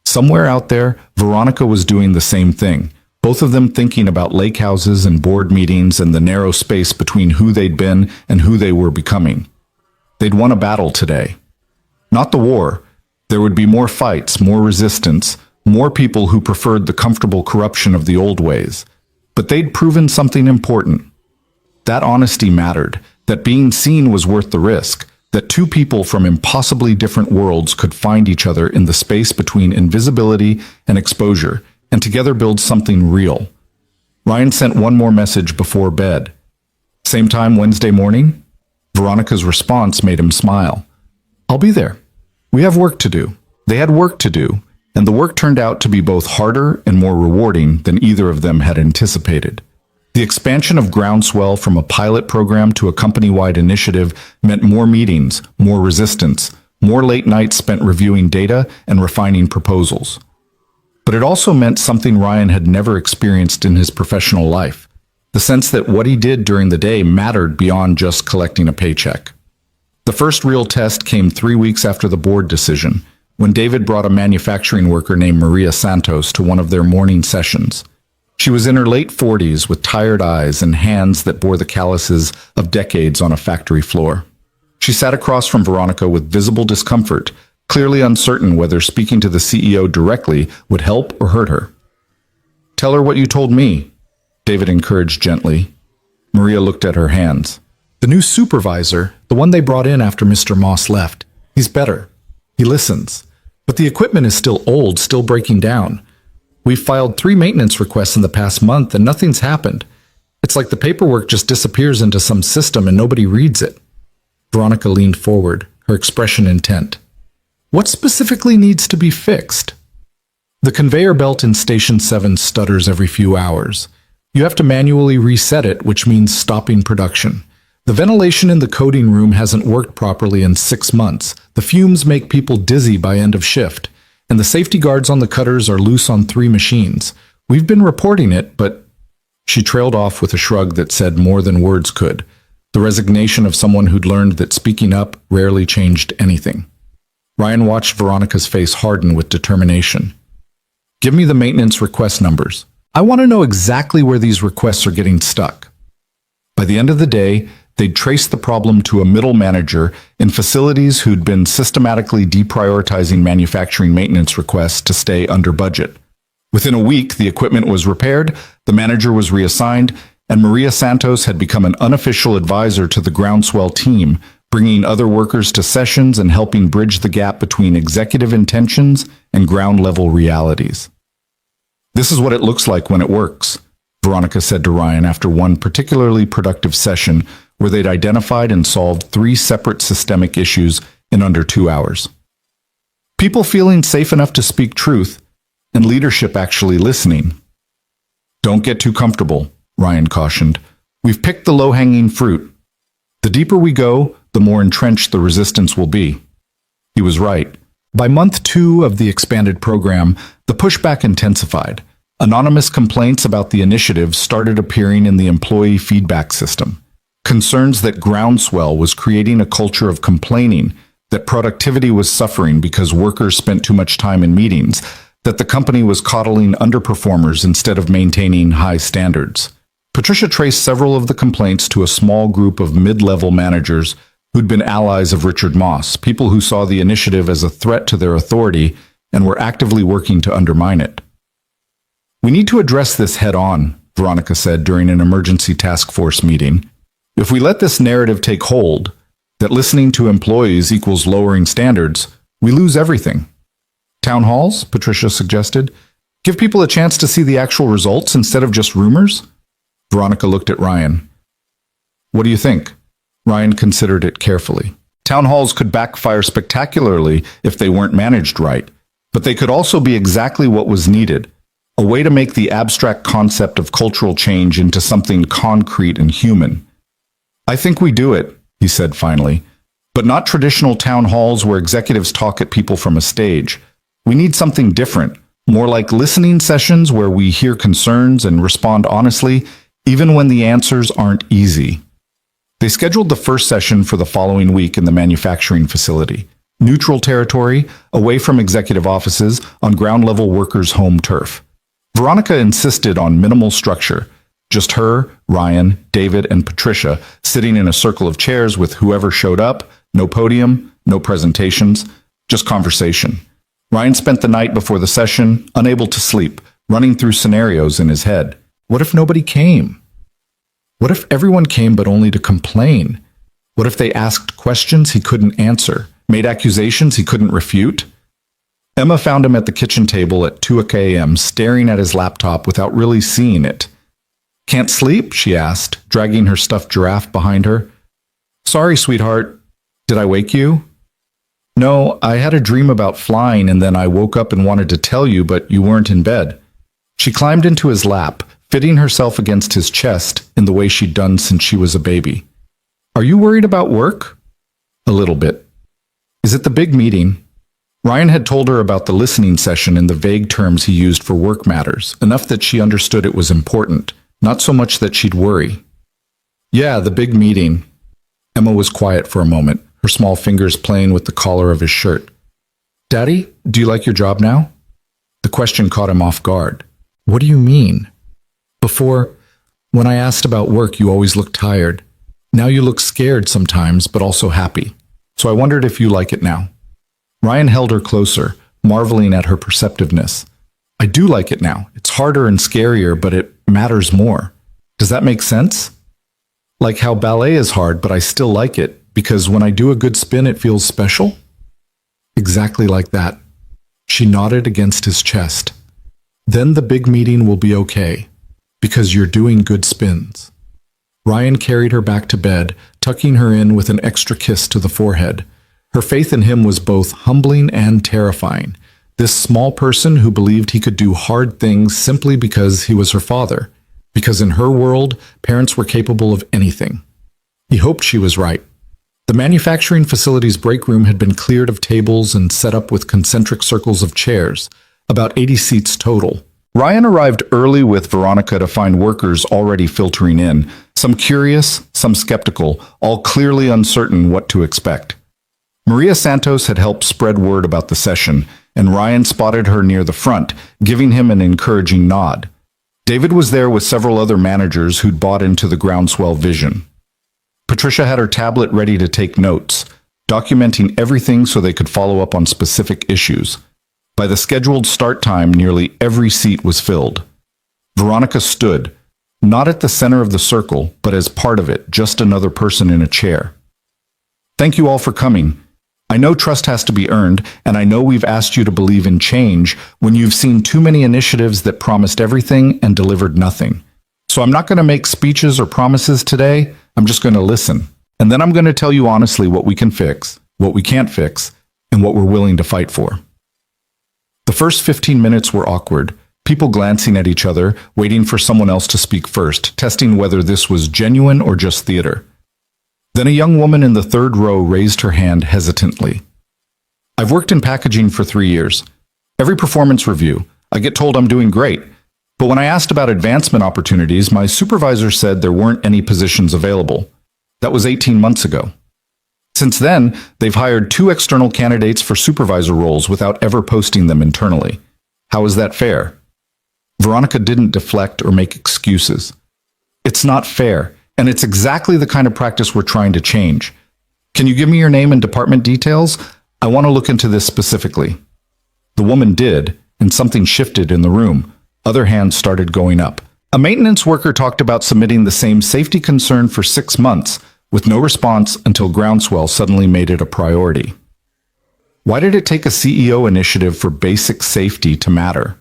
Somewhere out there, Veronica was doing the same thing, both of them thinking about lake houses and board meetings and the narrow space between who they'd been and who they were becoming. They'd won a battle today. Not the war. There would be more fights, more resistance, more people who preferred the comfortable corruption of the old ways. But they'd proven something important. That honesty mattered, that being seen was worth the risk, that two people from impossibly different worlds could find each other in the space between invisibility and exposure, and together build something real. Ryan sent one more message before bed. Same time Wednesday morning? Veronica's response made him smile. I'll be there. We have work to do. They had work to do, and the work turned out to be both harder and more rewarding than either of them had anticipated. The expansion of Groundswell from a pilot program to a company-wide initiative meant more meetings, more resistance, more late nights spent reviewing data and refining proposals. But it also meant something Ryan had never experienced in his professional life. The sense that what he did during the day mattered beyond just collecting a paycheck. The first real test came 3 weeks after the board decision, when David brought a manufacturing worker named Maria Santos to one of their morning sessions. She was in her late 40s with tired eyes and hands that bore the calluses of decades on a factory floor. She sat across from Veronica with visible discomfort, clearly uncertain whether speaking to the CEO directly would help or hurt her. "Tell her what you told me," David encouraged gently. Maria looked at her hands. "The new supervisor, the one they brought in after Mr. Moss left, he's better. He listens. But the equipment is still old, still breaking down. We've filed 3 maintenance requests in the past month and nothing's happened. It's like the paperwork just disappears into some system and nobody reads it." Veronica leaned forward, her expression intent. "What specifically needs to be fixed?" "The conveyor belt in Station 7 stutters every few hours. You have to manually reset it, which means stopping production. The ventilation in the coding room hasn't worked properly in 6 months. The fumes make people dizzy by end of shift. And the safety guards on the cutters are loose on 3 machines. We've been reporting it, but..." She trailed off with a shrug that said more than words could, the resignation of someone who'd learned that speaking up rarely changed anything. Ryan watched Veronica's face harden with determination. "Give me the maintenance request numbers. I want to know exactly where these requests are getting stuck." By the end of the day, they'd traced the problem to a middle manager in facilities who'd been systematically deprioritizing manufacturing maintenance requests to stay under budget. Within a week, the equipment was repaired, the manager was reassigned, and Maria Santos had become an unofficial advisor to the Groundswell team, bringing other workers to sessions and helping bridge the gap between executive intentions and ground-level realities. "This is what it looks like when it works," Veronica said to Ryan after one particularly productive session where they'd identified and solved 3 separate systemic issues in under 2 hours. "People feeling safe enough to speak truth, and leadership actually listening." "Don't get too comfortable," Ryan cautioned. "We've picked the low-hanging fruit. The deeper we go, the more entrenched the resistance will be." He was right. By month 2 of the expanded program, the pushback intensified. Anonymous complaints about the initiative started appearing in the employee feedback system. Concerns that Groundswell was creating a culture of complaining, that productivity was suffering because workers spent too much time in meetings, that the company was coddling underperformers instead of maintaining high standards. Patricia traced several of the complaints to a small group of mid-level managers who'd been allies of Richard Moss, people who saw the initiative as a threat to their authority and were actively working to undermine it. "We need to address this head-on," Veronica said during an emergency task force meeting. "If we let this narrative take hold, that listening to employees equals lowering standards, we lose everything." "Town halls?" Patricia suggested. "Give people a chance to see the actual results instead of just rumors?" Veronica looked at Ryan. "What do you think?" Ryan considered it carefully. Town halls could backfire spectacularly if they weren't managed right, but they could also be exactly what was needed, a way to make the abstract concept of cultural change into something concrete and human. "I think we do it," he said finally, "but not traditional town halls where executives talk at people from a stage. We need something different, more like listening sessions where we hear concerns and respond honestly, even when the answers aren't easy." They scheduled the first session for the following week in the manufacturing facility. Neutral territory, away from executive offices, on ground-level workers' home turf. Veronica insisted on minimal structure. Just her, Ryan, David, and Patricia sitting in a circle of chairs with whoever showed up, no podium, no presentations, just conversation. Ryan spent the night before the session, unable to sleep, running through scenarios in his head. What if nobody came? What if everyone came but only to complain? What if they asked questions he couldn't answer, made accusations he couldn't refute? Emma found him at the kitchen table at 2 a.m., staring at his laptop without really seeing it. "Can't sleep?" she asked, dragging her stuffed giraffe behind her. "Sorry, sweetheart. Did I wake you?" "No, I had a dream about flying and then I woke up and wanted to tell you, but you weren't in bed." She climbed into his lap, fitting herself against his chest in the way she'd done since she was a baby. "Are you worried about work?" "A little bit." "Is it the big meeting?" Ryan had told her about the listening session in the vague terms he used for work matters, enough that she understood it was important, not so much that she'd worry. Yeah, the big meeting. Emma was quiet for a moment, her small fingers playing with the collar of his shirt. Daddy, do you like your job now? The question caught him off guard. What do you mean? Before, when I asked about work, you always looked tired. Now you look scared sometimes, but also happy. So I wondered if you like it now. Ryan held her closer, marveling at her perceptiveness. I do like it now. It's harder and scarier, but it matters more. Does that make sense? Like how ballet is hard, but I still like it, because when I do a good spin, it feels special? Exactly like that. She nodded against his chest. Then the big meeting will be okay, because you're doing good spins. Ryan carried her back to bed, tucking her in with an extra kiss to the forehead. Her faith in him was both humbling and terrifying. This small person who believed he could do hard things simply because he was her father, because in her world, parents were capable of anything. He hoped she was right. The manufacturing facility's break room had been cleared of tables and set up with concentric circles of chairs, about 80 seats total. Ryan arrived early with Veronica to find workers already filtering in, some curious, some skeptical, all clearly uncertain what to expect. Maria Santos had helped spread word about the session, and Ryan spotted her near the front, giving him an encouraging nod. David was there with several other managers who'd bought into the groundswell vision. Patricia had her tablet ready to take notes, documenting everything so they could follow up on specific issues. By the scheduled start time, nearly every seat was filled. Veronica stood, not at the center of the circle, but as part of it, just another person in a chair. Thank you all for coming. I know trust has to be earned, and I know we've asked you to believe in change when you've seen too many initiatives that promised everything and delivered nothing. So I'm not going to make speeches or promises today. I'm just going to listen. And then I'm going to tell you honestly what we can fix, what we can't fix, and what we're willing to fight for. The first 15 minutes were awkward, people glancing at each other, waiting for someone else to speak first, testing whether this was genuine or just theater. Then a young woman in the third row raised her hand hesitantly. I've worked in packaging for 3 years. Every performance review, I get told I'm doing great. But when I asked about advancement opportunities, my supervisor said there weren't any positions available. That was 18 months ago. Since then, they've hired 2 external candidates for supervisor roles without ever posting them internally. How is that fair? Veronica didn't deflect or make excuses. It's not fair. And it's exactly the kind of practice we're trying to change. Can you give me your name and department details? I want to look into this specifically. The woman did, and something shifted in the room. Other hands started going up. A maintenance worker talked about submitting the same safety concern for 6 months, with no response until Groundswell suddenly made it a priority. Why did it take a CEO initiative for basic safety to matter?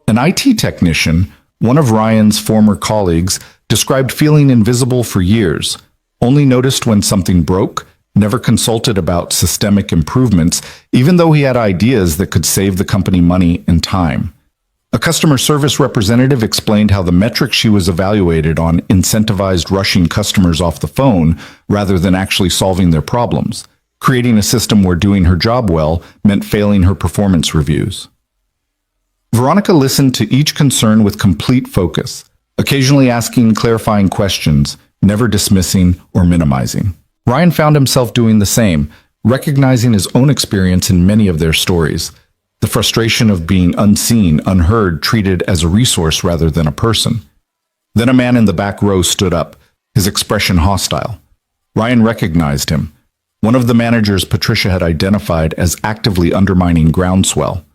An IT technician, one of Ryan's former colleagues, described feeling invisible for years, only noticed when something broke, never consulted about systemic improvements, even though he had ideas that could save the company money and time. A customer service representative explained how the metric she was evaluated on incentivized rushing customers off the phone rather than actually solving their problems, creating a system where doing her job well meant failing her performance reviews. Veronica listened to each concern with complete focus, occasionally asking clarifying questions, never dismissing or minimizing. Ryan found himself doing the same, recognizing his own experience in many of their stories. The frustration of being unseen, unheard, treated as a resource rather than a person. Then a man in the back row stood up, his expression hostile. Ryan recognized him, one of the managers Patricia had identified as actively undermining Groundswell.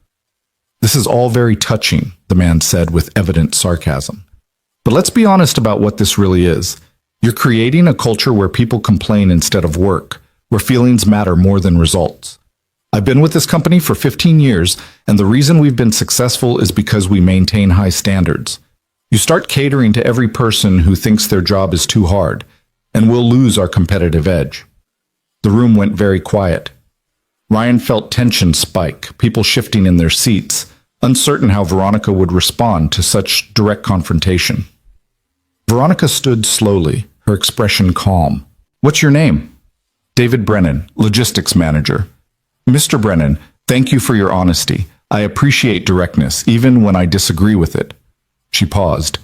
This is all very touching, the man said with evident sarcasm. But let's be honest about what this really is. You're creating a culture where people complain instead of work, where feelings matter more than results. I've been with this company for 15 years, and the reason we've been successful is because we maintain high standards. You start catering to every person who thinks their job is too hard, and we'll lose our competitive edge. The room went very quiet. Ryan felt tension spike, people shifting in their seats, uncertain how Veronica would respond to such direct confrontation. Veronica stood slowly, her expression calm. What's your name? David Brennan, logistics manager. Mr. Brennan, thank you for your honesty. I appreciate directness, even when I disagree with it. She paused.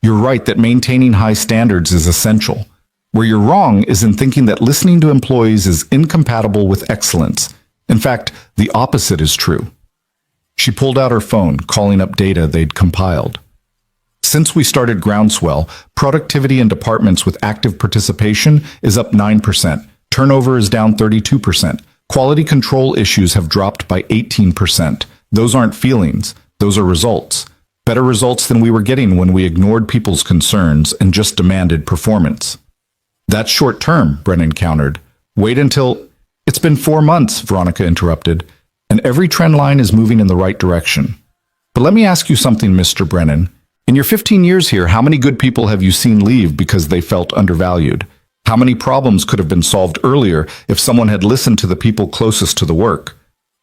You're right that maintaining high standards is essential. Where you're wrong is in thinking that listening to employees is incompatible with excellence. In fact, the opposite is true. She pulled out her phone, calling up data they'd compiled. Since we started Groundswell, productivity in departments with active participation is up 9%. Turnover is down 32%. Quality control issues have dropped by 18%. Those aren't feelings. Those are results. Better results than we were getting when we ignored people's concerns and just demanded performance. That's short term, Brennan countered. Wait until... It's been 4 months, Veronica interrupted, and every trend line is moving in the right direction. But let me ask you something, Mr. Brennan. In your 15 years here, how many good people have you seen leave because they felt undervalued? How many problems could have been solved earlier if someone had listened to the people closest to the work?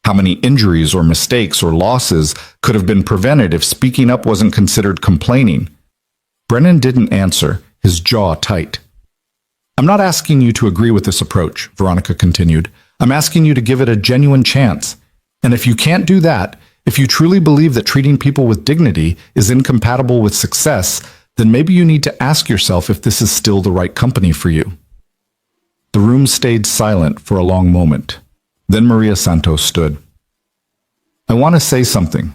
How many injuries or mistakes or losses could have been prevented if speaking up wasn't considered complaining? Brennan didn't answer, his jaw tight. I'm not asking you to agree with this approach, Veronica continued. I'm asking you to give it a genuine chance. And if you can't do that, if you truly believe that treating people with dignity is incompatible with success, then maybe you need to ask yourself if this is still the right company for you. The room stayed silent for a long moment. Then Maria Santos stood. I want to say something.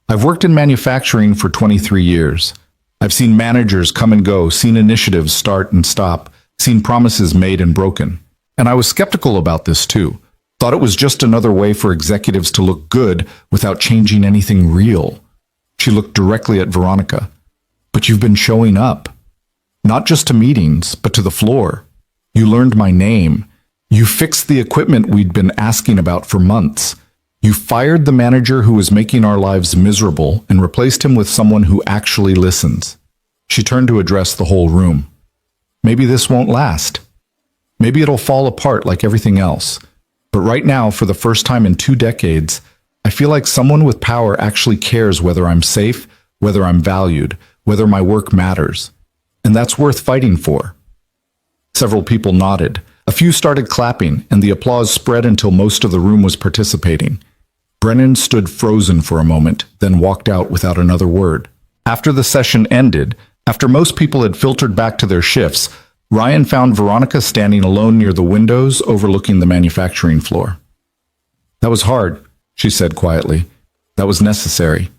I've worked in manufacturing for 23 years. I've seen managers come and go, seen initiatives start and stop, seen promises made and broken. And I was skeptical about this too. Thought it was just another way for executives to look good without changing anything real. She looked directly at Veronica. But you've been showing up. Not just to meetings, but to the floor. You learned my name. You fixed the equipment we'd been asking about for months. You fired the manager who was making our lives miserable and replaced him with someone who actually listens. She turned to address the whole room. Maybe this won't last. Maybe it'll fall apart like everything else. But right now, for the first time in 2 decades, I feel like someone with power actually cares whether I'm safe, whether I'm valued, whether my work matters. And that's worth fighting for. Several people nodded. A few started clapping, and the applause spread until most of the room was participating. Brennan stood frozen for a moment, then walked out without another word. After the session ended, after most people had filtered back to their shifts, Ryan found Veronica standing alone near the windows overlooking the manufacturing floor. That was hard, she said quietly. That was necessary.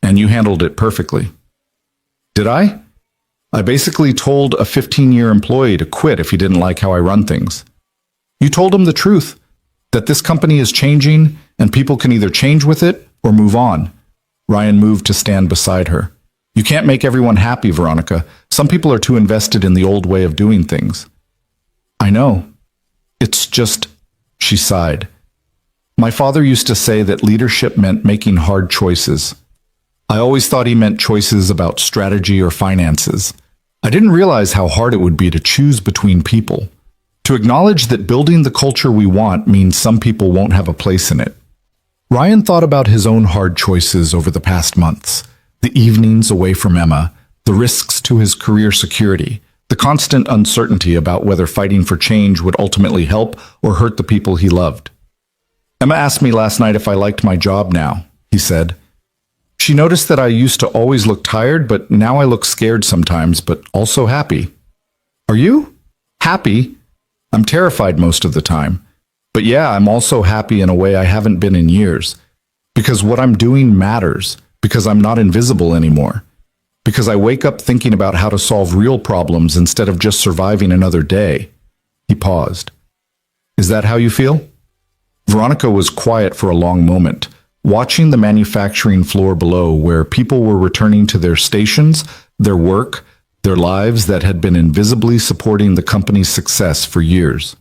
And you handled it perfectly. Did I? I basically told a 15-year employee to quit if he didn't like how I run things. You told him the truth, that this company is changing and people can either change with it or move on. Ryan moved to stand beside her. You can't make everyone happy, Veronica. Some people are too invested in the old way of doing things. I know. It's just, she sighed. My father used to say that leadership meant making hard choices. I always thought he meant choices about strategy or finances. I didn't realize how hard it would be to choose between people. To acknowledge that building the culture we want means some people won't have a place in it. Ryan thought about his own hard choices over the past months. The evenings away from Emma, the risks to his career security, the constant uncertainty about whether fighting for change would ultimately help or hurt the people he loved. Emma asked me last night if I liked my job now, he said. She noticed that I used to always look tired, but now I look scared sometimes, but also happy. Are you? Happy? I'm terrified most of the time. But yeah, I'm also happy in a way I haven't been in years. Because what I'm doing matters. Because I'm not invisible anymore. Because I wake up thinking about how to solve real problems instead of just surviving another day. He paused. Is that how you feel? Veronica was quiet for a long moment, watching the manufacturing floor below where people were returning to their stations, their work, their lives that had been invisibly supporting the company's success for years.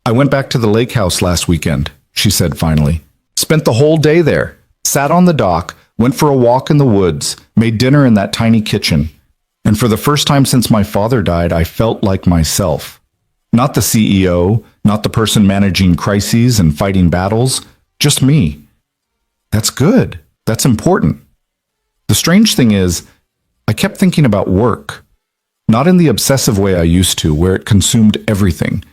I went back to the lake house last weekend, she said finally. Spent the whole day there. Sat on the dock, went for a walk in the woods, made dinner in that tiny kitchen. And for the first time since my father died, I felt like myself. Not the CEO, not the person managing crises and fighting battles, just me. That's good. That's important. The strange thing is, I kept thinking about work. Not in the obsessive way I used to, where it consumed everything,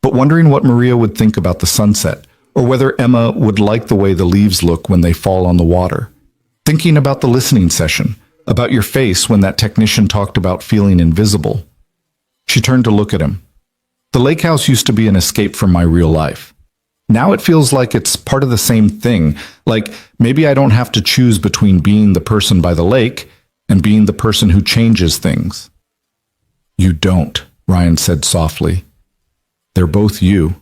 but wondering what Maria would think about the sunset, or whether Emma would like the way the leaves look when they fall on the water. Thinking about the listening session, about your face when that technician talked about feeling invisible. She turned to look at him. The lake house used to be an escape from my real life. Now it feels like it's part of the same thing, like maybe I don't have to choose between being the person by the lake and being the person who changes things. You don't, Ryan said softly. They're both you.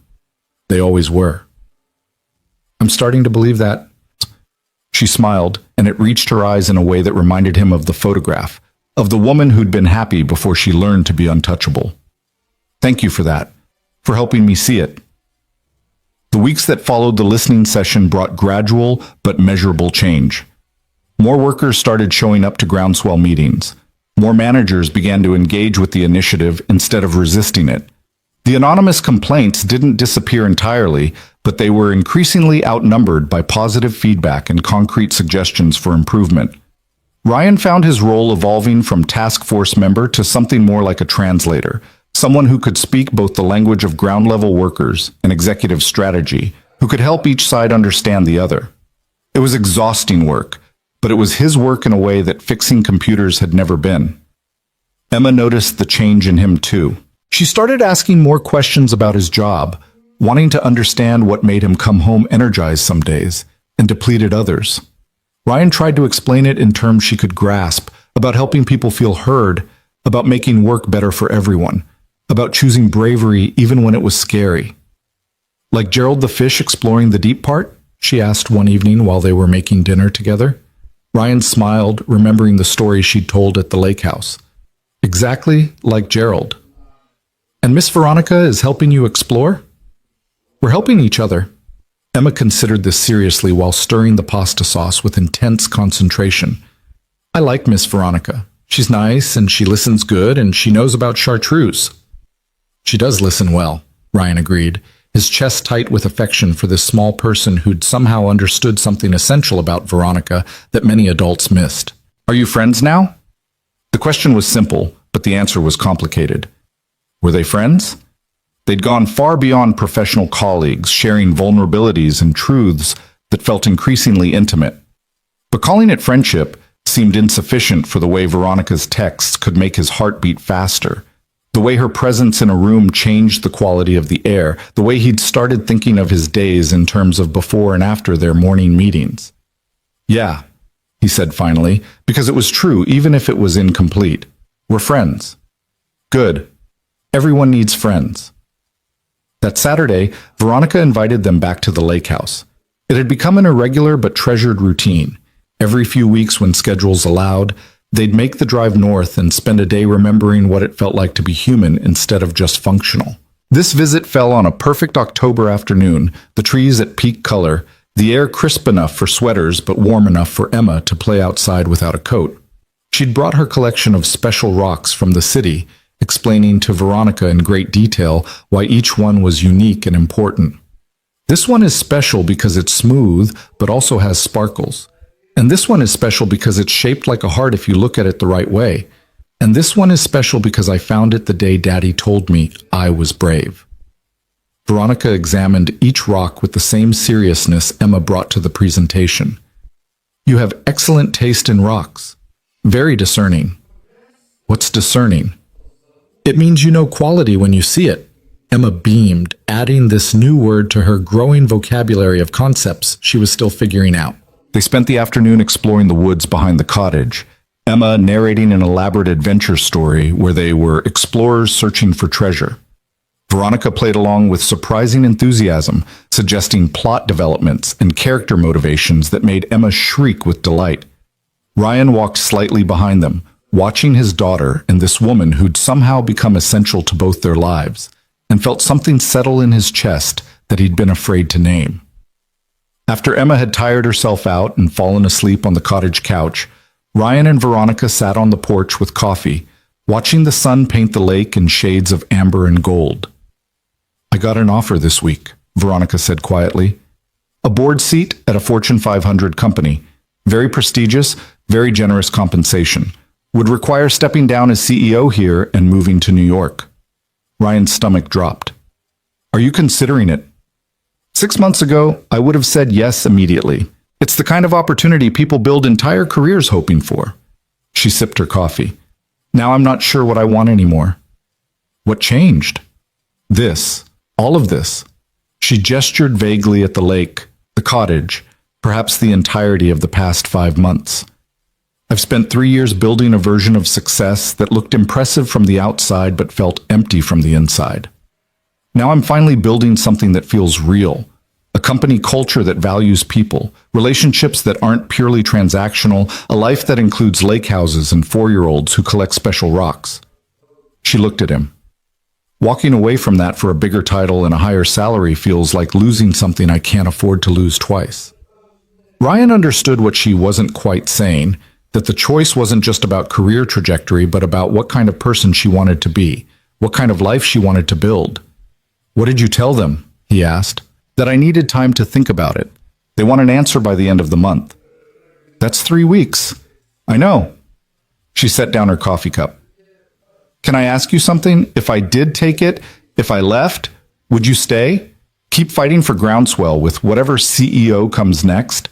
They always were. I'm starting to believe that. She smiled, and it reached her eyes in a way that reminded him of the photograph, of the woman who'd been happy before she learned to be untouchable. Thank you for that, for helping me see it. The weeks that followed the listening session brought gradual but measurable change. More workers started showing up to groundswell meetings. More managers began to engage with the initiative instead of resisting it. The anonymous complaints didn't disappear entirely, but they were increasingly outnumbered by positive feedback and concrete suggestions for improvement. Ryan found his role evolving from task force member to something more like a translator, someone who could speak both the language of ground-level workers and executive strategy, who could help each side understand the other. It was exhausting work, but it was his work in a way that fixing computers had never been. Emma noticed the change in him too. She started asking more questions about his job, wanting to understand what made him come home energized some days and depleted others. Ryan tried to explain it in terms she could grasp, about helping people feel heard, about making work better for everyone, about choosing bravery even when it was scary. Like Gerald the fish exploring the deep part? She asked one evening while they were making dinner together. Ryan smiled, remembering the story she'd told at the lake house. Exactly like Gerald. And Miss Veronica is helping you explore? We're helping each other. Emma considered this seriously while stirring the pasta sauce with intense concentration. I like Miss Veronica. She's nice and she listens good and she knows about chartreuse. She does listen well, Ryan agreed, his chest tight with affection for this small person who'd somehow understood something essential about Veronica that many adults missed. Are you friends now? The question was simple, but the answer was complicated. Were they friends? They'd gone far beyond professional colleagues, sharing vulnerabilities and truths that felt increasingly intimate. But calling it friendship seemed insufficient for the way Veronica's texts could make his heart beat faster, the way her presence in a room changed the quality of the air, the way he'd started thinking of his days in terms of before and after their morning meetings. Yeah, he said finally, because it was true even if it was incomplete. We're friends. Good. Everyone needs friends. That Saturday, Veronica invited them back to the lake house. It had become an irregular but treasured routine. Every few weeks when schedules allowed, they'd make the drive north and spend a day remembering what it felt like to be human instead of just functional. This visit fell on a perfect October afternoon, the trees at peak color, the air crisp enough for sweaters but warm enough for Emma to play outside without a coat. She'd brought her collection of special rocks from the city, explaining to Veronica in great detail why each one was unique and important. This one is special because it's smooth, but also has sparkles. And this one is special because it's shaped like a heart if you look at it the right way. And this one is special because I found it the day Daddy told me I was brave. Veronica examined each rock with the same seriousness Emma brought to the presentation. You have excellent taste in rocks. Very discerning. What's discerning? It means you know quality when you see it. Emma beamed, adding this new word to her growing vocabulary of concepts she was still figuring out. They spent the afternoon exploring the woods behind the cottage, Emma narrating an elaborate adventure story where they were explorers searching for treasure. Veronica played along with surprising enthusiasm, suggesting plot developments and character motivations that made Emma shriek with delight. Ryan walked slightly behind them, watching his daughter and this woman who'd somehow become essential to both their lives, and felt something settle in his chest that he'd been afraid to name. After Emma had tired herself out and fallen asleep on the cottage couch, Ryan and Veronica sat on the porch with coffee, watching the sun paint the lake in shades of amber and gold. I got an offer this week, Veronica said quietly. A board seat at a Fortune 500 company. Very prestigious, very generous compensation. Would require stepping down as CEO here and moving to New York. Ryan's stomach dropped. Are you considering it? 6 months ago, I would have said yes immediately. It's the kind of opportunity people build entire careers hoping for. She sipped her coffee. Now I'm not sure what I want anymore. What changed? This. All of this. She gestured vaguely at the lake, the cottage, perhaps the entirety of the past 5 months. I've spent 3 years building a version of success that looked impressive from the outside but felt empty from the inside. Now I'm finally building something that feels real, a company culture that values people, relationships that aren't purely transactional, a life that includes lake houses and 4-year-olds who collect special rocks. She looked at him. Walking away from that for a bigger title and a higher salary feels like losing something I can't afford to lose twice. Ryan understood what she wasn't quite saying, that the choice wasn't just about career trajectory, but about what kind of person she wanted to be, what kind of life she wanted to build. What did you tell them? He asked. That I needed time to think about it. They want an answer by the end of the month. That's 3 weeks. I know. She set down her coffee cup. Can I ask you something? If I did take it, if I left, would you stay? Keep fighting for Groundswell with whatever CEO comes next?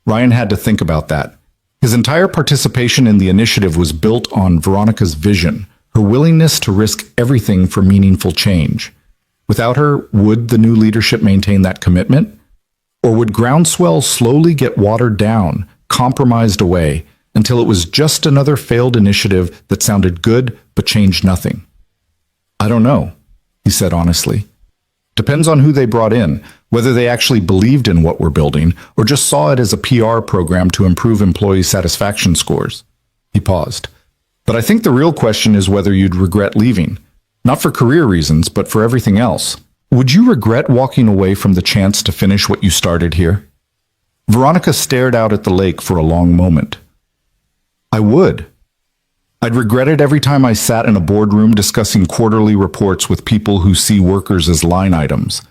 Ryan had to think about that. His entire participation in the initiative was built on Veronica's vision, her willingness to risk everything for meaningful change. Without her, would the new leadership maintain that commitment? Or would Groundswell slowly get watered down, compromised away, until it was just another failed initiative that sounded good but changed nothing? I don't know, he said honestly. Depends on who they brought in, whether they actually believed in what we're building or just saw it as a PR program to improve employee satisfaction scores. He paused. But I think the real question is whether you'd regret leaving. Not for career reasons, but for everything else. Would you regret walking away from the chance to finish what you started here? Veronica stared out at the lake for a long moment. I would. I'd regret it every time I sat in a boardroom discussing quarterly reports with people who see workers as line items.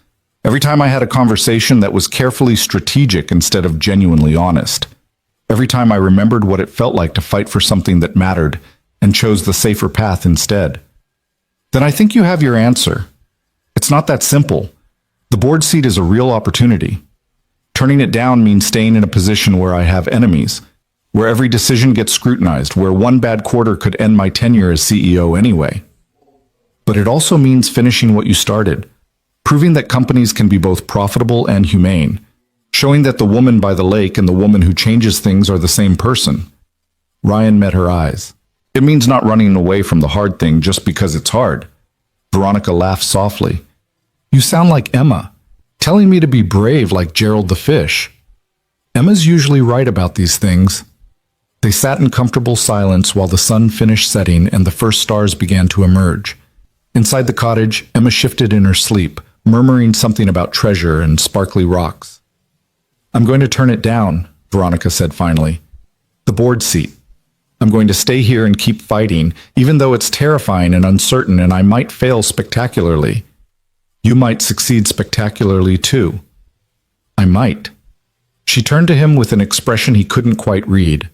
Every time I had a conversation that was carefully strategic instead of genuinely honest. Every time I remembered what it felt like to fight for something that mattered and chose the safer path instead. Then I think you have your answer. It's not that simple. The board seat is a real opportunity. Turning it down means staying in a position where I have enemies, where every decision gets scrutinized, where one bad quarter could end my tenure as CEO anyway. But it also means finishing what you started, proving that companies can be both profitable and humane, showing that the woman by the lake and the woman who changes things are the same person. Ryan met her eyes. It means not running away from the hard thing just because it's hard. Veronica laughed softly. You sound like Emma, telling me to be brave like Gerald the fish. Emma's usually right about these things. They sat in comfortable silence while the sun finished setting and the first stars began to emerge. Inside the cottage, Emma shifted in her sleep, murmuring something about treasure and sparkly rocks. I'm going to turn it down, Veronica said finally. The board seat. I'm going to stay here and keep fighting, even though it's terrifying and uncertain and I might fail spectacularly. You might succeed spectacularly too. I might. She turned to him with an expression he couldn't quite read.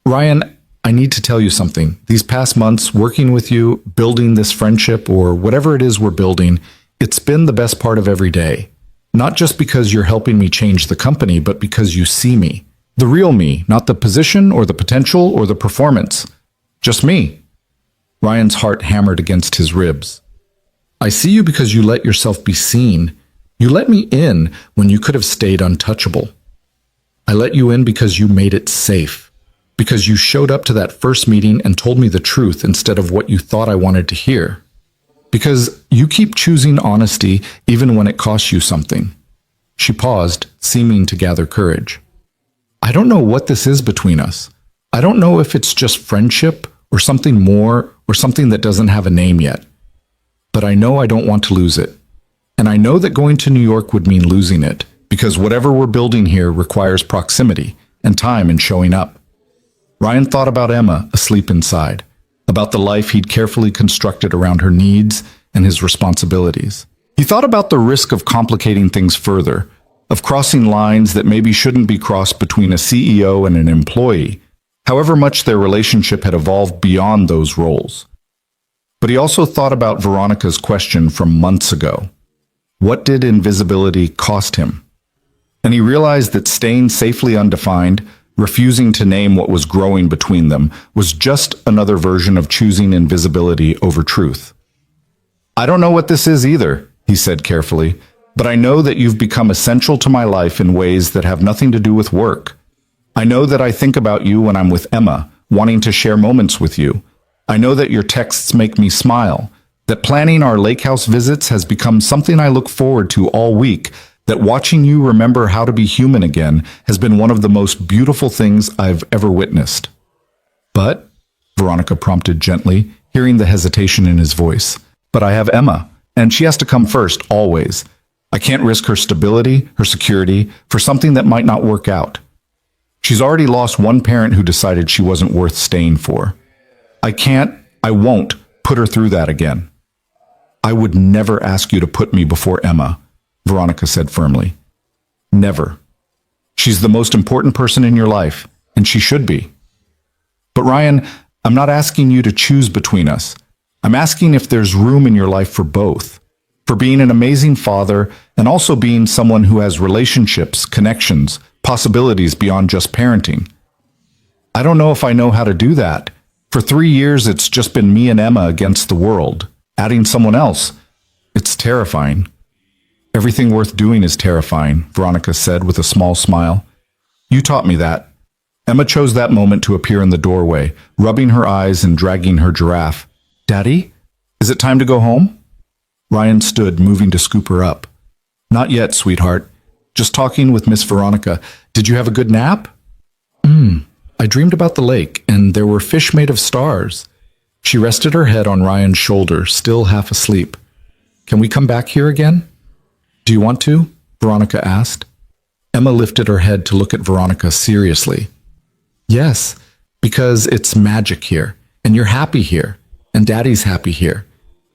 Ryan, I need to tell you something. These past months, working with you, building this friendship, or whatever it is we're building, it's been the best part of every day. Not just because you're helping me change the company, but because you see me. The real me, not the position or the potential or the performance. Just me. Ryan's heart hammered against his ribs. I see you because you let yourself be seen. You let me in when you could have stayed untouchable. I let you in because you made it safe. Because you showed up to that first meeting and told me the truth instead of what you thought I wanted to hear. Because you keep choosing honesty even when it costs you something. She paused, seeming to gather courage. I don't know what this is between us. I don't know if it's just friendship or something more or something that doesn't have a name yet. But I know I don't want to lose it. And I know that going to New York would mean losing it, because whatever we're building here requires proximity and time and showing up. Ryan thought about Emma, asleep inside, about the life he'd carefully constructed around her needs and his responsibilities. He thought about the risk of complicating things further, of crossing lines that maybe shouldn't be crossed between a CEO and an employee, however much their relationship had evolved beyond those roles. But he also thought about Veronica's question from months ago. What did invisibility cost him? And he realized that staying safely undefined, refusing to name what was growing between them, was just another version of choosing invisibility over truth. I don't know what this is either, he said carefully, but I know that you've become essential to my life in ways that have nothing to do with work. I know that I think about you when I'm with Emma, wanting to share moments with you. I know that your texts make me smile, that planning our lake house visits has become something I look forward to all week, that watching you remember how to be human again has been one of the most beautiful things I've ever witnessed. But, Veronica prompted gently, hearing the hesitation in his voice, but I have Emma, and she has to come first, always. I can't risk her stability, her security, for something that might not work out. She's already lost one parent who decided she wasn't worth staying for. I won't put her through that again. I would never ask you to put me before Emma, Veronica said firmly. Never. She's the most important person in your life, and she should be. But Ryan, I'm not asking you to choose between us. I'm asking if there's room in your life for both, for being an amazing father and also being someone who has relationships, connections, possibilities beyond just parenting. I don't know if I know how to do that. For 3 years, it's just been me and Emma against the world. Adding someone else, it's terrifying. Everything worth doing is terrifying, Veronica said with a small smile. You taught me that. Emma chose that moment to appear in the doorway, rubbing her eyes and dragging her giraffe. Daddy, is it time to go home? Ryan stood, moving to scoop her up. Not yet, sweetheart. Just talking with Miss Veronica. Did you have a good nap? I dreamed about the lake, and there were fish made of stars. She rested her head on Ryan's shoulder, still half asleep. Can we come back here again? Do you want to? Veronica asked. Emma lifted her head to look at Veronica seriously. Yes, because it's magic here, and you're happy here, and Daddy's happy here,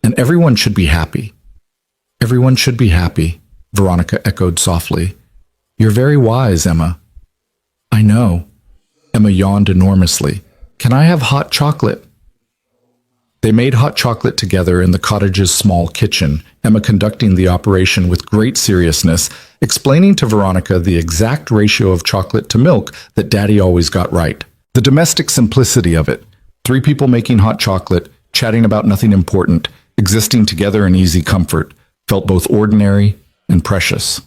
and everyone should be happy. Everyone should be happy, Veronica echoed softly. You're very wise, Emma. I know. Emma yawned enormously. Can I have hot chocolate? They made hot chocolate together in the cottage's small kitchen, Emma conducting the operation with great seriousness, explaining to Veronica the exact ratio of chocolate to milk that Daddy always got right. The domestic simplicity of it. 3 people making hot chocolate, chatting about nothing important, existing together in easy comfort, felt both ordinary and precious.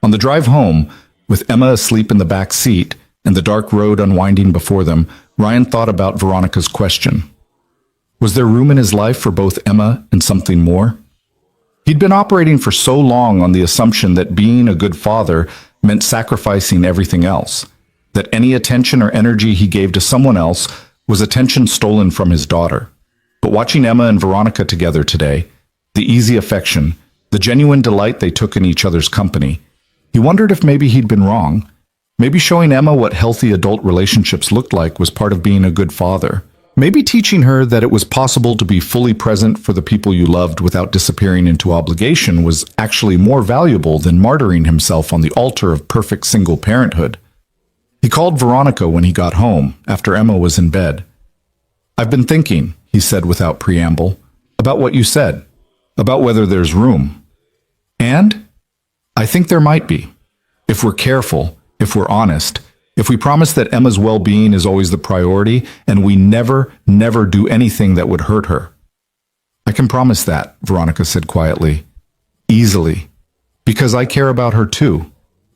On the drive home, with Emma asleep in the back seat and the dark road unwinding before them, Ryan thought about Veronica's question. Was there room in his life for both Emma and something more? He'd been operating for so long on the assumption that being a good father meant sacrificing everything else, that any attention or energy he gave to someone else was attention stolen from his daughter. But watching Emma and Veronica together today, the easy affection, the genuine delight they took in each other's company, he wondered if maybe he'd been wrong. Maybe showing Emma what healthy adult relationships looked like was part of being a good father. Maybe teaching her that it was possible to be fully present for the people you loved without disappearing into obligation was actually more valuable than martyring himself on the altar of perfect single parenthood. He called Veronica when he got home, after Emma was in bed. I've been thinking, he said without preamble, about what you said, about whether there's room. And I think there might be. If we're careful, if we're honest, if we promise that Emma's well-being is always the priority, and we never do anything that would hurt her. I can promise that, Veronica said quietly. Easily. Because I care about her too.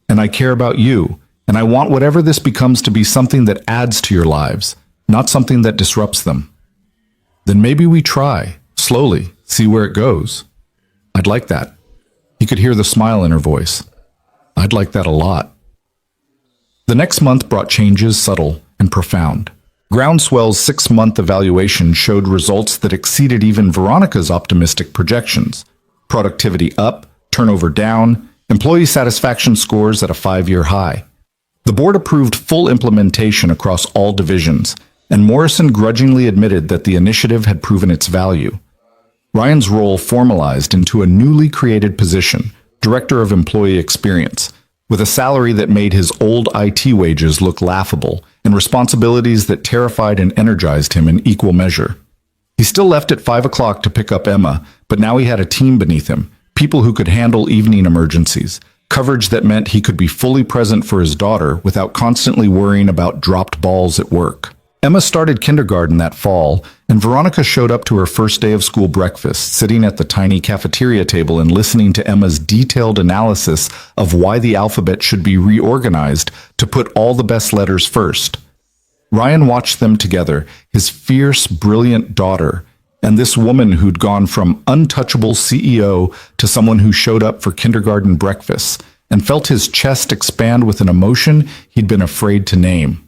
And I care about you. And I want whatever this becomes to be something that adds to your lives, not something that disrupts them. Then maybe we try, slowly, see where it goes. I'd like that. He could hear the smile in her voice. I'd like that a lot. The next month brought changes subtle and profound. Groundswell's 6-month evaluation showed results that exceeded even Veronica's optimistic projections. Productivity up, turnover down, employee satisfaction scores at a 5-year high. The board approved full implementation across all divisions, and Morrison grudgingly admitted that the initiative had proven its value. Ryan's role formalized into a newly created position, Director of Employee Experience, with a salary that made his old IT wages look laughable and responsibilities that terrified and energized him in equal measure. He still left at 5 o'clock to pick up Emma, but now he had a team beneath him, people who could handle evening emergencies, coverage that meant he could be fully present for his daughter without constantly worrying about dropped balls at work. Emma started kindergarten that fall, and Veronica showed up to her first day of school breakfast, sitting at the tiny cafeteria table and listening to Emma's detailed analysis of why the alphabet should be reorganized to put all the best letters first. Ryan watched them together, his fierce, brilliant daughter, and this woman who'd gone from untouchable CEO to someone who showed up for kindergarten breakfasts and felt his chest expand with an emotion he'd been afraid to name.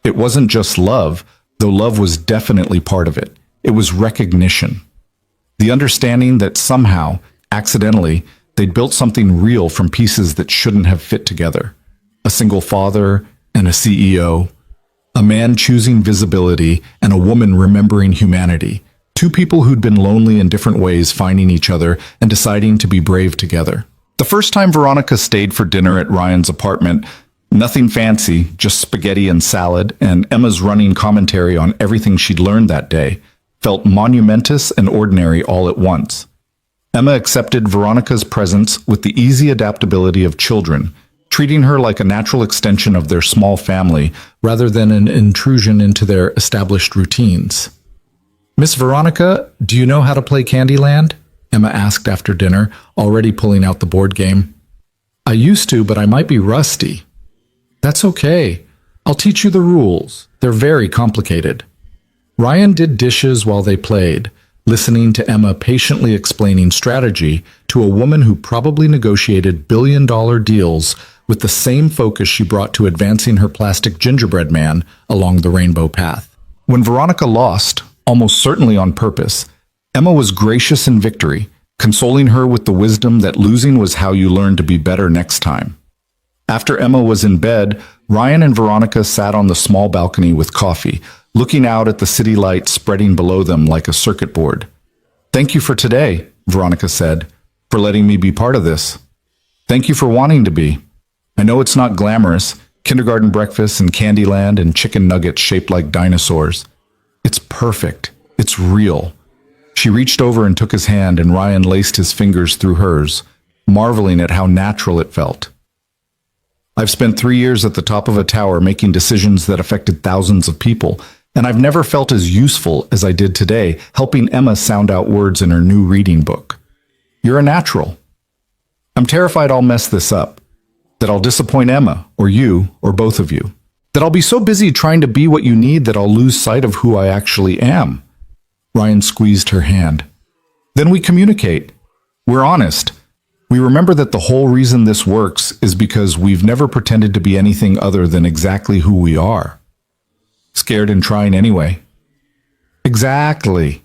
It wasn't just love, though love was definitely part of it. It was recognition. The understanding that somehow, accidentally, they'd built something real from pieces that shouldn't have fit together. A single father and a CEO, a man choosing visibility and a woman remembering humanity. Two people who'd been lonely in different ways finding each other and deciding to be brave together. The first time Veronica stayed for dinner at Ryan's apartment, nothing fancy, just spaghetti and salad, and Emma's running commentary on everything she'd learned that day, felt monumentous and ordinary all at once. Emma accepted Veronica's presence with the easy adaptability of children, treating her like a natural extension of their small family rather than an intrusion into their established routines. "Miss Veronica, do you know how to play Candyland?" Emma asked after dinner, already pulling out the board game. "I used to, but I might be rusty." "That's okay. I'll teach you the rules. They're very complicated." Ryan did dishes while they played, listening to Emma patiently explaining strategy to a woman who probably negotiated billion-dollar deals with the same focus she brought to advancing her plastic gingerbread man along the rainbow path. When Veronica lost, almost certainly on purpose, Emma was gracious in victory, consoling her with the wisdom that losing was how you learn to be better next time. After Emma was in bed, Ryan and Veronica sat on the small balcony with coffee, looking out at the city lights spreading below them like a circuit board. "Thank you for today," Veronica said, "for letting me be part of this. Thank you for wanting to be. I know it's not glamorous, kindergarten breakfast and Candyland and chicken nuggets shaped like dinosaurs. It's perfect. It's real." She reached over and took his hand, and Ryan laced his fingers through hers, marveling at how natural it felt. "I've spent 3 years at the top of a tower making decisions that affected thousands of people, and I've never felt as useful as I did today, helping Emma sound out words in her new reading book. You're a natural. I'm terrified I'll mess this up, that I'll disappoint Emma, or you, or both of you. That I'll be so busy trying to be what you need that I'll lose sight of who I actually am." Ryan squeezed her hand. "Then we communicate. We're honest. We remember that the whole reason this works is because we've never pretended to be anything other than exactly who we are. Scared and trying anyway." "Exactly."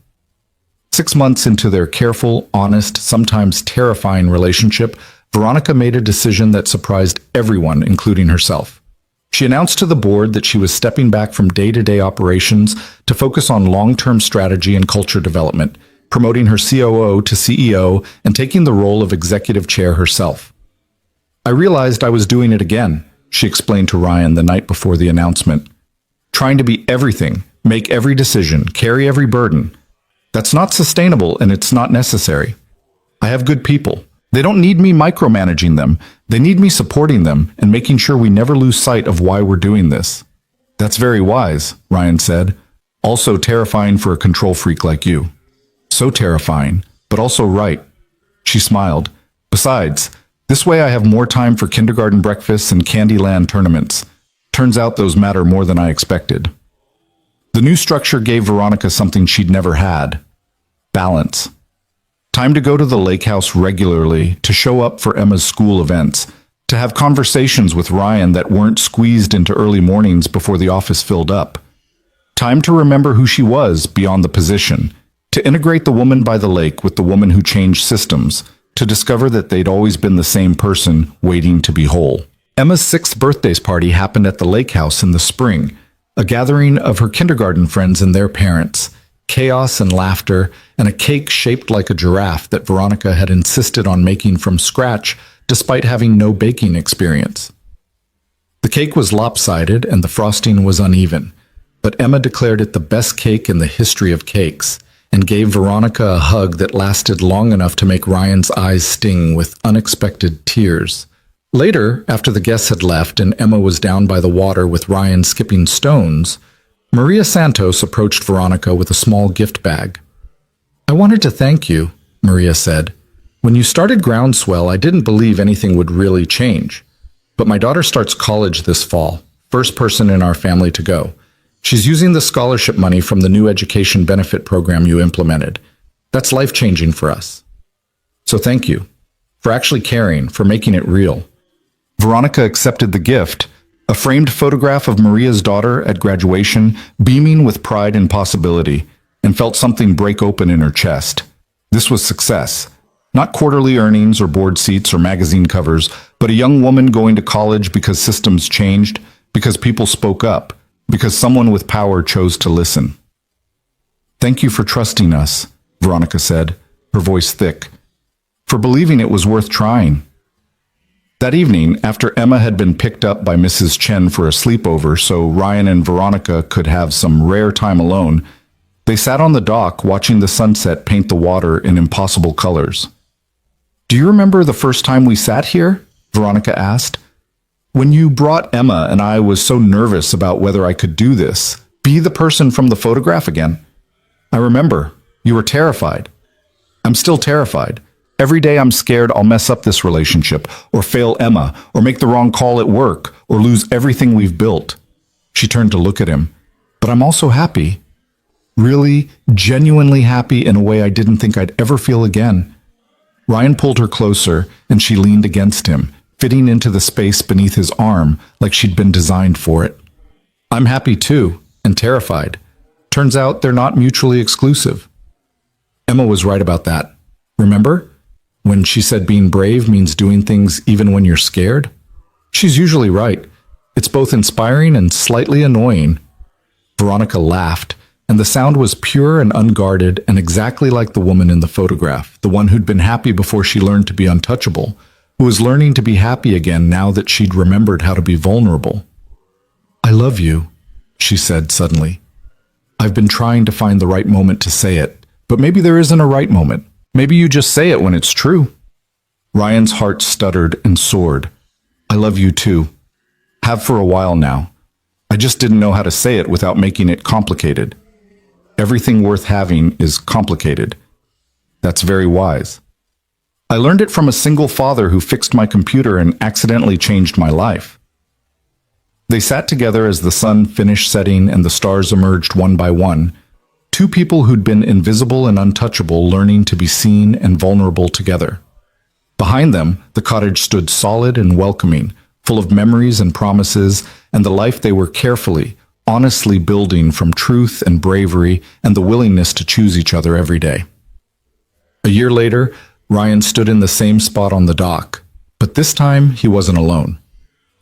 6 months into their careful, honest, sometimes terrifying relationship, Veronica made a decision that surprised everyone, including herself. She announced to the board that she was stepping back from day-to-day operations to focus on long-term strategy and culture development, promoting her COO to CEO and taking the role of executive chair herself. "I realized I was doing it again," she explained to Ryan the night before the announcement. "Trying to be everything, make every decision, carry every burden. That's not sustainable and it's not necessary. I have good people. They don't need me micromanaging them. They need me supporting them and making sure we never lose sight of why we're doing this." "That's very wise," Ryan said. "Also terrifying for a control freak like you." "So terrifying, but also right." She smiled. "Besides, this way I have more time for kindergarten breakfasts and Candyland tournaments. Turns out those matter more than I expected." The new structure gave Veronica something she'd never had: balance. Time to go to the lake house regularly, to show up for Emma's school events, to have conversations with Ryan that weren't squeezed into early mornings before the office filled up. Time to remember who she was beyond the position, to integrate the woman by the lake with the woman who changed systems, to discover that they'd always been the same person waiting to be whole. Emma's 6th birthday party happened at the lake house in the spring, a gathering of her kindergarten friends and their parents. Chaos and laughter, and a cake shaped like a giraffe that Veronica had insisted on making from scratch despite having no baking experience. The cake was lopsided and the frosting was uneven, but Emma declared it the best cake in the history of cakes. and gave Veronica a hug that lasted long enough to make Ryan's eyes sting with unexpected tears. Later, after the guests had left and Emma was down by the water with Ryan skipping stones, Maria Santos approached Veronica with a small gift bag. "I wanted to thank you," Maria said. "When you started Groundswell, I didn't believe anything would really change. But my daughter starts college this fall, first person in our family to go. She's using the scholarship money from the new education benefit program you implemented. That's life-changing for us. So thank you for actually caring, for making it real." Veronica accepted the gift, a framed photograph of Maria's daughter at graduation, beaming with pride and possibility, and felt something break open in her chest. This was success. Not quarterly earnings or board seats or magazine covers, but a young woman going to college because systems changed, because people spoke up, because someone with power chose to listen. "Thank you for trusting us," Veronica said, her voice thick, "for believing it was worth trying." That evening, after Emma had been picked up by Mrs. Chen for a sleepover so Ryan and Veronica could have some rare time alone, they sat on the dock watching the sunset paint the water in impossible colors. "Do you remember the first time we sat here?" Veronica asked. "When you brought Emma and I was so nervous about whether I could do this, be the person from the photograph again. I remember. You were terrified. I'm still terrified. Every day I'm scared I'll mess up this relationship, or fail Emma, or make the wrong call at work, or lose everything we've built." She turned to look at him. "But I'm also happy. Really, genuinely happy in a way I didn't think I'd ever feel again." Ryan pulled her closer, and she leaned against him, fitting into the space beneath his arm like she'd been designed for it. "I'm happy too, and terrified. Turns out they're not mutually exclusive." Emma was right about that. Remember? When she said being brave means doing things even when you're scared? She's usually right. It's both inspiring and slightly annoying. Veronica laughed, and the sound was pure and unguarded and exactly like the woman in the photograph, the one who'd been happy before she learned to be untouchable, who was learning to be happy again now that she'd remembered how to be vulnerable. "I love you," she said suddenly. "I've been trying to find the right moment to say it, but maybe there isn't a right moment. Maybe you just say it when it's true." Ryan's heart stuttered and soared. "I love you too. Have for a while now. I just didn't know how to say it without making it complicated. Everything worth having is complicated." That's very wise. "I learned it from a single father who fixed my computer and accidentally changed my life." They sat together as the sun finished setting and the stars emerged one by one, two people who'd been invisible and untouchable learning to be seen and vulnerable together. Behind them, the cottage stood solid and welcoming, full of memories and promises, and the life they were carefully, honestly building from truth and bravery and the willingness to choose each other every day. A year later, Ryan stood in the same spot on the dock, but this time he wasn't alone.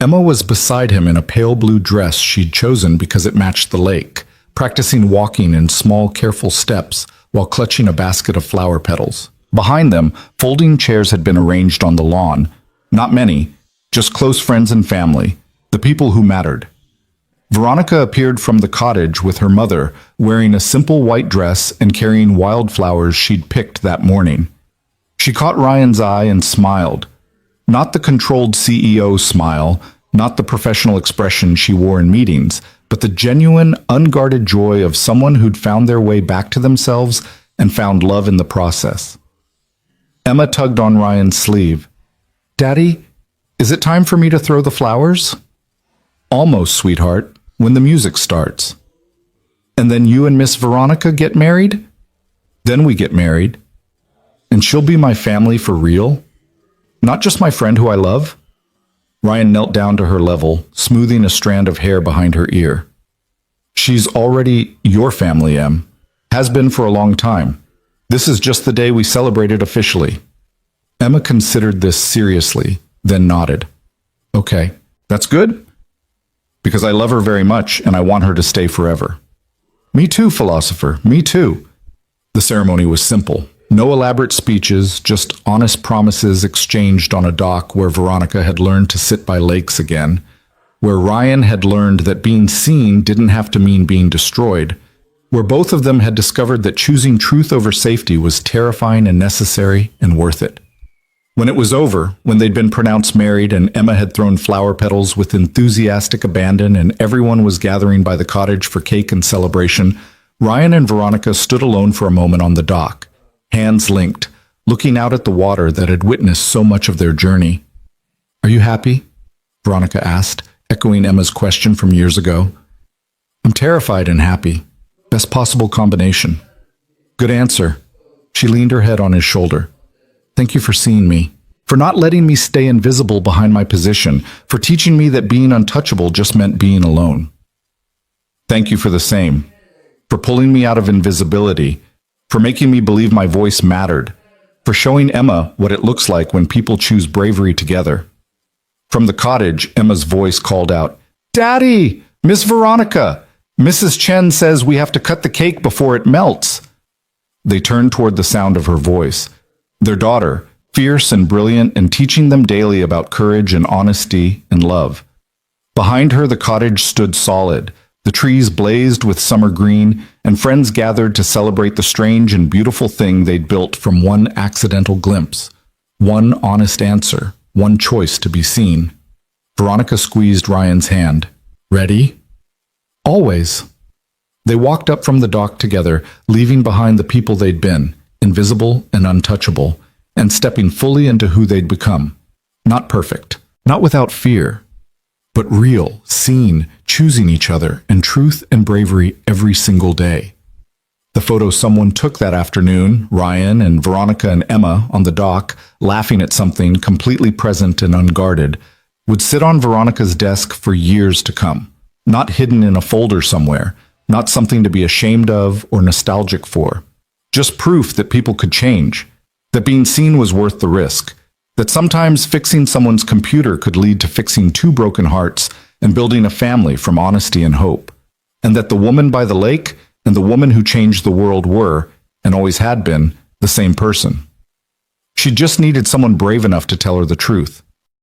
Emma was beside him in a pale blue dress she'd chosen because it matched the lake, practicing walking in small, careful steps while clutching a basket of flower petals. Behind them, folding chairs had been arranged on the lawn. Not many, just close friends and family, the people who mattered. Veronica appeared from the cottage with her mother, wearing a simple white dress and carrying wildflowers she'd picked that morning. She caught Ryan's eye and smiled. Not the controlled CEO smile, not the professional expression she wore in meetings, but the genuine, unguarded joy of someone who'd found their way back to themselves and found love in the process. Emma tugged on Ryan's sleeve. "Daddy, is it time for me to throw the flowers?" "Almost, sweetheart, when the music starts." "And then you and Miss Veronica get married?" "Then we get married. And she'll be my family for real? Not just my friend who I love?" Ryan knelt down to her level, smoothing a strand of hair behind her ear. "She's already your family, Em. Has been for a long time. This is just the day we celebrated officially." Emma considered this seriously, then nodded. "Okay, that's good. Because I love her very much and I want her to stay forever." "Me too, philosopher, me too." The ceremony was simple. No elaborate speeches, just honest promises exchanged on a dock where Veronica had learned to sit by lakes again, where Ryan had learned that being seen didn't have to mean being destroyed, where both of them had discovered that choosing truth over safety was terrifying and necessary and worth it. When it was over, when they'd been pronounced married and Emma had thrown flower petals with enthusiastic abandon and everyone was gathering by the cottage for cake and celebration, Ryan and Veronica stood alone for a moment on the dock, hands linked, looking out at the water that had witnessed so much of their journey. "Are you happy?" Veronica asked, echoing Emma's question from years ago. "I'm terrified and happy. Best possible combination." "Good answer." She leaned her head on his shoulder. "Thank you for seeing me, for not letting me stay invisible behind my position, for teaching me that being untouchable just meant being alone." "Thank you for the same, for pulling me out of invisibility, for making me believe my voice mattered, for showing Emma what it looks like when people choose bravery together." From the cottage, Emma's voice called out, "Daddy! Miss Veronica! Mrs. Chen says we have to cut the cake before it melts." They turned toward the sound of her voice. Their daughter, fierce and brilliant and teaching them daily about courage and honesty and love. Behind her, the cottage stood solid. The trees blazed with summer green, and friends gathered to celebrate the strange and beautiful thing they'd built from one accidental glimpse, one honest answer, one choice to be seen. Veronica squeezed Ryan's hand. "Ready?" "Always." They walked up from the dock together, leaving behind the people they'd been, invisible and untouchable, and stepping fully into who they'd become. Not perfect, not without fear, but real, seen, choosing each other, and truth and bravery every single day. The photo someone took that afternoon, Ryan and Veronica and Emma on the dock, laughing at something completely present and unguarded, would sit on Veronica's desk for years to come, not hidden in a folder somewhere, not something to be ashamed of or nostalgic for. Just proof that people could change, that being seen was worth the risk, that sometimes fixing someone's computer could lead to fixing two broken hearts and building a family from honesty and hope, and that the woman by the lake and the woman who changed the world were, and always had been, the same person. She just needed someone brave enough to tell her the truth.